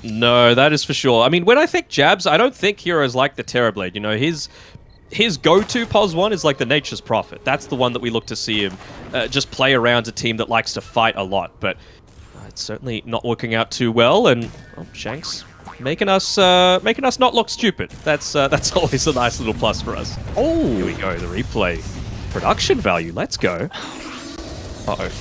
Speaker 17: No, that is for sure. I mean, when I think Jabs, I don't think heroes like the Terrorblade. You know, his go-to pos 1 is like the Nature's Prophet. That's the one that we look to see him just play around a team that likes to fight a lot. But it's certainly not working out too well, and Shanks making us not look stupid. That's always a nice little plus for us.
Speaker 19: Oh,
Speaker 17: here we go. The replay, production value. Let's go. Uh-oh.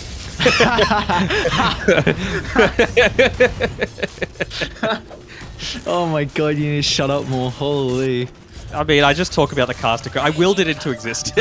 Speaker 19: Oh my god, you need to shut up more. Holy.
Speaker 17: I mean, I just talk about the caster. I willed it into existence.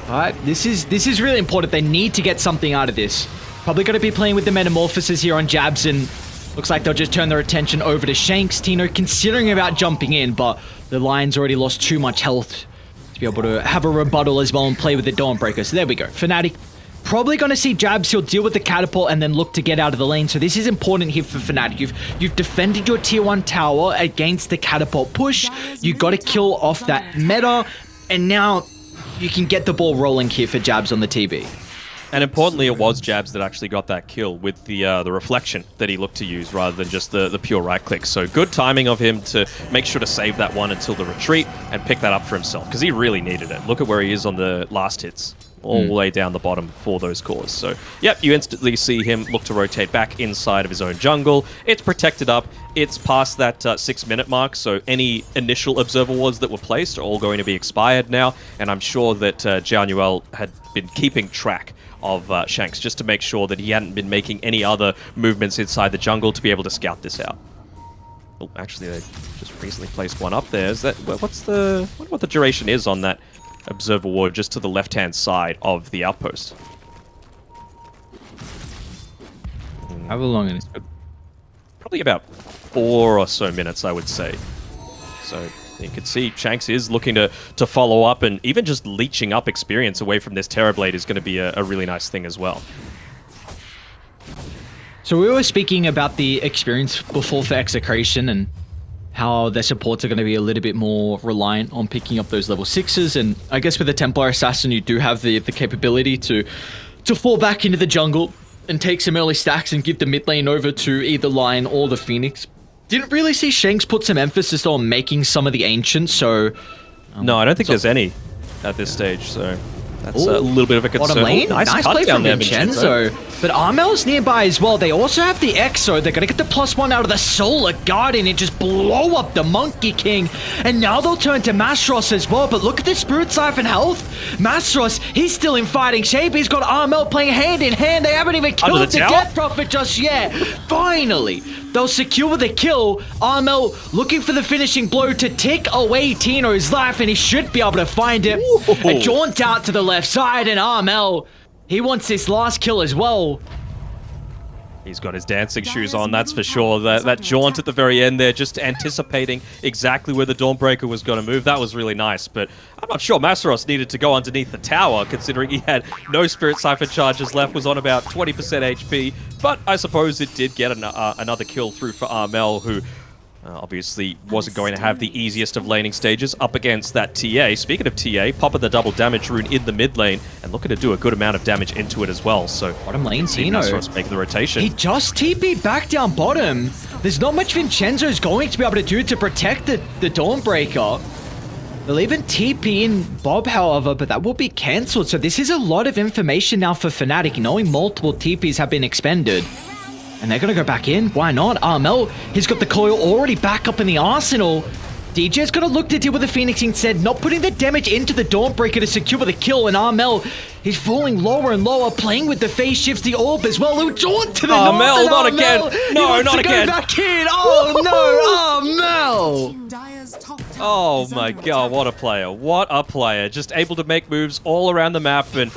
Speaker 19: Alright, this is really important. They need to get something out of this. Probably going to be playing with the Metamorphosis here on Jabs, and looks like they'll just turn their attention over to Shanks. Tino considering about jumping in, but the Lion's already lost too much health to be able to have a rebuttal as well and play with the Dawnbreaker. So there we go. Fnatic probably going to see Jabs. He'll deal with the catapult and then look to get out of the lane. So this is important here for Fnatic. You've defended your tier 1 tower against the catapult push. You got to kill off that meta, and now you can get the ball rolling here for Jabs on the TB.
Speaker 17: And importantly, it was Jabs that actually got that kill with the reflection that he looked to use rather than just the pure right click. So good timing of him to make sure to save that one until the retreat and pick that up for himself, because he really needed it. Look at where he is on the last hits. all the way down the bottom for those cores. So, yep, you instantly see him look to rotate back inside of his own jungle. It's protected up. It's past that 6-minute mark, so any initial observer wards that were placed are all going to be expired now, and I'm sure that Jianuel had been keeping track of Shanks just to make sure that he hadn't been making any other movements inside the jungle to be able to scout this out. Oh, actually, they just recently placed one up there. Is that I wonder what the duration is on that observer ward just to the left-hand side of the outpost?
Speaker 19: How long is it?
Speaker 17: Probably about 4 or so minutes, I would say. So you can see Shanks is looking to follow up, and even just leeching up experience away from this Terrorblade is going to be a really nice thing as well.
Speaker 19: So we were speaking about the experience before for Execration and how their supports are going to be a little bit more reliant on picking up those level 6s, and I guess with the Templar Assassin you do have the capability to fall back into the jungle and take some early stacks and give the mid lane over to either Lion or the Phoenix. Didn't really see Shanks put some emphasis on making some of the Ancients, so...
Speaker 17: no, I don't think there's any at this stage, so that's a little bit of a concern.
Speaker 19: Bottom lane, nice play from
Speaker 17: there,
Speaker 19: Vincenzo. But Armel's nearby as well. They also have the Exo. They're going to get the +1 out of the Solar Guardian and just blow up the Monkey King. And now they'll turn to Mastros as well. But look at the Spirit Siphon health. Mastros, he's still in fighting shape. He's got Armel playing hand in hand. They haven't even killed the Death Prophet just yet. Finally, they'll secure the kill. Armel looking for the finishing blow to tick away Tino's life, and he should be able to find it. Ooh. A jaunt out to the left side, and Armel, he wants this last kill as well.
Speaker 17: He's got his dancing shoes on, that's for sure. That jaunt at the very end there, just anticipating exactly where the Dawnbreaker was going to move. That was really nice, but I'm not sure Masaros needed to go underneath the tower, considering he had no Spirit Siphon charges left, was on about 20% HP. But I suppose it did get another kill through for Armel, who obviously wasn't going to have the easiest of laning stages up against that TA. Speaking of TA, popping the double damage rune in the mid lane and looking to do a good amount of damage into it as well. So
Speaker 19: bottom lane, Tino
Speaker 17: making the rotation.
Speaker 19: He just TP'd back down bottom. There's not much Vincenzo's going to be able to do to protect the Dawnbreaker. They'll even TP in Bob, however, but that will be cancelled. So this is a lot of information now for Fnatic, knowing multiple TPs have been expended. And they're going to go back in. Why not? Armel, he's got the coil already back up in the arsenal. DJ's got to look to deal with the Phoenix instead, not putting the damage into the Dawnbreaker to secure the kill. And Armel, he's falling lower and lower, playing with the phase shifts, the orb as well. He'll jaunt to the north.
Speaker 17: Armel, not again. No, not again.
Speaker 19: Go back in. Oh no, Armel.
Speaker 17: Oh my god, what a player. What a player. Just able to make moves all around the map, and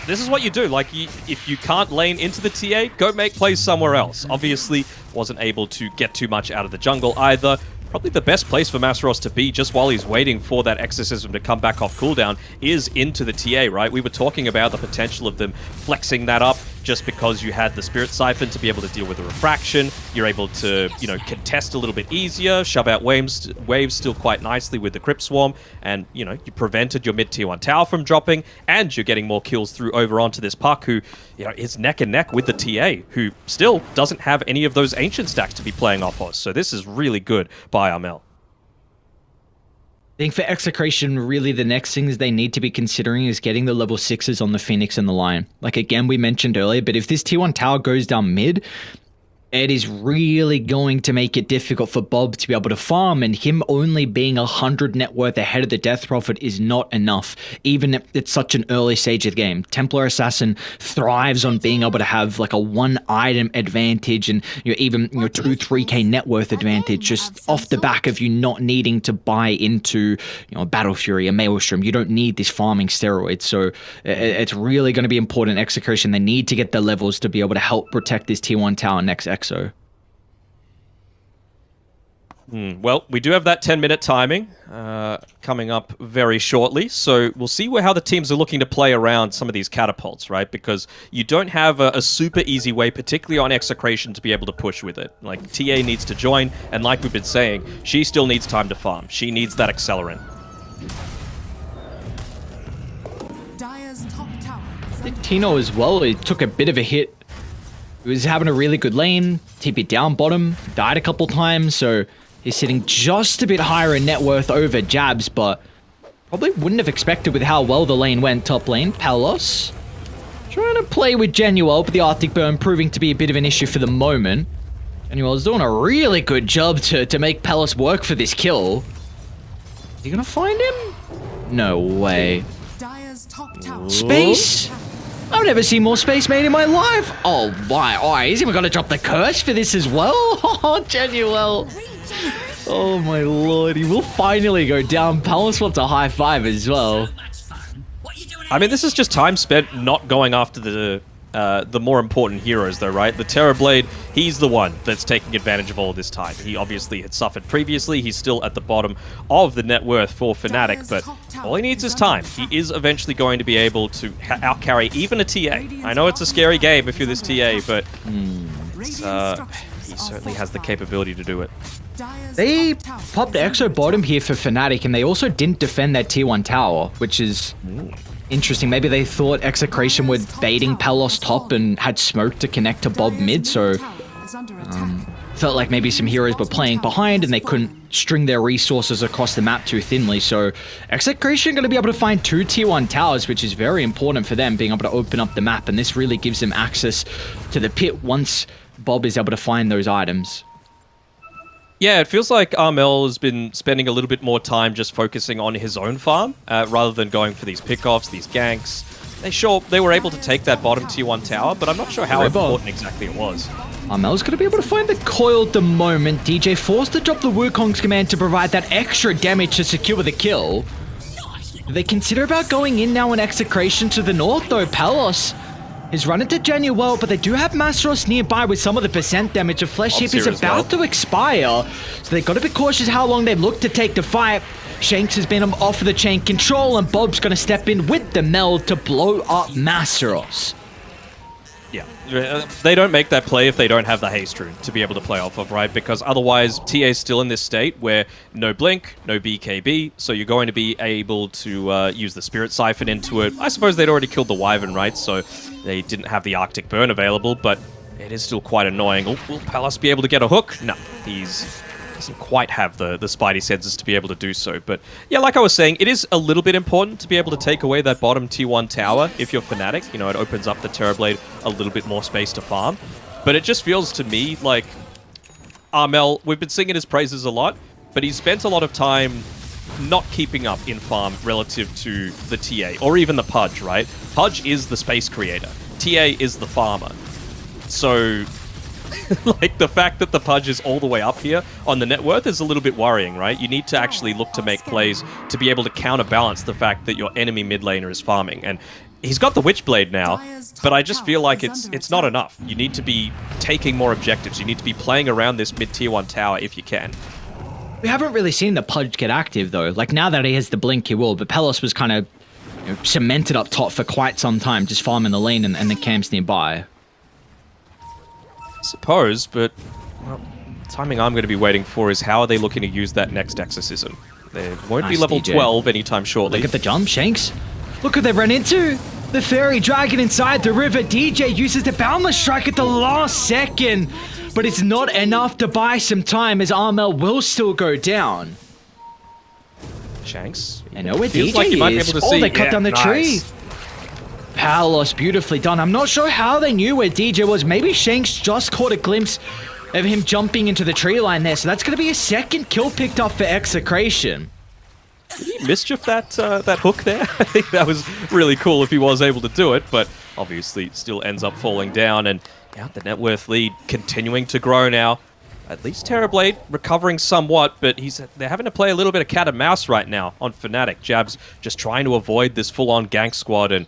Speaker 17: this is what you do. Like, if you can't lane into the TA, go make plays somewhere else. Obviously, wasn't able to get too much out of the jungle either. Probably the best place for Masaros to be just while he's waiting for that Exorcism to come back off cooldown is into the TA, right? We were talking about the potential of them flexing that up just because you had the Spirit Siphon to be able to deal with the Refraction. You're able to, you know, contest a little bit easier, shove out waves still quite nicely with the Crypt Swarm, and, you know, you prevented your mid-tier 1 tower from dropping, and you're getting more kills through over onto this Puck, who, you know, is neck and neck with the TA, who still doesn't have any of those Ancient stacks to be playing off of. So this is really good by Armel.
Speaker 19: I think for Execration, really the next things they need to be considering is getting the level 6s on the Phoenix and the Lion. Like, again, we mentioned earlier, but if this T1 tower goes down mid, it is really going to make it difficult for Bob to be able to farm, and him only being 100 net worth ahead of the Death Prophet is not enough, even if it's such an early stage of the game. Templar Assassin thrives on being able to have like a 1 item advantage and even 2-3k net worth advantage just off the back of you not needing to buy into a Battle Fury, a Maelstrom. You don't need this farming steroid, so it's really going to be important. Execration, they need to get the levels to be able to help protect this T1 tower next Exo.
Speaker 17: Well, we do have that 10-minute timing coming up very shortly, so we'll see how the teams are looking to play around some of these catapults, right? Because you don't have a super easy way, particularly on Execration, to be able to push with it. Like, TA needs to join, and like we've been saying, she still needs time to farm. She needs that accelerant.
Speaker 19: Tino as well, he took a bit of a hit. He was having a really good lane, TP down bottom, died a couple times, so he's sitting just a bit higher in net worth over Jabs, but probably wouldn't have expected with how well the lane went top lane. Palos trying to play with Genuel, but the Arctic Burn proving to be a bit of an issue for the moment. Genuel's doing a really good job to make Palos work for this kill. Is he gonna find him? No way. Space? I've never seen more space made in my life. Oh my, oh, he's even gonna drop the curse for this as well. Oh, Genuel. Oh my lord, he will finally go down. Palos wants a high five as well.
Speaker 17: I mean, this is just time spent not going after the more important heroes, though, right? The Terrorblade, he's the one that's taking advantage of all this time. He obviously had suffered previously. He's still at the bottom of the net worth for Fnatic, but all he needs is time. He is eventually going to be able to outcarry even a TA. I know it's a scary game if you're this TA, but he certainly has the capability to do it.
Speaker 19: They popped Exo bottom here for Fnatic, and they also didn't defend that tier 1 tower, which is interesting. Maybe they thought Execration were baiting Palos top and had smoke to connect to Bob mid, so felt like maybe some heroes were playing behind and they couldn't string their resources across the map too thinly. So Execration going to be able to find 2 tier 1 towers, which is very important for them, being able to open up the map, and this really gives them access to the pit once Bob is able to find those items.
Speaker 17: Yeah, it feels like Armel has been spending a little bit more time just focusing on his own farm, rather than going for these pickoffs, these ganks. They were able to take that bottom tier 1 tower, but I'm not sure how important exactly it was.
Speaker 19: Armel's going to be able to find the coil at the moment. DJ forced to drop the Wukong's command to provide that extra damage to secure the kill. They consider about going in now in Execration to the north, though. Palos is running to Genuel, but they do have Masros nearby with some of the percent damage. A flesh heap is about to expire, so they've got to be cautious how long they look to take the fight. Shanks has been off of the chain control, and Bob's going to step in with the meld to blow up Masros.
Speaker 17: Yeah, they don't make that play if they don't have the haste rune to be able to play off of, right? Because otherwise, TA's still in this state where no blink, no BKB, so you're going to be able to use the Spirit Siphon into it. I suppose they'd already killed the Wyvern, right? So they didn't have the Arctic Burn available, but it is still quite annoying. Will Palos be able to get a hook? No, doesn't quite have the Spidey senses to be able to do so. But yeah, like I was saying, it is a little bit important to be able to take away that bottom tier 1 tower if you're Fnatic. You know, it opens up the Terrorblade a little bit more space to farm. But it just feels to me like Armel, we've been singing his praises a lot, but he's spent a lot of time not keeping up in farm relative to the TA, or even the Pudge, right? Pudge is the space creator. TA is the farmer. So like, the fact that the Pudge is all the way up here on the net worth is a little bit worrying, right? You need to actually look to make plays to be able to counterbalance the fact that your enemy mid laner is farming. And he's got the Witchblade now, but I just feel like it's not enough. You need to be taking more objectives. You need to be playing around this mid-tier 1 tower if you can.
Speaker 19: We haven't really seen the Pudge get active, though. Like, now that he has the blink, he will, but Palos was kind of cemented up top for quite some time, just farming the lane and the camps nearby.
Speaker 17: Suppose, but well, the timing I'm going to be waiting for is how are they looking to use that next Exorcism? They won't be level DJ. 12 anytime shortly.
Speaker 19: Look at the jump, Shanks. Look who they've run into. The Fairy Dragon inside the river. DJ uses the Boundless Strike at the last second, but it's not enough to buy some time as Armel will still go down.
Speaker 17: Shanks.
Speaker 19: I know where
Speaker 17: Feels
Speaker 19: DJ
Speaker 17: like you might be
Speaker 19: is.
Speaker 17: able to see.
Speaker 19: They cut down the tree. Palos, beautifully done. I'm not sure how they knew where DJ was. Maybe Shanks just caught a glimpse of him jumping into the tree line there. So that's going to be a second kill picked up for Execration.
Speaker 17: Did he mischief that hook there? I think that was really cool if he was able to do it, but obviously still ends up falling down. And yeah, the net worth lead continuing to grow now. At least Terrorblade recovering somewhat, but they're having to play a little bit of cat and mouse right now on Fnatic. Jab's just trying to avoid this full-on gank squad, and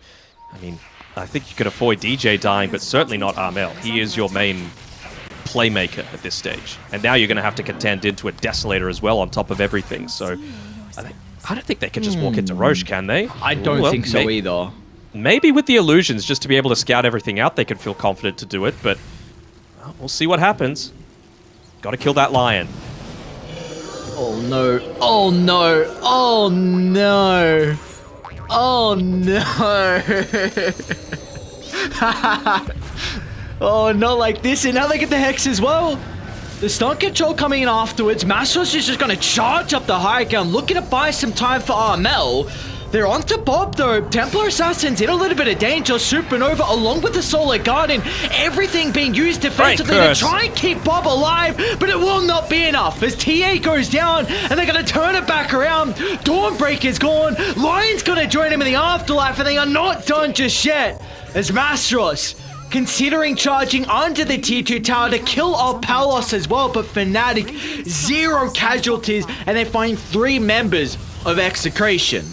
Speaker 17: I mean, I think you could avoid DJ dying, but certainly not Armel. He is your main playmaker at this stage. And now you're going to have to contend into a Desolator as well on top of everything. So I don't think they can just walk into Roche, can they?
Speaker 19: I don't think so either.
Speaker 17: Maybe with the illusions, just to be able to scout everything out, they could feel confident to do it, but well, we'll see what happens. Got to kill that lion.
Speaker 19: Oh no. Oh no. Oh no. Oh no! Oh, not like this, and now they get the Hex as well! The stun control coming in afterwards. Mastros is just going to charge up the high ground, looking to buy some time for Armel. They're onto Bob though. Templar Assassin's in a little bit of danger. Supernova along with the Solar Guardian. Everything being used defensively to try and keep Bob alive, but it will not be enough as TA goes down and they're going to turn it back around. Dawnbreaker's gone. Lion's going to join him in the afterlife and they are not done just yet as Mastros considering charging under the tier 2 tower to kill off Palos as well, but Fnatic 0 casualties and they find 3 members of Execration.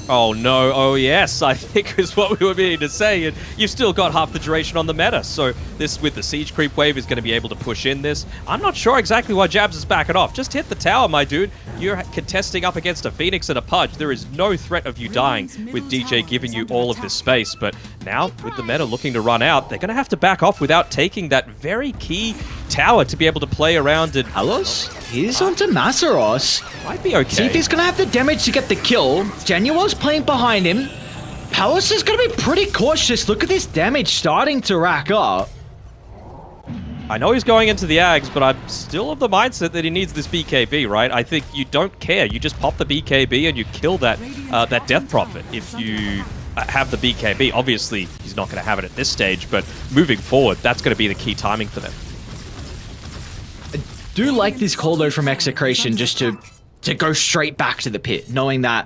Speaker 17: Oh no, oh yes, I think is what we were meaning to say, and you've still got half the duration on the meta, so this with the siege creep wave is going to be able to push in this. I'm not sure exactly why Jabs is backing off. Just hit the tower, my dude. You're contesting up against a Phoenix and a Pudge. There is no threat of you dying with DJ giving you all of this space, but now with the meta looking to run out, they're going to have to back off without taking that very key tower to be able to play around and...
Speaker 19: Palos? He's onto Masaros.
Speaker 17: Might be okay.
Speaker 19: See if he's going to have the damage to get the kill. Genuo's playing behind him. Palos is going to be pretty cautious. Look at this damage starting to rack up.
Speaker 17: I know he's going into the Ags, but I'm still of the mindset that he needs this BKB, right? I think you don't care. You just pop the BKB and you kill that that Death Prophet if you have the BKB. Obviously, he's not going to have it at this stage, but moving forward, that's going to be the key timing for them.
Speaker 19: I do like this call though from Execration just to go straight back to the pit, knowing that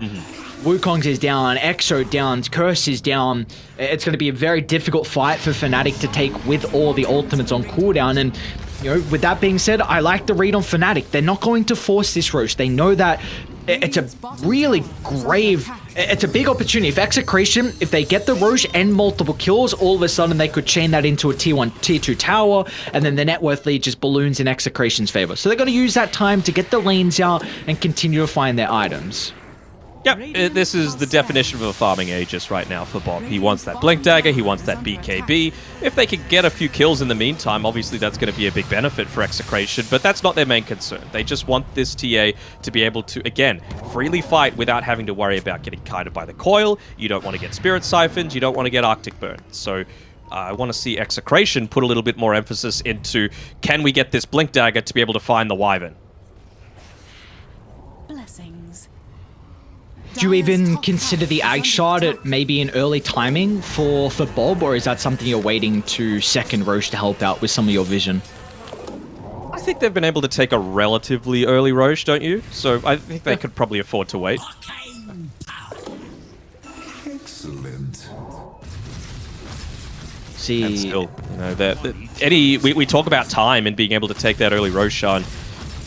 Speaker 19: Wukong's is down, Exo down, Curse is down. It's going to be a very difficult fight for Fnatic to take with all the ultimates on cooldown. And, you know, with that being said, I like the read on Fnatic. They're not going to force this Roche. They know that it's a really grave, it's a big opportunity. If Execration, if they get the Roche and multiple kills, all of a sudden they could chain that into a tier 1, tier 2 tower, and then the net worth lead just balloons in Execration's favor. So they're going to use that time to get the lanes out and continue to find their items.
Speaker 17: Yep, this is the definition of a farming Aegis right now for Bob. He wants that Blink Dagger, he wants that BKB. If they can get a few kills in the meantime, obviously that's going to be a big benefit for Execration, but that's not their main concern. They just want this TA to be able to, again, freely fight without having to worry about getting kited by the coil. You don't want to get Spirit Siphons, you don't want to get Arctic Burn. So I want to see Execration put a little bit more emphasis into, can we get this Blink Dagger to be able to find the Wyvern?
Speaker 12: Blessings.
Speaker 19: Do you even consider the Ag Shard at maybe an early timing for Bob, or is that something you're waiting to second Roche to help out with some of your vision?
Speaker 17: I think they've been able to take a relatively early Roche, don't you? So I think they could probably afford to wait.
Speaker 2: Excellent.
Speaker 19: See,
Speaker 17: and still, you know, we talk about time and being able to take that early Roshan.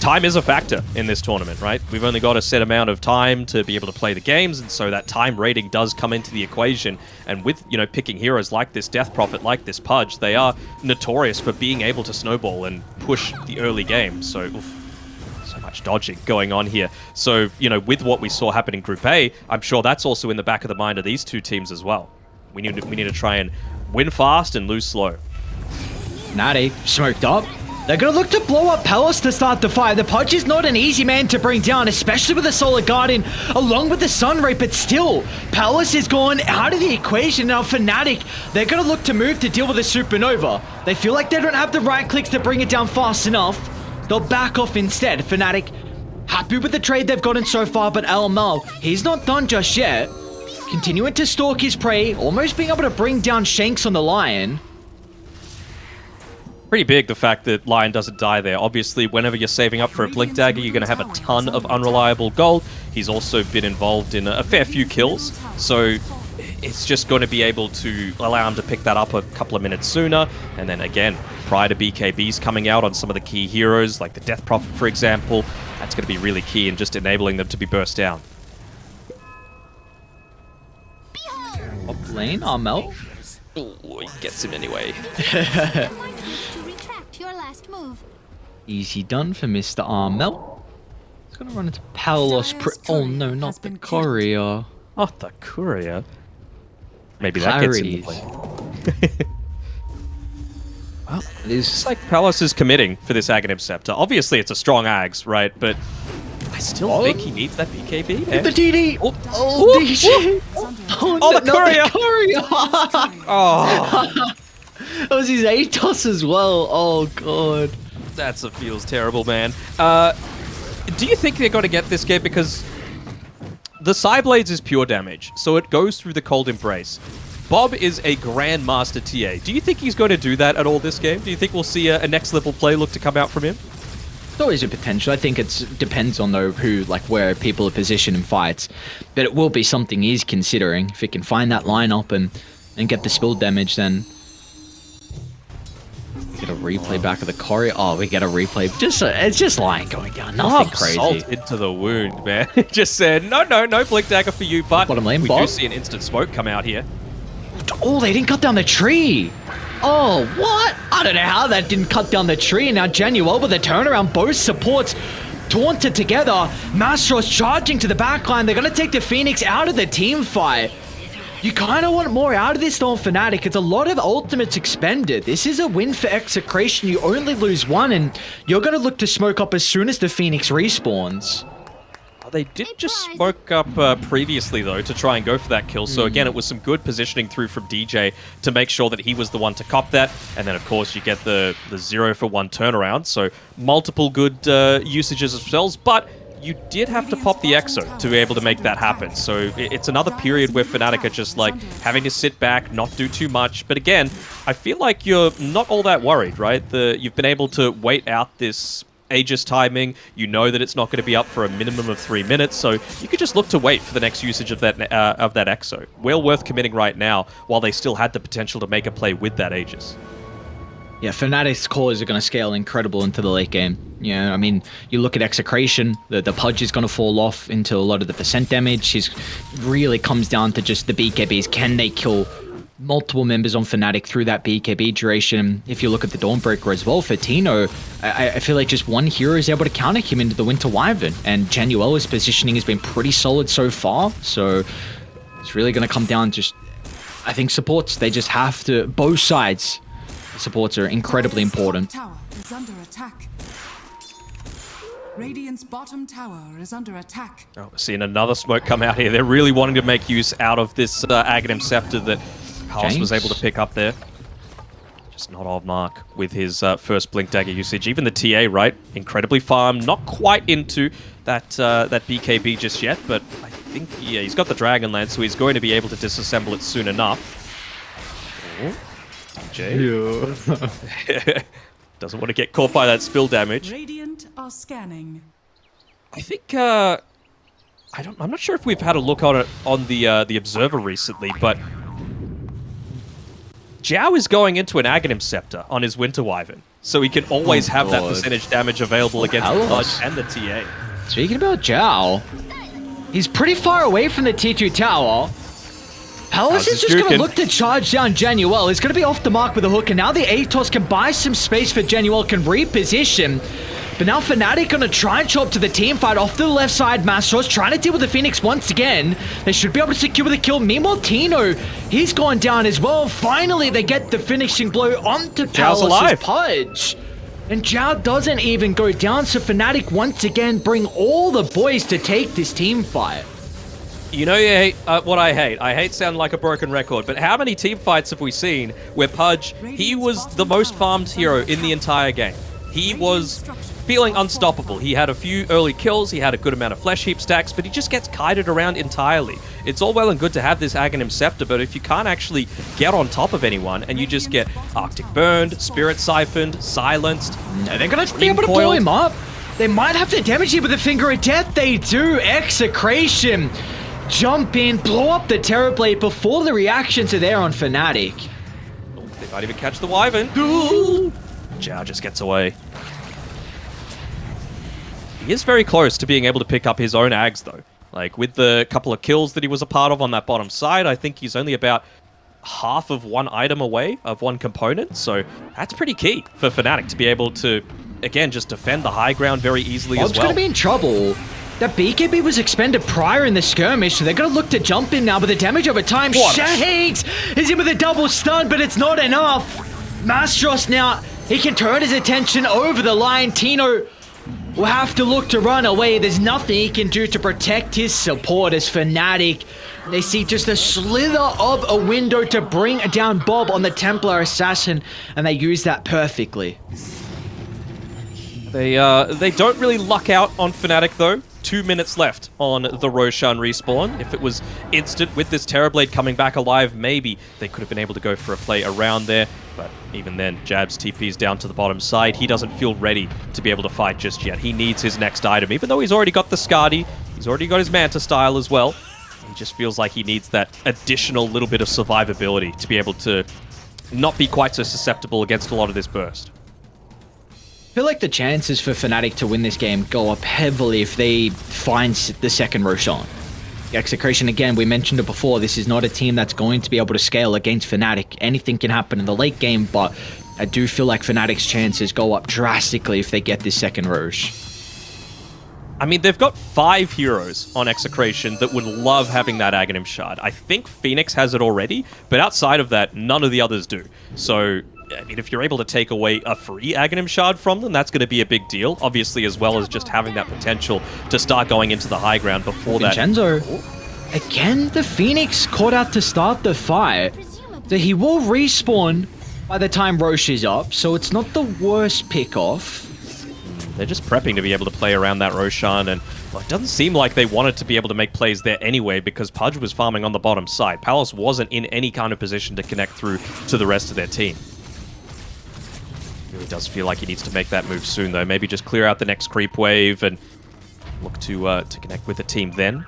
Speaker 17: Time is a factor in this tournament, right? We've only got a set amount of time to be able to play the games, and so that time rating does come into the equation. And with, you know, picking heroes like this Death Prophet, like this Pudge, they are notorious for being able to snowball and push the early game. So, so much dodging going on here. So, you know, with what we saw happen in Group A, I'm sure that's also in the back of the mind of these two teams as well. We need to try and win fast and lose slow.
Speaker 19: Natty smoked up. They're going to look to blow up Palos to start the fight. The Pudge is not an easy man to bring down, especially with the Solar Guardian along with the Sunray, but still, Palos is gone out of the equation. Now Fnatic, they're going to look to move to deal with the Supernova. They feel like they don't have the right clicks to bring it down fast enough. They'll back off instead. Fnatic, happy with the trade they've gotten so far, but LML, he's not done just yet. Continuing to stalk his prey, almost being able to bring down Shanks on the Lion.
Speaker 17: Pretty big, the fact that Lion doesn't die there. Obviously, whenever you're saving up for a Blink Dagger, you're going to have a ton of unreliable gold. He's also been involved in a fair few kills, so it's just going to be able to allow him to pick that up a couple of minutes sooner. And then again, prior to BKBs coming out on some of the key heroes, like the Death Prophet, for example, that's going to be really key in just enabling them to be burst down.
Speaker 19: Up lane, Armel.
Speaker 17: Ooh, he gets him anyway.
Speaker 19: Easy done for Mr. Armel. He's gonna run into Palos. Oh no, not the courier.
Speaker 17: Not the courier. Maybe that gets him. Well, it is just like Palos is committing for this Aghanim Scepter. Obviously, it's a strong Ags, right? But I still think he needs that BKB.
Speaker 19: The DD. Oh, DJ.
Speaker 17: Oh, the courier.
Speaker 19: Oh. That was his ATOS as well. Oh god.
Speaker 17: feels terrible, man. Do you think they're going to get this game? Because the Psyblades is pure damage, so it goes through the Cold Embrace. Bob is a Grandmaster TA. Do you think he's going to do that at all this game? Do you think we'll see a next level play look to come out from him?
Speaker 19: There's always a potential. I think it depends on though where people are positioned in fights. But it will be something he's considering. If he can find that lineup and get the spill damage, then we get a replay back of the choreo. Oh, we get a replay. It's just line going down. Nothing crazy.
Speaker 17: Salt into the wound, man. Just said no Blink Dagger for you, but
Speaker 19: Bottom lane,
Speaker 17: we
Speaker 19: Bob.
Speaker 17: do see an instant smoke come out here.
Speaker 19: Oh, they didn't cut down the tree. Oh, what? I don't know how that didn't cut down the tree. Now Januel with a turnaround. Both supports taunted together. Mastros charging to the backline. They're going to take the Phoenix out of the team fight. You kind of want more out of this though, Fnatic. It's a lot of ultimates expended. This is a win for Execration. You only lose one, and you're going to look to smoke up as soon as the Phoenix respawns.
Speaker 17: They did just smoke up previously, though, to try and go for that kill. So, again, it was some good positioning through from DJ to make sure that he was the one to cop that. And then, of course, you get the 0-for-1 turnaround. So, multiple good usages of spells. But you did have to pop the Exo to be able to make that happen. So, it's another period where Fnatic are just, like, having to sit back, not do too much. But, again, I feel like you're not all that worried, right? You've been able to wait out this Aegis timing. You know that it's not going to be up for a minimum of 3 minutes, so you could just look to wait for the next usage of that Exo. Well worth committing right now, while they still had the potential to make a play with that Aegis.
Speaker 19: Yeah, Fnatic's cores are going to scale incredible into the late game. Yeah, I mean, you look at Execration, the Pudge is going to fall off into a lot of the percent damage. It really comes down to just the BKBs. Can they kill multiple members on Fnatic through that BKB duration? If you look at the Dawnbreaker as well for Tino, I feel like just one hero is able to counter him into the Winter Wyvern, and Januela's positioning has been pretty solid so far, so it's really going to come down to just, I think, supports. They just have to, both sides, supports are incredibly important.
Speaker 12: Tower is under attack. Radiant's bottom tower is under attack.
Speaker 17: Oh, we're seeing another smoke come out here. They're really wanting to make use out of this Aghanim Scepter that House was able to pick up there. Just not off mark with his first Blink Dagger usage. Even the TA, right? Incredibly farmed. Not quite into that BKB just yet, but I think, yeah, he's got the Dragonlance, so he's going to be able to disassemble it soon enough. Oh, DJ. Doesn't want to get caught by that spill damage.
Speaker 12: Radiant are scanning.
Speaker 17: I think, I'm not sure if we've had a look on it on the Observer recently, but Zhao is going into an Aghanim Scepter on his Winter Wyvern, so he can always have that percentage damage available against the Pudge and the TA.
Speaker 19: Speaking about Zhao, he's pretty far away from the T2 tower. Palace is just going to look to charge down Januel. He's going to be off the mark with a hook, and now the Atos can buy some space for Januel, can reposition. But now Fnatic going to try and chop to the team fight off to the left side. Mastros trying to deal with the Phoenix once again. They should be able to secure the kill. Meanwhile, Tino, he's gone down as well. Finally, they get the finishing blow onto Palace's Pudge. And Zhao doesn't even go down, so Fnatic once again bring all the boys to take this team fight.
Speaker 17: You know, you hate what I hate. I hate sounding like a broken record, but how many team fights have we seen where Pudge, he was the most farmed hero in the entire game? He was feeling unstoppable. He had a few early kills, he had a good amount of flesh heap stacks, but he just gets kited around entirely. It's all well and good to have this Aghanim Scepter, but if you can't actually get on top of anyone and you just get Arctic burned, Spirit siphoned, silenced,
Speaker 19: they're going to be able to blow him up. They might have to damage him with a Finger of Death. They do. Execration. Jump in, blow up the Terrorblade before the reactions are there on Fnatic.
Speaker 17: Oh, they might even catch the Wyvern. Zhao just gets away. He is very close to being able to pick up his own Ags, though. Like, with the couple of kills that he was a part of on that bottom side, I think he's only about half of one item away, of one component, so that's pretty key for Fnatic to be able to, again, just defend the high ground very easily as well.
Speaker 19: Bob's going to be in trouble. That BKB was expended prior in the skirmish, so they're going to look to jump in now, but the damage over time, Shades is in with a double stun, but it's not enough. Mastros now, he can turn his attention over the line. Tino will have to look to run away. There's nothing he can do to protect his support as Fnatic. They see just a slither of a window to bring down Bob on the Templar Assassin, and they use that perfectly.
Speaker 17: They don't really luck out on Fnatic though. 2 minutes left on the Roshan respawn. If it was instant with this Terrorblade coming back alive, maybe they could have been able to go for a play around there. But even then, Jab's TP's down to the bottom side. He doesn't feel ready to be able to fight just yet. He needs his next item. Even though he's already got the Skadi, he's already got his Manta style as well. He just feels like he needs that additional little bit of survivability to be able to not be quite so susceptible against a lot of this burst.
Speaker 19: I feel like the chances for Fnatic to win this game go up heavily if they find the second Roshan. Execration, again, we mentioned it before, this is not a team that's going to be able to scale against Fnatic. Anything can happen in the late game, but I do feel like Fnatic's chances go up drastically if they get this second Rosh.
Speaker 17: I mean, they've got 5 heroes on Execration that would love having that Aghanim Shard. I think Phoenix has it already, but outside of that, none of the others do. So, I mean, if you're able to take away a free Aghanim Shard from them, that's going to be a big deal. Obviously, as well as just having that potential to start going into the high ground before that.
Speaker 19: Vincenzo, again, the Phoenix caught out to start the fight. So he will respawn by the time Rosh is up, so it's not the worst pick-off.
Speaker 17: They're just prepping to be able to play around that Roshan, and well, it doesn't seem like they wanted to be able to make plays there anyway because Pudge was farming on the bottom side. Palace wasn't in any kind of position to connect through to the rest of their team. Really does feel like he needs to make that move soon, though. Maybe just clear out the next creep wave and look to connect with the team then.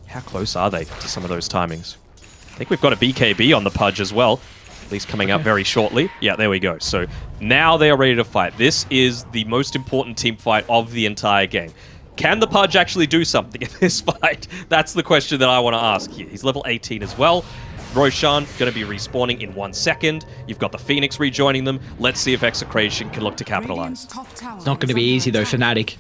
Speaker 17: How close are they to some of those timings? I think we've got a BKB on the Pudge as well. At least coming up very shortly. Yeah, there we go. So now they are ready to fight. This is the most important team fight of the entire game. Can the Pudge actually do something in this fight? That's the question that I want to ask here. He's level 18 as well. Roshan going to be respawning in 1 second. You've got the Phoenix rejoining them. Let's see if Execration can look to capitalize.
Speaker 19: It's not going to be easy though, Fnatic.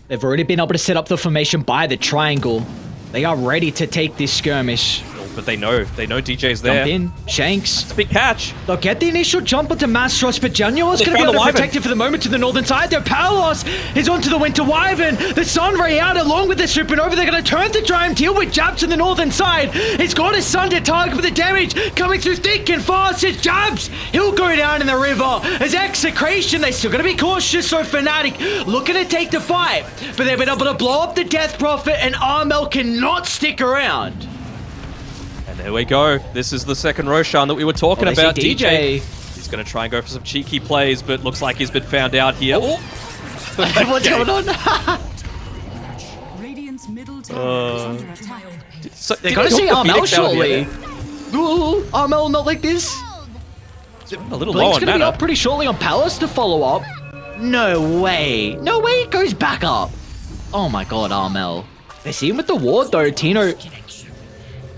Speaker 19: They've already been able to set up the formation by the triangle. They are ready to take this skirmish.
Speaker 17: But they know DJ's there.
Speaker 19: Jump in, Shanks.
Speaker 17: It's a big catch.
Speaker 19: They'll get the initial jump onto Mastros, but Januar's going to be able to protect it for the moment to the northern side. Their Palos is onto the Winter Wyvern. The Sunray out along with the Supernova. They're going to turn to try and deal with Jabs to the northern side. He's got his Sun to target, but the damage coming through thick and fast is Jabs. He'll go down in the river. As Execration, they're still going to be cautious, so Fnatic looking to take the fight. But they've been able to blow up the Death Prophet, and Armel cannot stick around.
Speaker 17: And there we go. This is the second Roshan that we were talking about.
Speaker 19: DJ.
Speaker 17: He's going to try and go for some cheeky plays, but looks like he's been found out here. Oh.
Speaker 19: What's going on?
Speaker 12: Radiant's middle tower is under attack.
Speaker 17: So,
Speaker 19: they're going to see Armel shortly. Ooh, Armel not like this.
Speaker 17: A little
Speaker 19: Blink's
Speaker 17: low on
Speaker 19: going to be
Speaker 17: mana.
Speaker 19: up pretty shortly on Palace to follow up. No way. No way it goes back up. Oh my god, Armel. They see him with the ward though. Tino.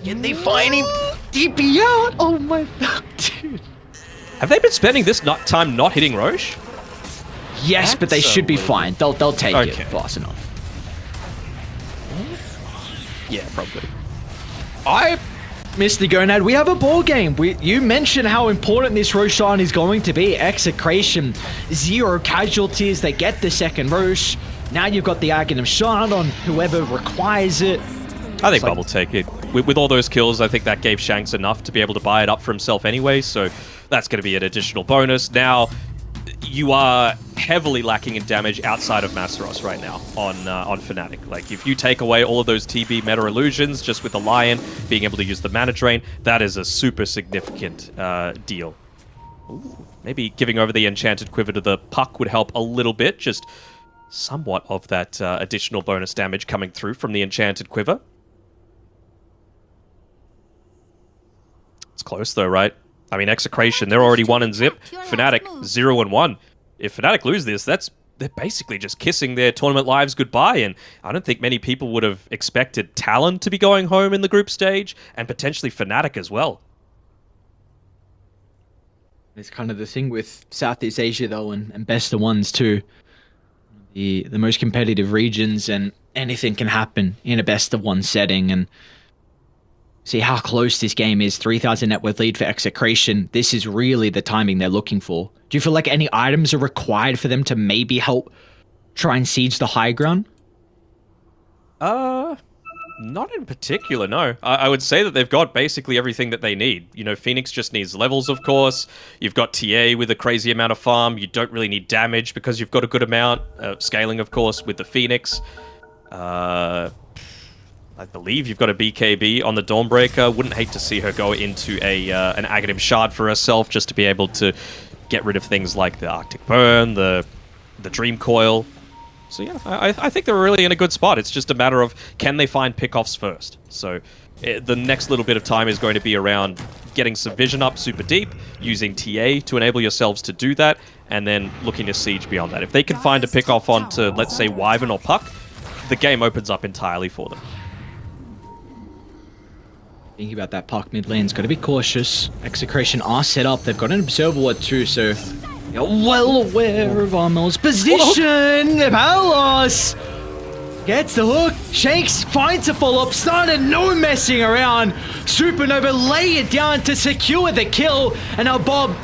Speaker 19: Can they find him? DP out. Oh my god, dude.
Speaker 17: Have they been spending this time not hitting Roche?
Speaker 19: Yes, but they should be fine. They'll take it fast enough.
Speaker 17: Yeah, probably.
Speaker 19: Mr. Gonad, we have a ball game. You mentioned how important this Roshan is going to be. Execration, 0 casualties. They get the second Rosh. Now you've got the Aghanim Shard on whoever requires it.
Speaker 17: I think Bubble take it. With all those kills, I think that gave Shanks enough to be able to buy it up for himself anyway, so that's going to be an additional bonus. Now, you are heavily lacking in damage outside of Masteros right now on Fnatic. Like, if you take away all of those TB meta illusions, just with the Lion being able to use the mana drain, that is a super significant deal. Ooh, maybe giving over the Enchanted Quiver to the Puck would help a little bit, just somewhat of that additional bonus damage coming through from the Enchanted Quiver. It's close though, right? I mean, Execration, they're already 1 and zip. Fnatic, 0 and 1. If Fnatic lose this, they're basically just kissing their tournament lives goodbye, and I don't think many people would have expected Talon to be going home in the group stage, and potentially Fnatic as well.
Speaker 19: It's kind of the thing with Southeast Asia though, and best of ones too. The most competitive regions, and anything can happen in a best of one setting, and see how close this game is. 3,000 net worth lead for Execration. This is really the timing they're looking for. Do you feel like any items are required for them to maybe help try and siege the high ground?
Speaker 17: Not in particular, no. I would say that they've got basically everything that they need. You know, Phoenix just needs levels, of course. You've got TA with a crazy amount of farm. You don't really need damage because you've got a good amount. Scaling, of course, with the Phoenix. I believe you've got a BKB on the Dawnbreaker. Wouldn't hate to see her go into an Aghanim Shard for herself just to be able to get rid of things like the Arctic Burn, the Dream Coil. So yeah, I think they're really in a good spot. It's just a matter of, can they find pickoffs first? So the next little bit of time is going to be around getting some vision up super deep, using TA to enable yourselves to do that, and then looking to siege beyond that. If they can find a pickoff onto, let's say, Wyvern or Puck, the game opens up entirely for them.
Speaker 19: Thinking about that Puck mid lane's got to be cautious. Execration are set up. They've got an Observer Ward too, so you're well aware of Armel's position. Palos gets the hook. Shanks finds a follow-up. Started no messing around. Supernova lay it down to secure the kill. And now Bob,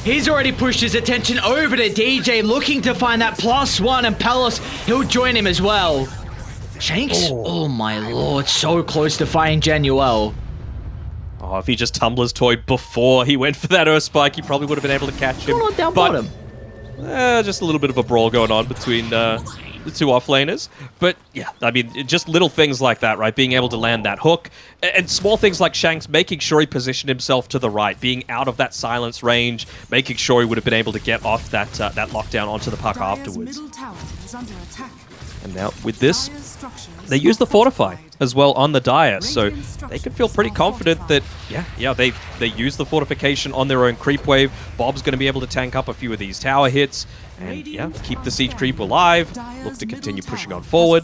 Speaker 19: he's already pushed his attention over to DJ, looking to find that +1, and Palos, he'll join him as well. Shanks, oh my lord, so close to fighting Januel.
Speaker 17: Oh, if he just Tumblr's toy before he went for that Earth Spike, he probably would have been able to catch him.
Speaker 19: Going on down bottom.
Speaker 17: Just a little bit of a brawl going on between the two offlaners. But yeah, I mean, just little things like that, right? Being able to land that hook. And small things like Shanks making sure he positioned himself to the right, being out of that silence range, making sure he would have been able to get off that lockdown onto the Puck afterwards. And now with this, they use the Fortify as well on the Dire, so they can feel pretty confident that, yeah, they use the fortification on their own creep wave. Bob's going to be able to tank up a few of these tower hits, and yeah, keep the siege creep alive, look to continue pushing on forward.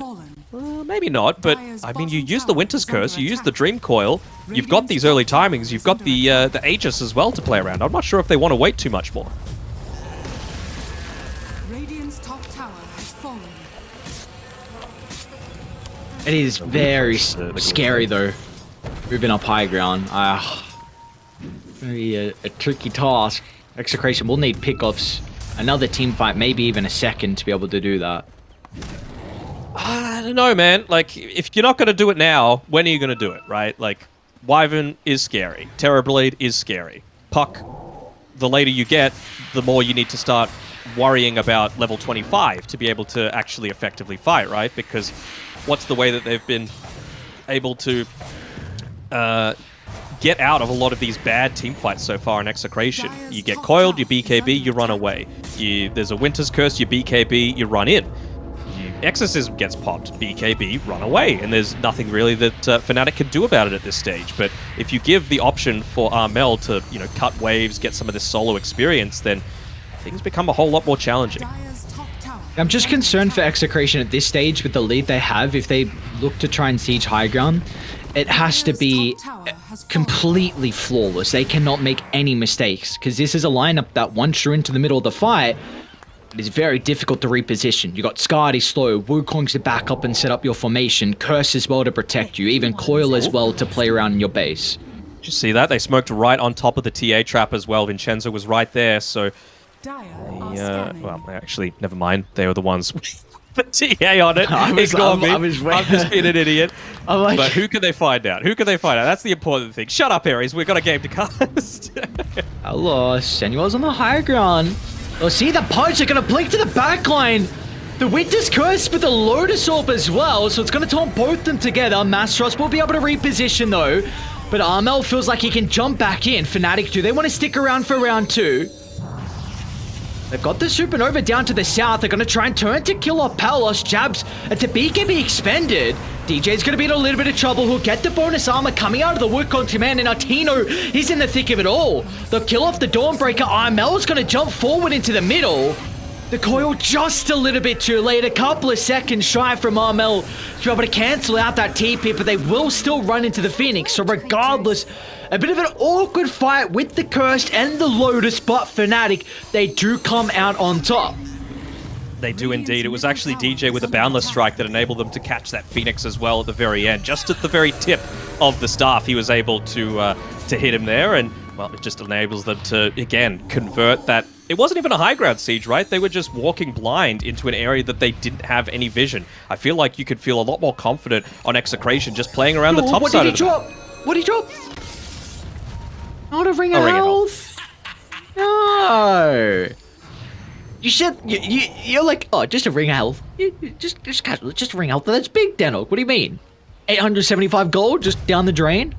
Speaker 17: Maybe not, but I mean, you use the Winter's Curse, you use the Dream Coil, you've got these early timings, you've got the Aegis as well to play around. I'm not sure if they want to wait too much more.
Speaker 19: It is very scary though, moving up high ground. Very a tricky task. Execration will need pickoffs, another team fight, maybe even a second to be able to do that.
Speaker 17: I don't know, man. Like, if you're not going to do it now, when are you going to do it, right? Like, Wyvern is scary. Terrorblade is scary. Puck, the later you get, the more you need to start worrying about level 25 to be able to actually effectively fight, right? Because what's the way that they've been able to get out of a lot of these bad team fights so far in Execration? You get coiled, you BKB, you run away. There's a Winter's Curse, you BKB, you run in. Exorcism gets popped, BKB, run away. And there's nothing really that Fnatic can do about it at this stage. But if you give the option for Armel to, you know, cut waves, get some of this solo experience, then things become a whole lot more challenging.
Speaker 19: I'm just concerned for Execration at this stage with the lead they have. If they look to try and siege high ground, it has to be completely flawless. They cannot make any mistakes, because this is a lineup that once you're into the middle of the fight, it is very difficult to reposition. You got Skadi slow, Wukong's to back up and set up your formation, Curse as well to protect you, even Coil as well to play around in your base.
Speaker 17: Did you see that? They smoked right on top of the TA trap as well. Vincenzo was right there, so... well, actually, never mind. They were the ones with the TA on it. I'm just being an idiot. But who can they find out? Who can they find out? That's the important thing. Shut up, Ares. We've got a game to cast.
Speaker 19: Hello, Senua's on the high ground. Oh, see the punch. They're going to blink to the backline. The Winter's Curse with the Lotus Orb as well, so it's going to taunt both them together. Mastros will be able to reposition though, but Armel feels like he can jump back in. Fnatic, do they want to stick around for round 2? They've got the Supernova down to the south. They're going to try and turn to kill off Palos. Jabs to BKB expended. DJ's going to be in a little bit of trouble. He'll get the bonus armor coming out of the Wukong command, and Artino, he's in the thick of it all. They'll kill off the Dawnbreaker. Armel's going to jump forward into the middle. The coil just a little bit too late. A couple of seconds shy from Armel to be able to cancel out that TP, but they will still run into the Phoenix. So regardless, a bit of an awkward fight with the Cursed and the Lotus, but Fnatic, they do come out on top.
Speaker 17: They do indeed. It was actually DJ with a Boundless Strike that enabled them to catch that Phoenix as well at the very end. Just at the very tip of the staff, he was able to hit him there, and well, it just enables them to, again, convert that it wasn't even a high ground siege, right? They were just walking blind into an area that they didn't have any vision. I feel like you could feel a lot more confident on Execration just playing around the top
Speaker 19: what
Speaker 17: side
Speaker 19: did
Speaker 17: of
Speaker 19: he drop? What did he drop? Not a ring of health. No. You said you're like, oh, just a ring of health. Just casual, just a ring of health. That's big, Denok. What do you mean? 875 gold just down the drain.